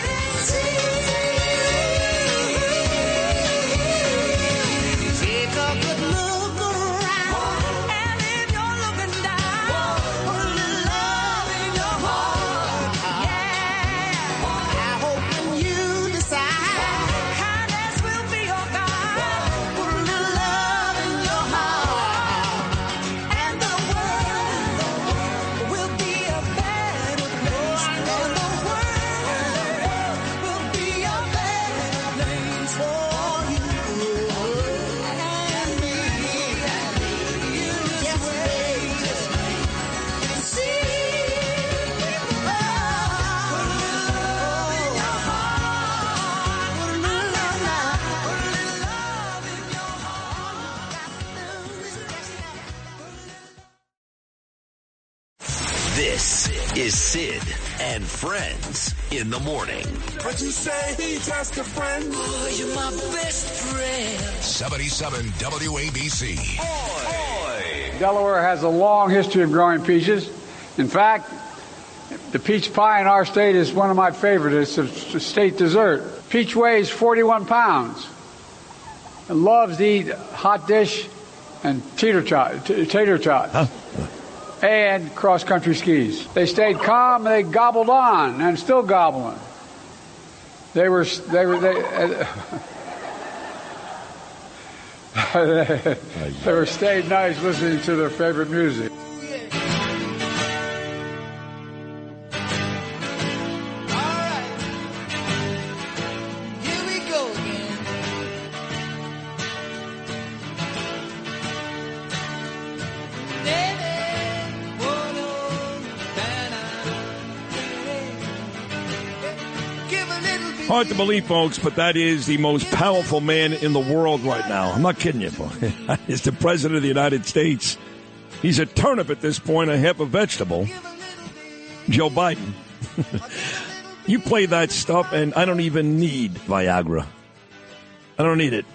Speaker 5: This is Sid and Friends in the morning.
Speaker 7: But you say he just a friend. Oh, you're my best friend.
Speaker 9: 77 WABC.
Speaker 4: Delaware has a long history of growing peaches. In fact, the peach pie in our state is one of my favorites. It's a state dessert. Peach weighs 41 pounds and loves to eat hot dish and tater tots. Huh? And cross-country skis. They stayed calm, and they gobbled on, and still gobbling. They stayed nice listening to their favorite music.
Speaker 6: Hard to believe, folks, but that is the most powerful man in the world right now. I'm not kidding you, folks. It's the President of the United States. He's a turnip at this point, a half a vegetable. Joe Biden. You play that stuff, and I don't even need Viagra. I don't need it.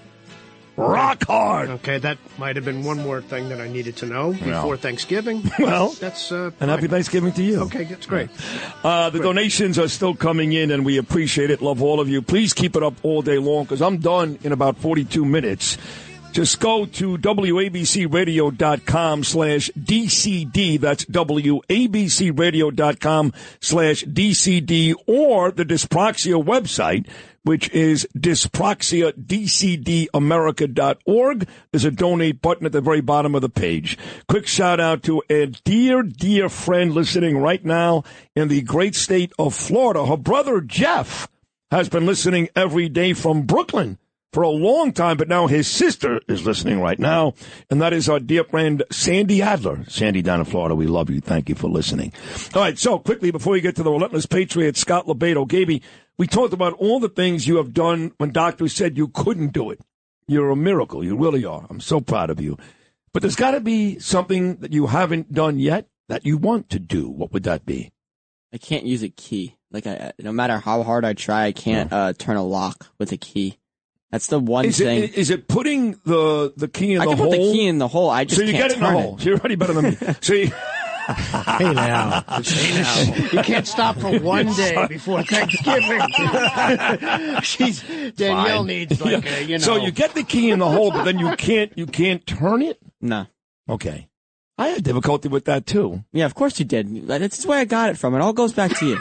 Speaker 6: Rock hard.
Speaker 19: Okay, that might have been one more thing that I needed to know before Thanksgiving.
Speaker 6: Well,
Speaker 19: that's
Speaker 6: and happy Thanksgiving to you.
Speaker 19: Okay, that's great.
Speaker 6: The donations are still coming in, and we appreciate it. Love all of you. Please keep it up all day long, because I'm done in about 42 minutes. Just go to WABCRadio.com/DCD. That's WABCRadio.com/DCD, or the Dyspraxia website, which is Dyspraxia DCD America.org. There's a donate button at the very bottom of the page. Quick shout out to a dear, dear friend listening right now in the great state of Florida. Her brother Jeff has been listening every day from Brooklyn. for a long time, but now his sister is listening right now, and that is our dear friend Sandy Adler. Sandy down in Florida, we love you. Thank you for listening. All right, so quickly, before we get to the Relentless Patriot, Scott LoBaido, Gaby, we talked about all the things you have done when doctors said you couldn't do it. You're a miracle. You really are. I'm so proud of you. But there's got to be something that you haven't done yet that you want to do. What would that be?
Speaker 1: I can't use a key. Like, no matter how hard I try, I can't turn a lock with a key. That's the one thing.
Speaker 6: Is it putting the key in the hole?
Speaker 1: I can put the key in the hole. I just
Speaker 6: so you
Speaker 1: can't
Speaker 6: get it in the hole. So you're already better than me. So you...
Speaker 19: Hey now. You can't stop for one day before Thanksgiving. Danielle
Speaker 6: Fine.
Speaker 19: needs like
Speaker 6: So you get the key in the hole, but then you can't turn it?
Speaker 1: No.
Speaker 6: Okay. I had difficulty with that too.
Speaker 1: Yeah, of course you did. That's where I got it from. It all goes back to you.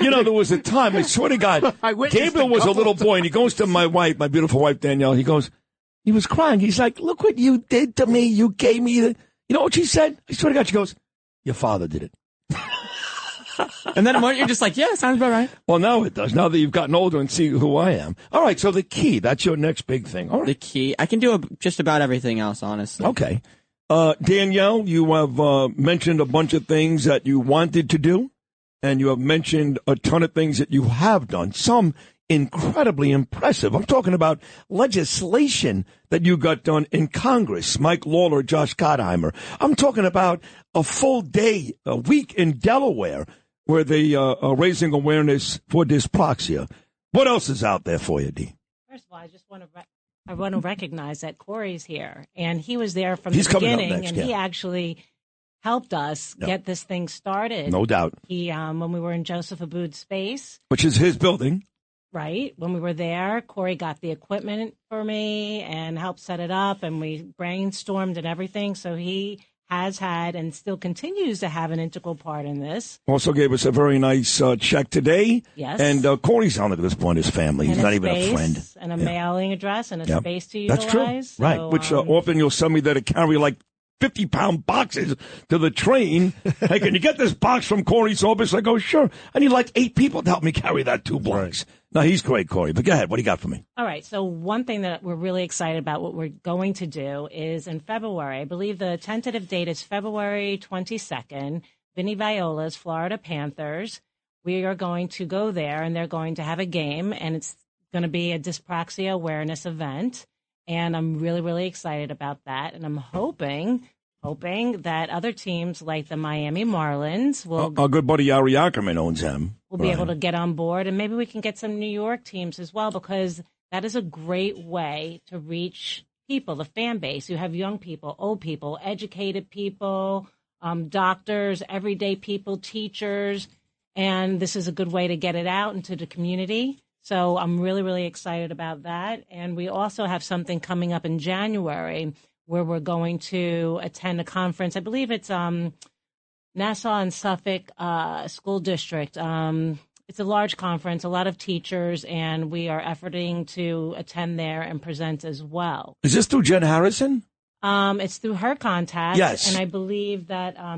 Speaker 6: You know, there was a time, I swear to God, Gabriel was a little boy, and he goes to my wife, my beautiful wife, Danielle, he was crying. He's like, look what you did to me. You gave me the, you know what she said? I swear to God, she goes, your father did it.
Speaker 1: And then you're just like, yeah, sounds about right.
Speaker 6: Well, now it does, now that you've gotten older and see who I am. All right, so the key, that's your next big thing. All right.
Speaker 1: The key. I can do just about everything else, honestly.
Speaker 6: Okay. Danielle, you have mentioned a bunch of things that you wanted to do. And you have mentioned a ton of things that you have done, some incredibly impressive. I'm talking about legislation that you got done in Congress, Mike Lawler, Josh Gottheimer. I'm talking about a full day, a week in Delaware, where they are raising awareness for dyspraxia. What else is out there for you, Dee?
Speaker 20: First of all, I want to recognize that Corey's here, and he was there from the
Speaker 6: He's coming up
Speaker 20: beginning,
Speaker 6: next,
Speaker 20: and
Speaker 6: yeah.
Speaker 20: he actually helped us get this thing started.
Speaker 6: No doubt.
Speaker 20: He, when we were in Joseph Abood Space,
Speaker 6: Which is his building.
Speaker 20: right, when we were there, Corey got the equipment for me and helped set it up, and we brainstormed and everything. So he has had and still continues to have an integral part in this.
Speaker 6: Also gave us a very nice check today.
Speaker 20: Yes.
Speaker 6: And Corey's on at this point, his family. He's
Speaker 20: And
Speaker 6: not
Speaker 20: a
Speaker 6: even a
Speaker 20: space
Speaker 6: friend.
Speaker 20: and a mailing address and a
Speaker 6: Yep.
Speaker 20: space to utilize.
Speaker 6: That's true. Right.
Speaker 20: So,
Speaker 6: Which often you'll send me there to carry like 50-pound boxes to the train. Hey, can you get this box from Corey's office? I go, sure. I need like 8 people to help me carry that 2 blocks. No, he's great, Corey. But go ahead. What do you got for me?
Speaker 20: All right. So one thing that we're really excited about, what we're going to do is in February, I believe the tentative date is February 22nd, Vinny Viola's Florida Panthers. We are going to go there, and they're going to have a game, and it's going to be a dyspraxia awareness event. And I'm really, really excited about that. And I'm hoping that other teams like the Miami Marlins will
Speaker 6: Our good buddy Yari Ackerman owns them.
Speaker 20: will be able to get on board. And maybe we can get some New York teams as well, because that is a great way to reach people, the fan base. You have young people, old people, educated people, doctors, everyday people, teachers. And this is a good way to get it out into the community. So I'm really, really excited about that. And we also have something coming up in January where we're going to attend a conference. I believe it's Nassau and Suffolk School District. It's a large conference, a lot of teachers, and we are efforting to attend there and present as well.
Speaker 6: Is this through Jen Harrison?
Speaker 20: It's through her contact.
Speaker 6: Yes.
Speaker 20: And I believe that, I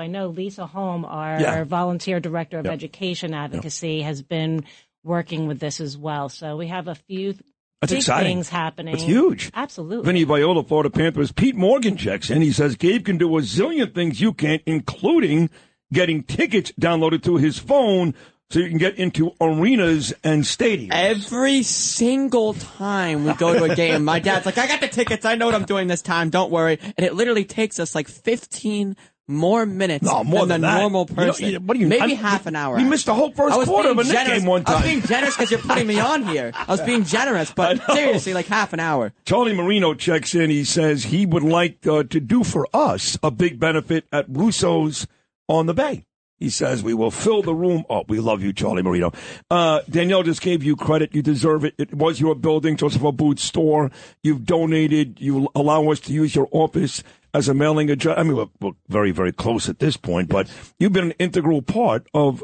Speaker 20: know Lisa Holm, our volunteer director of education advocacy, has been working with this as well. So we have a few
Speaker 6: That's
Speaker 20: big
Speaker 6: exciting.
Speaker 20: things happening.
Speaker 6: It's huge.
Speaker 20: Absolutely.
Speaker 6: Vinny Viola, Florida Panthers. Pete Morgan checks in. He says Gabe can do a zillion things you can't, including getting tickets downloaded to his phone so you can get into arenas and stadiums.
Speaker 1: Every single time we go to a game, my dad's like, I got the tickets. I know what I'm doing this time. Don't worry. And it literally takes us like 15 more minutes than the normal person. Maybe half an hour.
Speaker 6: We missed the whole first quarter of a Knicks game one time.
Speaker 1: I was being generous because you're putting me on here. I was being generous, but seriously, like half an hour.
Speaker 6: Charlie Marino checks in. He says he would like to do for us a big benefit at Russo's on the Bay. He says we will fill the room up. We love you, Charlie Marino. Danielle just gave you credit. You deserve it. It was your building, Joseph Abood's store. You've donated. You allow us to use your office as a mailing address. I mean, we're very, very close at this point, but you've been an integral part of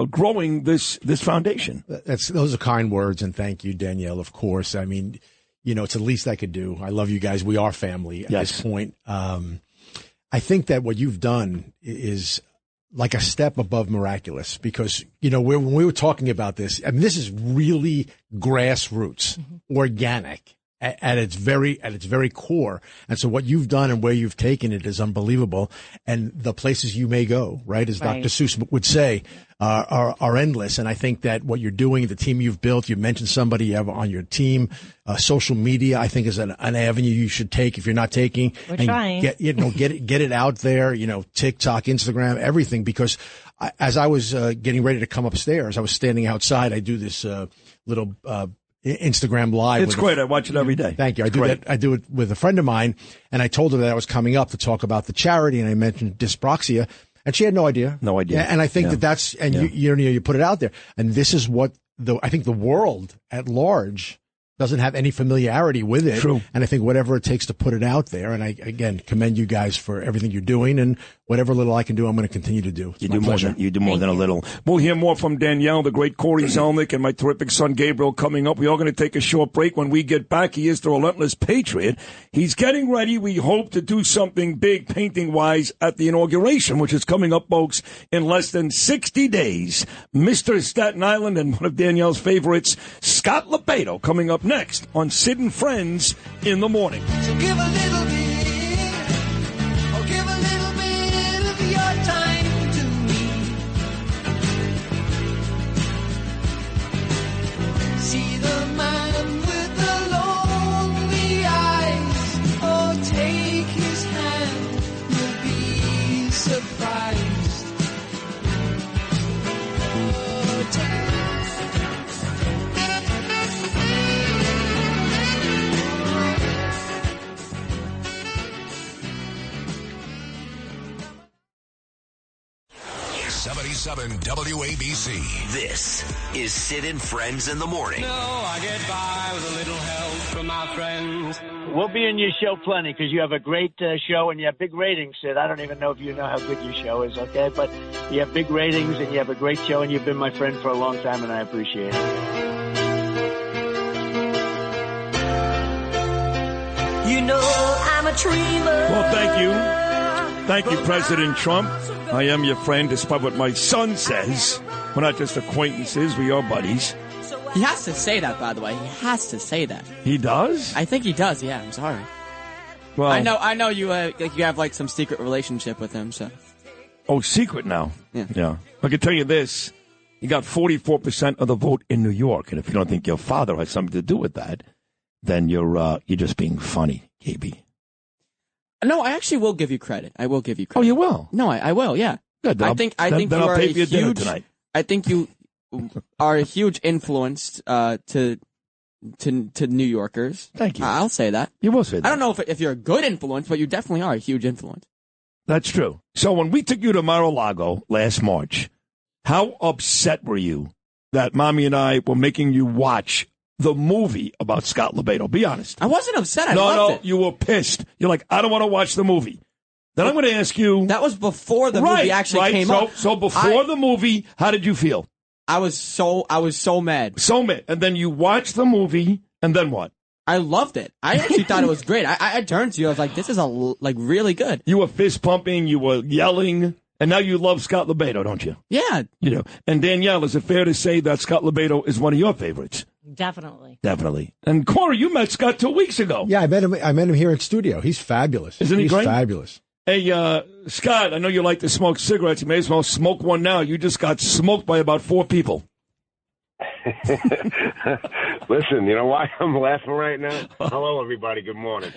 Speaker 6: growing this foundation.
Speaker 8: Those are kind words, and thank you, Danielle, of course. I mean, it's the least I could do. I love you guys. We are family at this point. I think that what you've done is like a step above miraculous because, when we were talking about this, I mean, this is really grassroots, organic at its very core. And so what you've done and where you've taken it is unbelievable. And the places you may go, right, as Dr. Seuss would say, are endless. And I think that what you're doing, the team you've built, you mentioned somebody you have on your team, social media, I think is an avenue you should take if you're not taking.
Speaker 20: We're trying.
Speaker 8: Get it out there, TikTok, Instagram, everything. Because as I was getting ready to come upstairs, I was standing outside. I do this little Instagram Live.
Speaker 6: It's great. I watch it every day.
Speaker 8: Thank you. I do it with a friend of mine, and I told her that I was coming up to talk about the charity, and I mentioned Dyspraxia, and she had no idea.
Speaker 6: No idea.
Speaker 8: And I think that's, and you put it out there, and this is what I think the world at large doesn't have any familiarity with it.
Speaker 6: True.
Speaker 8: And I think whatever it takes to put it out there, and I, again, commend you guys for everything you're doing, and whatever little I can do, I'm going to continue to do.
Speaker 6: You do more than a little. We'll hear more from Danielle, the great Corey Zelnik, and my terrific son Gabriel coming up. We are going to take a short break. When we get back, he is the relentless patriot. He's getting ready. We hope to do something big painting-wise at the inauguration, which is coming up, folks, in less than 60 days. Mr. Staten Island and one of Danielle's favorites, Scott LoBaido, coming up next on Sid and Friends in the Morning.
Speaker 7: So give a little bit, or give a little bit of your time to me. See the man with the lonely eyes, or take his hand, you'll be surprised. Oh, take
Speaker 9: 77 WABC.
Speaker 5: This is Sid and Friends in the Morning.
Speaker 12: No, I get by with a little help from my friends.
Speaker 10: We'll be in your show plenty because you have a great show and you have big ratings, Sid. I don't even know if you know how good your show is, okay? But you have big ratings and you have a great show and you've been my friend for a long time and I appreciate it.
Speaker 7: You know I'm a dreamer.
Speaker 6: Well, thank you. Thank you, President Trump. I am your friend, despite what my son says. We're not just acquaintances, we are buddies.
Speaker 1: He has to say that, by the way. He has to say that.
Speaker 6: He does?
Speaker 1: I think he does, yeah. I'm sorry.
Speaker 6: Well,
Speaker 1: I know you you have like some secret relationship with him, so.
Speaker 6: Oh, secret now?
Speaker 1: Yeah.
Speaker 6: I can tell you this. He got 44% of the vote in New York, and if you don't think your father has something to do with that, then you're just being funny, KB.
Speaker 1: No, I actually will give you credit. I will give you credit.
Speaker 6: Oh, you will?
Speaker 1: No, I will. Yeah.
Speaker 6: Good.
Speaker 1: I think you
Speaker 6: I'll
Speaker 1: are
Speaker 6: pay
Speaker 1: a
Speaker 6: for your dinner
Speaker 1: huge.
Speaker 6: tonight.
Speaker 1: I think you are a huge influence to New Yorkers.
Speaker 6: Thank you.
Speaker 1: I'll say that.
Speaker 6: You will say that.
Speaker 1: I don't know if you're a good influence, but you definitely are a huge influence.
Speaker 6: That's true. So when we took you to Mar-a-Lago last March, how upset were you that Mommy and I were making you watch the movie about Scott LoBaido? Be honest.
Speaker 1: I wasn't upset. I loved it.
Speaker 6: You were pissed. You're like, I don't want to watch the movie. Then I'm going to ask you.
Speaker 1: That was before the movie actually came up.
Speaker 6: So before the movie, how did you feel?
Speaker 1: I was so mad.
Speaker 6: So mad. And then you watched the movie, and then what?
Speaker 1: I loved it. I actually thought it was great. I turned to you. I was like, this is really good.
Speaker 6: You were fist pumping. You were yelling. And now you love Scott LoBaido, don't you?
Speaker 1: Yeah.
Speaker 6: You know. And Danielle, is it fair to say that Scott LoBaido is one of your favorites?
Speaker 20: Definitely.
Speaker 6: And Corey, you met Scott 2 weeks ago.
Speaker 8: Yeah, I met him here in studio. He's fabulous.
Speaker 6: Isn't he great?
Speaker 8: He's fabulous.
Speaker 6: Hey, Scott, I know you like to smoke cigarettes. You may as well smoke one now. You just got smoked by about 4 people.
Speaker 18: Listen, you know why I'm laughing right now? Hello, everybody. Good morning.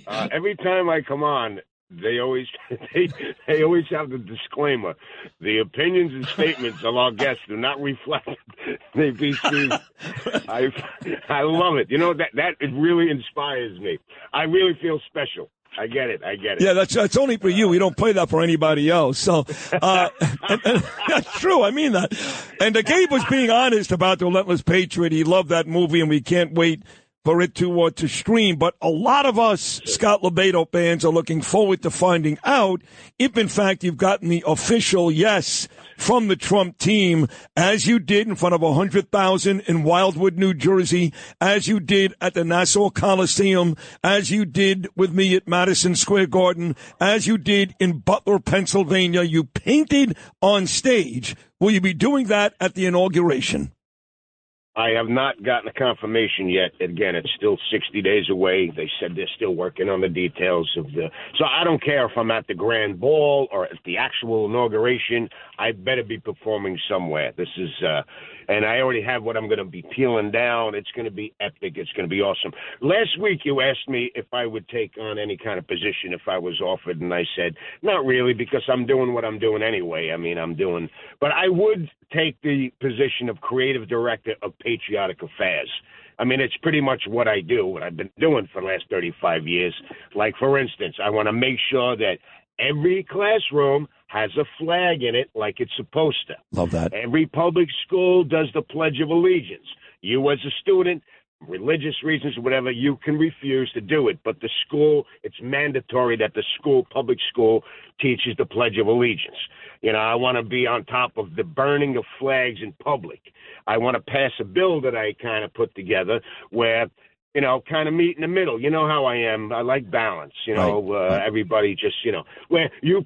Speaker 18: Every time I come on, they always have the disclaimer: the opinions and statements of our guests do not reflect the ABCs. I love it. You know that it really inspires me. I really feel special. I get it.
Speaker 6: Yeah, that's only for you. We don't play that for anybody else. So, and that's true. I mean that. And Gabe was being honest about The Relentless Patriot. He loved that movie, and we can't wait for it to stream. But a lot of us Scott LoBaido fans are looking forward to finding out if, in fact, you've gotten the official yes from the Trump team, as you did in front of 100,000 in Wildwood, New Jersey, as you did at the Nassau Coliseum, as you did with me at Madison Square Garden, as you did in Butler, Pennsylvania. You painted on stage. Will you be doing that at the inauguration?
Speaker 18: I have not gotten a confirmation yet. Again, it's still 60 days away. They said they're still working on the details of the. So I don't care if I'm at the grand ball or at the actual inauguration. I better be performing somewhere. This is, and I already have what I'm going to be peeling down. It's going to be epic. It's going to be awesome. Last week you asked me if I would take on any kind of position if I was offered, and I said not really, because I'm doing what I'm doing anyway. I mean, but I would take the position of creative director of Patriotic Affairs. I mean, it's pretty much what I do, what I've been doing for the last 35 years. Like, for instance, I want to make sure that every classroom has a flag in it like it's supposed to.
Speaker 6: Love that.
Speaker 18: Every public school does the Pledge of Allegiance. You as a student, religious reasons or whatever, you can refuse to do it. But the school, it's mandatory that the school, public school, teaches the Pledge of Allegiance. You know, I want to be on top of the burning of flags in public. I want to pass a bill that I kind of put together where, you know, kind of meet in the middle. You know how I am. I like balance. You know, everybody just, you know, where you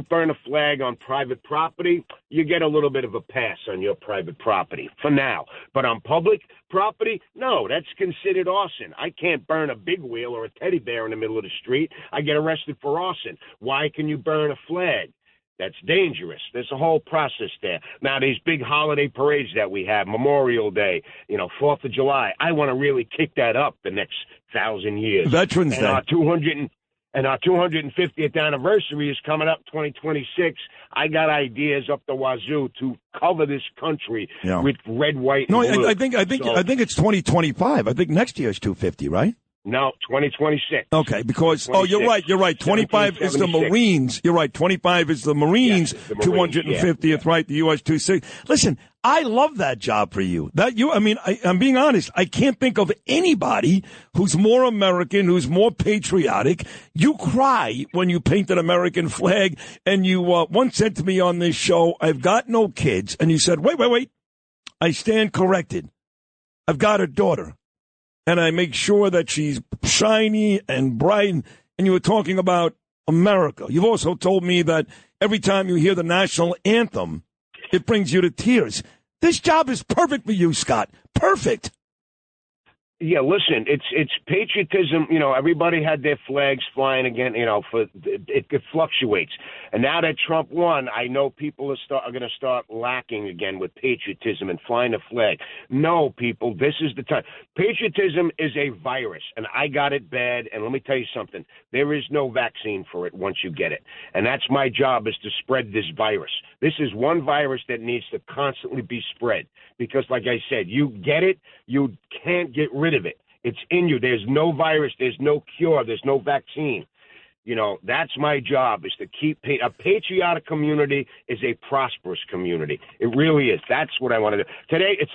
Speaker 18: burn a flag on private property, you get a little bit of a pass on your private property for now. But on public property, no, that's considered arson. I can't burn a big wheel or a teddy bear in the middle of the street. I get arrested for arson. Why can you burn a flag? That's dangerous. There's a whole process there. Now, these big holiday parades that we have, Memorial Day, you know, 4th of July, I want to really kick that up the next 1,000 years.
Speaker 6: Veterans Day.
Speaker 18: Our 250th anniversary is coming up 2026. I got ideas up the wazoo to cover this country with red, white, and blue.
Speaker 6: I think it's 2025. I think next year is 250, right?
Speaker 18: No, 2026.
Speaker 6: Okay, because, you're right. 25 is the Marines. You're right. 25 is the Marines.
Speaker 18: Yes, the Marines
Speaker 6: 250th, right? The U.S. 260. Listen, I love that job for you. I'm being honest. I can't think of anybody who's more American, who's more patriotic. You cry when you paint an American flag, and you once said to me on this show, I've got no kids. And you said, wait. I stand corrected. I've got a daughter. And I make sure that she's shiny and bright. And you were talking about America. You've also told me that every time you hear the national anthem, it brings you to tears. This job is perfect for you, Scott. Perfect.
Speaker 18: Yeah, listen, it's patriotism. You know, everybody had their flags flying again. You know, it fluctuates. And now that Trump won, I know people are going to start lacking again with patriotism and flying the flag. No, people, this is the time. Patriotism is a virus, and I got it bad. And let me tell you something: there is no vaccine for it once you get it. And that's my job, is to spread this virus. This is one virus that needs to constantly be spread because, like I said, you get it, you can't get rid of it. It's in you. There's no virus. There's no cure. There's no vaccine. You know, that's my job, is to keep a patriotic community is a prosperous community. It really is. That's what I want to do. Today, it's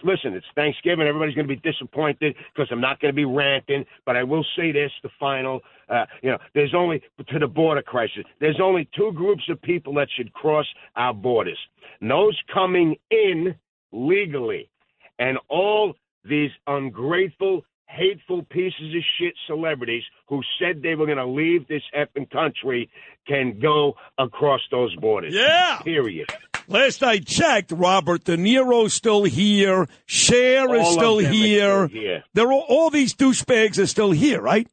Speaker 18: Thanksgiving. Everybody's going to be disappointed because I'm not going to be ranting, but I will say this, the final, there's only, to the border crisis, there's only two groups of people that should cross our borders. And those coming in legally, and all these ungrateful, hateful pieces of shit celebrities who said they were going to leave this effing country can go across those borders.
Speaker 6: Yeah.
Speaker 18: Period.
Speaker 6: Last I checked, Robert De Niro's still here. Cher is still here. All these douchebags are still here, right?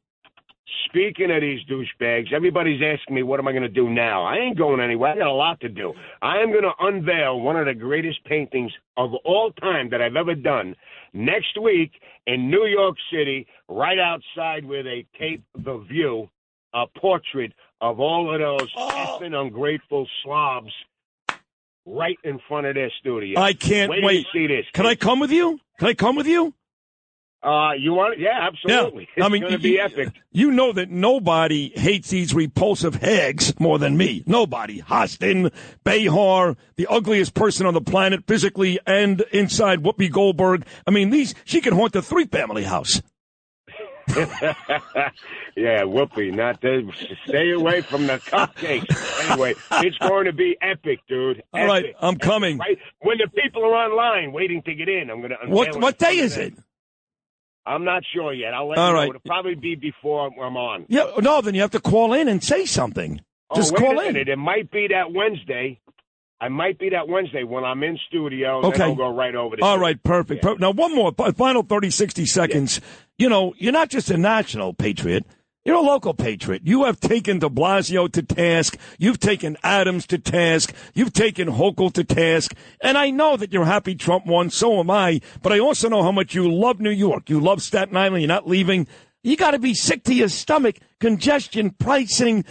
Speaker 18: Speaking of these douchebags, everybody's asking me, what am I going to do now? I ain't going anywhere. I got a lot to do. I am going to unveil one of the greatest paintings of all time that I've ever done next week in New York City, right outside where they tape The View, a portrait of all of those effing ungrateful slobs right in front of their studio.
Speaker 6: I can't wait.
Speaker 18: To see this.
Speaker 6: Can I come with you?
Speaker 18: You want it? Yeah, absolutely.
Speaker 6: Yeah.
Speaker 18: It's going to be epic.
Speaker 6: You know that nobody hates these repulsive hags more than me. Nobody. Hostin, Behar, the ugliest person on the planet, physically and inside, Whoopi Goldberg. I mean, she can haunt the 3-family house.
Speaker 18: Yeah, whoopee. Not to stay away from the cupcakes. Anyway, it's going to be epic, dude. Epic.
Speaker 6: All right, I'm coming.
Speaker 18: Right? When the people are online waiting to get in, I'm going to unveil
Speaker 6: What day is it?
Speaker 18: I'm not sure yet. I'll let
Speaker 6: All
Speaker 18: you know.
Speaker 6: right.
Speaker 18: It'll probably be before I'm on.
Speaker 6: Yeah, no, then you have to call in and say something. Just
Speaker 18: wait
Speaker 6: call
Speaker 18: a minute. It might be that Wednesday. I might be that Wednesday when I'm in studio.
Speaker 6: Okay.
Speaker 18: Then I'll go right over to
Speaker 6: All right, perfect.
Speaker 18: Yeah.
Speaker 6: Now, one more, final 30, 60 seconds. You know, you're not just a national patriot. You're a local patriot. You have taken de Blasio to task. You've taken Adams to task. You've taken Hochul to task. And I know that you're happy Trump won. So am I. But I also know how much you love New York. You love Staten Island. You're not leaving. You got to be sick to your stomach. Congestion, pricing,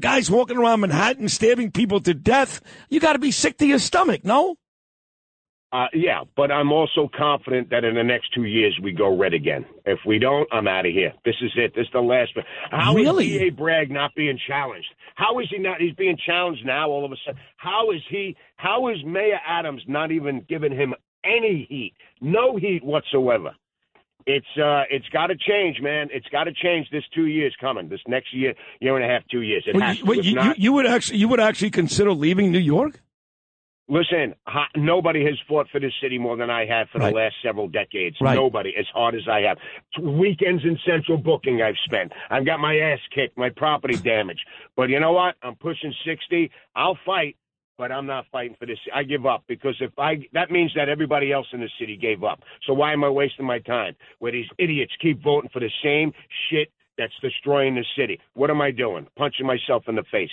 Speaker 6: guys walking around Manhattan stabbing people to death. You got to be sick to your stomach, no?
Speaker 18: Yeah, but I'm also confident that in the next 2 years we go red again. If we don't, I'm out of here. This is it. This is the last one. How is D.A. Bragg not being challenged? How is he not? He's being challenged now all of a sudden. How is Mayor Adams not even giving him any heat? No heat whatsoever. It's got to change, man. It's got to change. This 2 years coming. This next year and a half, 2 years. It has to.
Speaker 6: You would actually consider leaving New York?
Speaker 18: Listen, nobody has fought for this city more than I have for the last several decades.
Speaker 6: Right.
Speaker 18: Nobody, as hard as I have. Weekends in central booking I've spent. I've got my ass kicked, my property damaged. But you know what? I'm pushing 60. I'll fight, but I'm not fighting for this. I give up because that means that everybody else in the city gave up. So why am I wasting my time where these idiots keep voting for the same shit that's destroying the city? What am I doing? Punching myself in the face.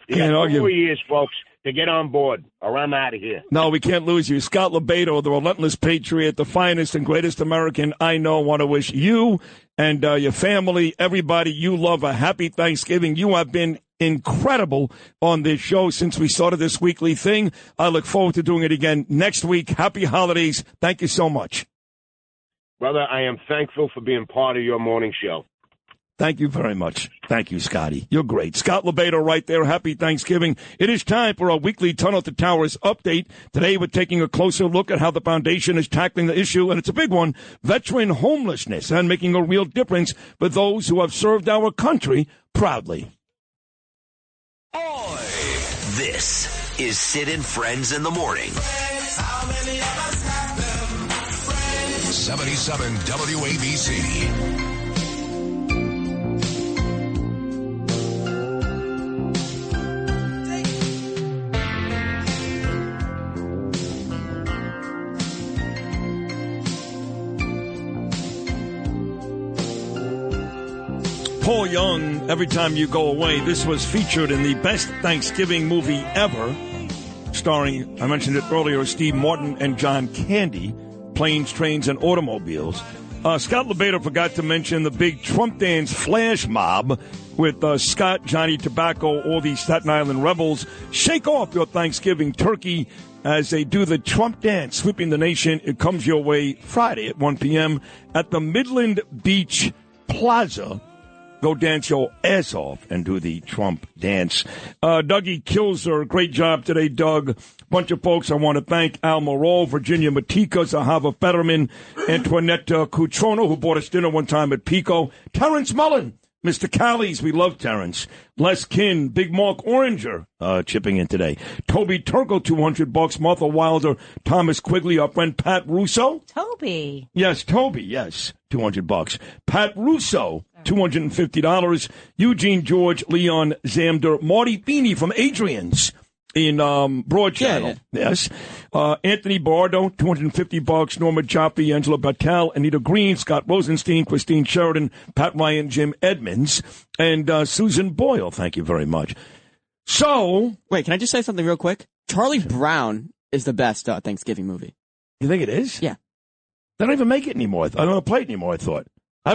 Speaker 18: You got 4 years, folks, to get on board, or I'm out of here.
Speaker 6: No, we can't lose you. Scott LoBaido, the relentless patriot, the finest and greatest American I know, want to wish you and your family, everybody you love, a happy Thanksgiving. You have been incredible on this show since we started this weekly thing. I look forward to doing it again next week. Happy holidays. Thank you so much.
Speaker 18: Brother, I am thankful for being part of your morning show.
Speaker 6: Thank you very much. Thank you, Scotty. You're great. Scott LoBaido right there. Happy Thanksgiving. It is time for our weekly Tunnel to Towers update. Today we're taking a closer look at how the foundation is tackling the issue, and it's a big one, veteran homelessness, and making a real difference for those who have served our country proudly.
Speaker 5: This is Sid and Friends in the Morning.
Speaker 9: 77 WABC.
Speaker 6: Paul Young, Every Time You Go Away. This was featured in the best Thanksgiving movie ever, starring, I mentioned it earlier, Steve Martin and John Candy, Planes, Trains, and Automobiles. Scott LoBaido forgot to mention the big Trump dance flash mob with Scott, Johnny Tobacco, all these Staten Island rebels. Shake off your Thanksgiving turkey as they do the Trump dance, sweeping the nation. It comes your way Friday at 1 p.m. at the Midland Beach Plaza. Go dance your ass off and do the Trump dance. Dougie Kilzer, great job today, Doug. Bunch of folks I want to thank. Al Moreau, Virginia Matika, Zahava Fetterman, Antoinette Cutrono, who bought us dinner one time at Pico. Terrence Mullen, Mr. Callies, we love Terrence. Les Kin, Big Mark Oranger, chipping in today. Toby Turkle, $200. Martha Wilder, Thomas Quigley, our friend Pat Russo.
Speaker 20: Toby.
Speaker 6: Yes, Toby, yes, $200. Pat Russo, $250. Eugene George, Leon Zamder, Marty Feeney from Adrian's in Broad Channel. Yeah. Yes. Anthony Bardo, $250. Norma Jaffe, Angela Battelle, Anita Green, Scott Rosenstein, Christine Sheridan, Pat Ryan, Jim Edmonds, and Susan Boyle. Thank you very much. So,
Speaker 1: wait, can I just say something real quick? Charlie Brown is the best Thanksgiving movie.
Speaker 6: You think it is?
Speaker 1: Yeah.
Speaker 6: They don't even make it anymore. I don't play it anymore, I thought.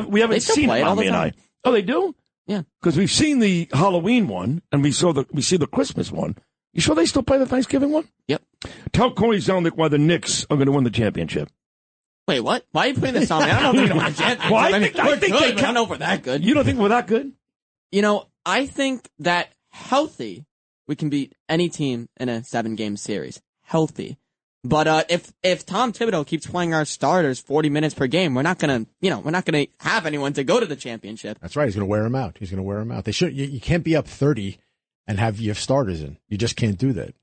Speaker 6: We haven't seen it, Mommy and I. Oh, they do?
Speaker 1: Yeah.
Speaker 6: Because we've seen the Halloween one, and we see the Christmas one. You sure they still play the Thanksgiving one?
Speaker 1: Yep.
Speaker 6: Tell Corey Zelnik why the Knicks are going to win the championship.
Speaker 1: Wait, what? Why are you putting this on me? I don't know if they're going to win the championship.
Speaker 6: Well, I think
Speaker 1: they can. I don't know if we're that good.
Speaker 6: You don't think we're that good?
Speaker 1: You know, I think that healthy, we can beat any team in a 7-game series. Healthy. But if Tom Thibodeau keeps playing our starters 40 minutes per game, we're not gonna have anyone to go to the championship.
Speaker 8: That's right. He's gonna wear him out. They should. You can't be up 30 and have your starters in. You just can't do that.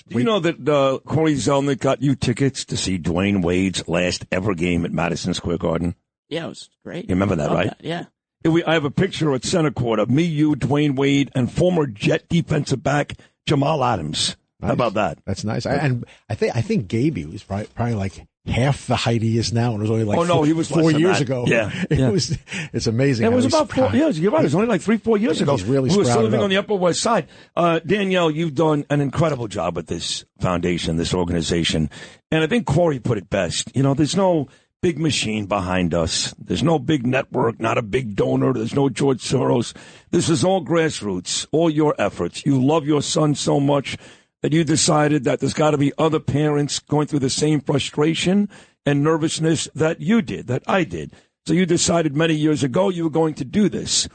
Speaker 6: Do you know that Corey Zelnik got you tickets to see Dwayne Wade's last ever game at Madison Square Garden?
Speaker 1: Yeah, it was great.
Speaker 6: You remember that, right?
Speaker 1: That, yeah.
Speaker 6: I have a picture at center court of me, you, Dwayne Wade, and former Jet defensive back Jamal Adams.
Speaker 8: Nice.
Speaker 6: How about that?
Speaker 8: That's nice. I think Gaby was probably like half the height he is now, and it was only like
Speaker 6: he was
Speaker 8: 4 years ago.
Speaker 6: Yeah,
Speaker 8: It's amazing.
Speaker 6: It was about 4 years. You're right. It was only like 3-4 years ago.
Speaker 8: He's really
Speaker 6: we were still living
Speaker 8: up
Speaker 6: on the Upper West Side. Danielle, you've done an incredible job with this foundation, this organization, and I think Corey put it best. There's no big machine behind us. There's no big network, not a big donor. There's no George Soros. This is all grassroots, all your efforts. You love your son so much that you decided that there's got to be other parents going through the same frustration and nervousness that you did, that I did. So you decided many years ago you were going to do this.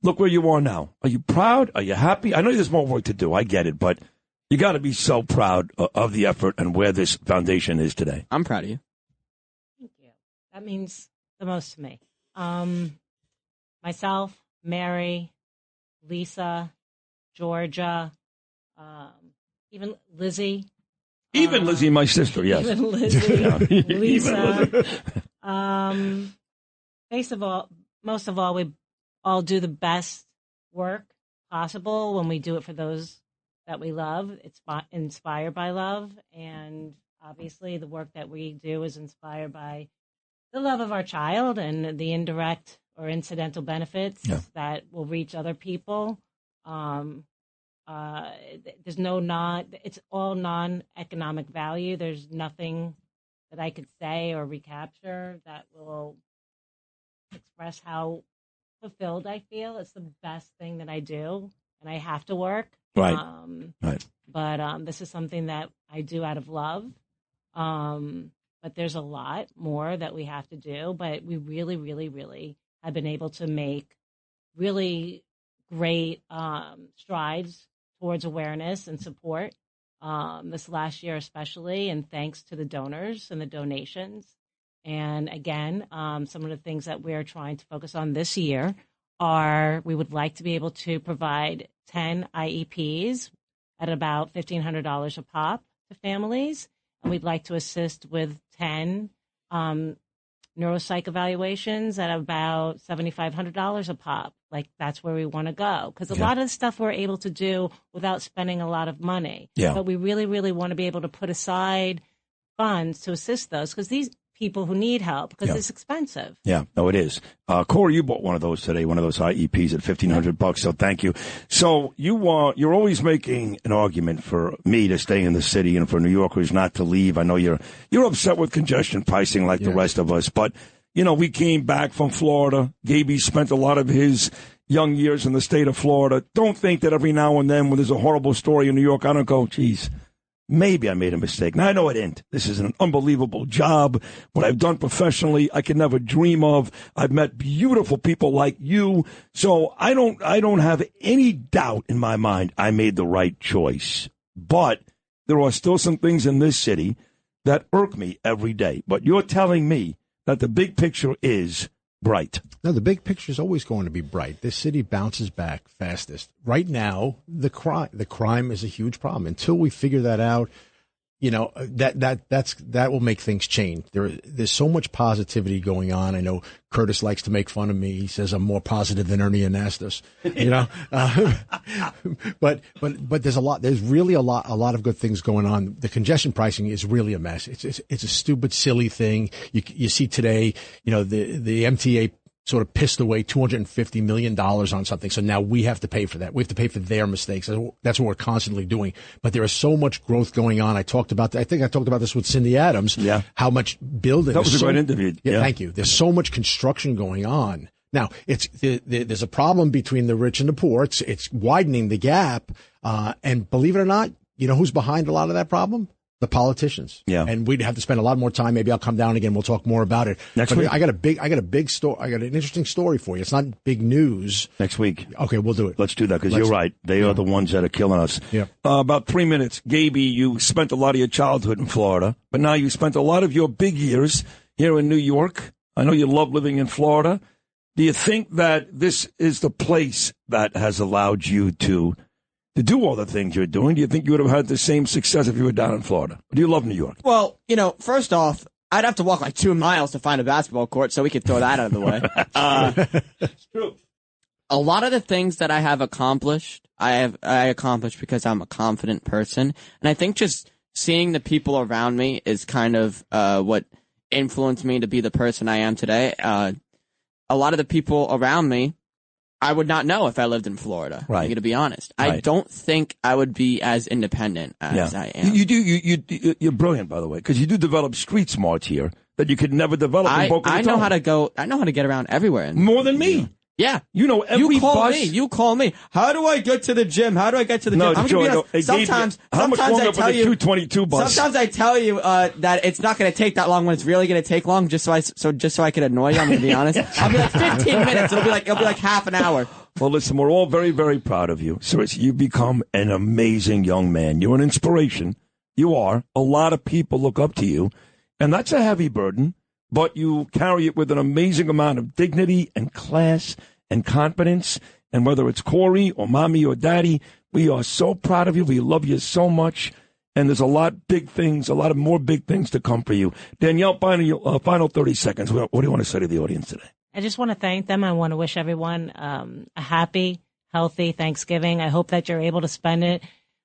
Speaker 6: Look where you are now. Are you proud? Are you happy? I know there's more work to do. I get it. But you got to be so proud of the effort and where this foundation is today.
Speaker 1: I'm proud of you.
Speaker 20: Thank you. That means the most to me. Myself, Mary, Lisa, Georgia, even Lizzie.
Speaker 6: Even Lizzie, my sister, yes.
Speaker 20: Even Lizzie, Lisa. Most of all, we all do the best work possible when we do it for those that we love. It's inspired by love, and obviously the work that we do is inspired by the love of our child and the indirect or incidental benefits that will reach other people. There's it's all non-economic value. There's nothing that I could say or recapture that will express how fulfilled I feel. It's the best thing that I do, and I have to work.
Speaker 6: Right.
Speaker 20: But this is something that I do out of love. But there's a lot more that we have to do. But we really, really, really have been able to make really great strides towards awareness and support this last year especially, and thanks to the donors and the donations. And again, some of the things that we're trying to focus on this year are we would like to be able to provide 10 IEPs at about $1,500 a pop to families. And we'd like to assist with 10 neuropsych evaluations at about $7,500 a pop. Like, that's where we want to go. Because a lot of the stuff we're able to do without spending a lot of money.
Speaker 6: Yeah.
Speaker 20: But we really, really want to be able to put aside funds to assist those, because these people who need help, because it's expensive.
Speaker 6: Yeah, no, it is. Corey, you bought one of those today, one of those IEPs at $1,500. So thank you. So you're always making an argument for me to stay in the city and for New Yorkers not to leave. I know you're upset with congestion pricing like the rest of us, but we came back from Florida. Gaby spent a lot of his young years in the state of Florida. Don't think that every now and then when there's a horrible story in New York, I don't go, geez, maybe I made a mistake. Now, I know I didn't. This is an unbelievable job. What I've done professionally, I could never dream of. I've met beautiful people like you. So I don't have any doubt in my mind I made the right choice. But there are still some things in this city that irk me every day. But you're telling me that the big picture is bright.
Speaker 8: No, the big picture is always going to be bright. This city bounces back fastest. Right now, the crime is a huge problem. Until we figure that out, that will make things change. There's so much positivity going on. I know Curtis likes to make fun of me. He says I'm more positive than Ernie Anastas. But there's a lot. There's really a lot of good things going on. The congestion pricing is really a mess. It's a stupid, silly thing. You see today, the MTA sort of pissed away $250 million on something. So now we have to pay for that. We have to pay for their mistakes. That's what we're constantly doing. But there is so much growth going on. I think I talked about this with Cindy Adams. Yeah. How much building.
Speaker 6: That was a great interview.
Speaker 8: Yeah. Thank you. There's so much construction going on. Now, there's a problem between the rich and the poor. It's widening the gap. And believe it or not, who's behind a lot of that problem? the politicians.
Speaker 6: Yeah.
Speaker 8: And we'd have to spend a lot more time. Maybe I'll come down again. We'll talk more about it.
Speaker 6: Next week.
Speaker 8: I got a big story. I got an interesting story for you. It's not big news.
Speaker 6: Next week.
Speaker 8: Okay, we'll do it.
Speaker 6: Let's do that because you're right. They are the ones that are killing us.
Speaker 8: Yeah.
Speaker 6: About 3 minutes. Gaby, you spent a lot of your childhood in Florida, but now you spent a lot of your big years here in New York. I know you love living in Florida. Do you think that this is the place that has allowed you to do all the things you're doing? Do you think you would have had the same success if you were down in Florida? Or do you love New York?
Speaker 1: Well, first off, I'd have to walk like 2 miles to find a basketball court, so we could throw that out of the way.
Speaker 6: It's true.
Speaker 1: A lot of the things that I have accomplished, I accomplished because I'm a confident person. And I think just seeing the people around me is kind of what influenced me to be the person I am today. A lot of the people around me, I would not know if I lived in Florida.
Speaker 6: Right.
Speaker 1: I'm going to be honest.
Speaker 6: Right.
Speaker 1: I don't think I would be as independent as I am.
Speaker 6: You're brilliant, by the way, because you do develop street smarts here that you could never develop in Boca Raton.
Speaker 1: I know how to get around everywhere.
Speaker 6: More than me.
Speaker 1: Yeah.
Speaker 6: You know every bus.
Speaker 1: You call me. How do I get to the gym? How do I get to the gym? I'm
Speaker 6: Joe,
Speaker 1: gonna be honest, sometimes I tell you,
Speaker 6: 222 bus.
Speaker 1: Sometimes I tell you that it's not going to take that long when it's really going to take long. Just so I can annoy you. I'm going to be honest. I'll be like 15 minutes. It'll be like half an hour.
Speaker 6: Well, listen, we're all very, very proud of you. Seriously, you've become an amazing young man. You're an inspiration. You are. A lot of people look up to you, and that's a heavy burden, but you carry it with an amazing amount of dignity and class and confidence. And whether it's Corey or Mommy or Daddy, we are so proud of you. We love you so much. And there's a lot of more big things to come for you. Danielle, final 30 seconds. What do you want to say to the audience today?
Speaker 20: I just want to thank them. I want to wish everyone a happy, healthy Thanksgiving. I hope that you're able to spend it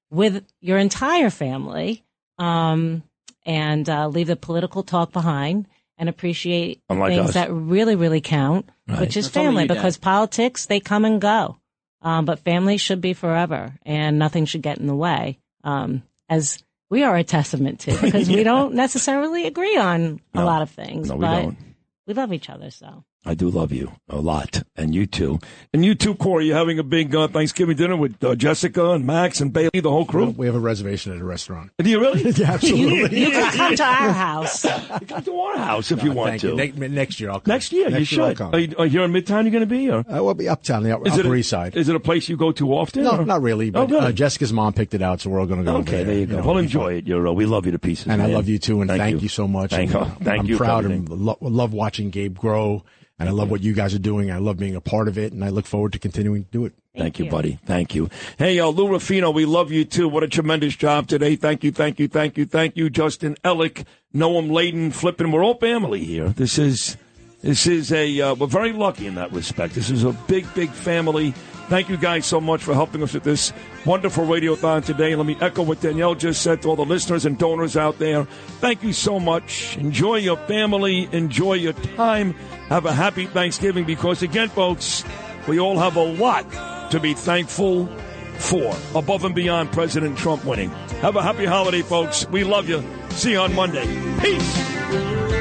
Speaker 20: with your entire family and leave the political talk behind and appreciate things that really, really count, which is family, because politics, they come and go. But family should be forever, and nothing should get in the way, as we are a testament to, because we don't necessarily agree on a lot of things.
Speaker 6: No, we
Speaker 20: but
Speaker 6: don't.
Speaker 20: We love each other, so.
Speaker 6: I do love you a lot, and you too. And you too, Corey. You're having a big Thanksgiving dinner with Jessica and Max and Bailey, the whole crew?
Speaker 8: We have a reservation at a restaurant.
Speaker 6: Do you really?
Speaker 8: Yeah, absolutely.
Speaker 20: You can come to our house.
Speaker 6: You come to our house if you want to.
Speaker 8: Next year I'll come.
Speaker 6: Next year, you should. Are you here in Midtown you're going to be? Or?
Speaker 8: We'll be uptown, the Upper East Side.
Speaker 6: Is it a place you go to often?
Speaker 8: No, not really. But
Speaker 6: good.
Speaker 8: Jessica's mom picked it out, so we're all going to go over
Speaker 6: there. There you go. Well, enjoy it. We love you to pieces.
Speaker 8: And
Speaker 6: man.
Speaker 8: I love you too, and thank you so much.
Speaker 6: Thank
Speaker 8: I'm
Speaker 6: you.
Speaker 8: Proud and love watching Gabe grow. And I love what you guys are doing. I love being a part of it, and I look forward to continuing to do it.
Speaker 6: Thank you, buddy. Thank you. Hey, Lou Rufino, we love you, too. What a tremendous job today. Thank you. Justin Ellick, Noam Layden, Flippin. We're all family here. This is we're very lucky in that respect. This is a big, big family. Thank you guys so much for helping us with this wonderful radiothon today. Let me echo what Danielle just said to all the listeners and donors out there. Thank you so much. Enjoy your family. Enjoy your time. Have a happy Thanksgiving because, again, folks, we all have a lot to be thankful for, above and beyond President Trump winning. Have a happy holiday, folks. We love you. See you on Monday. Peace.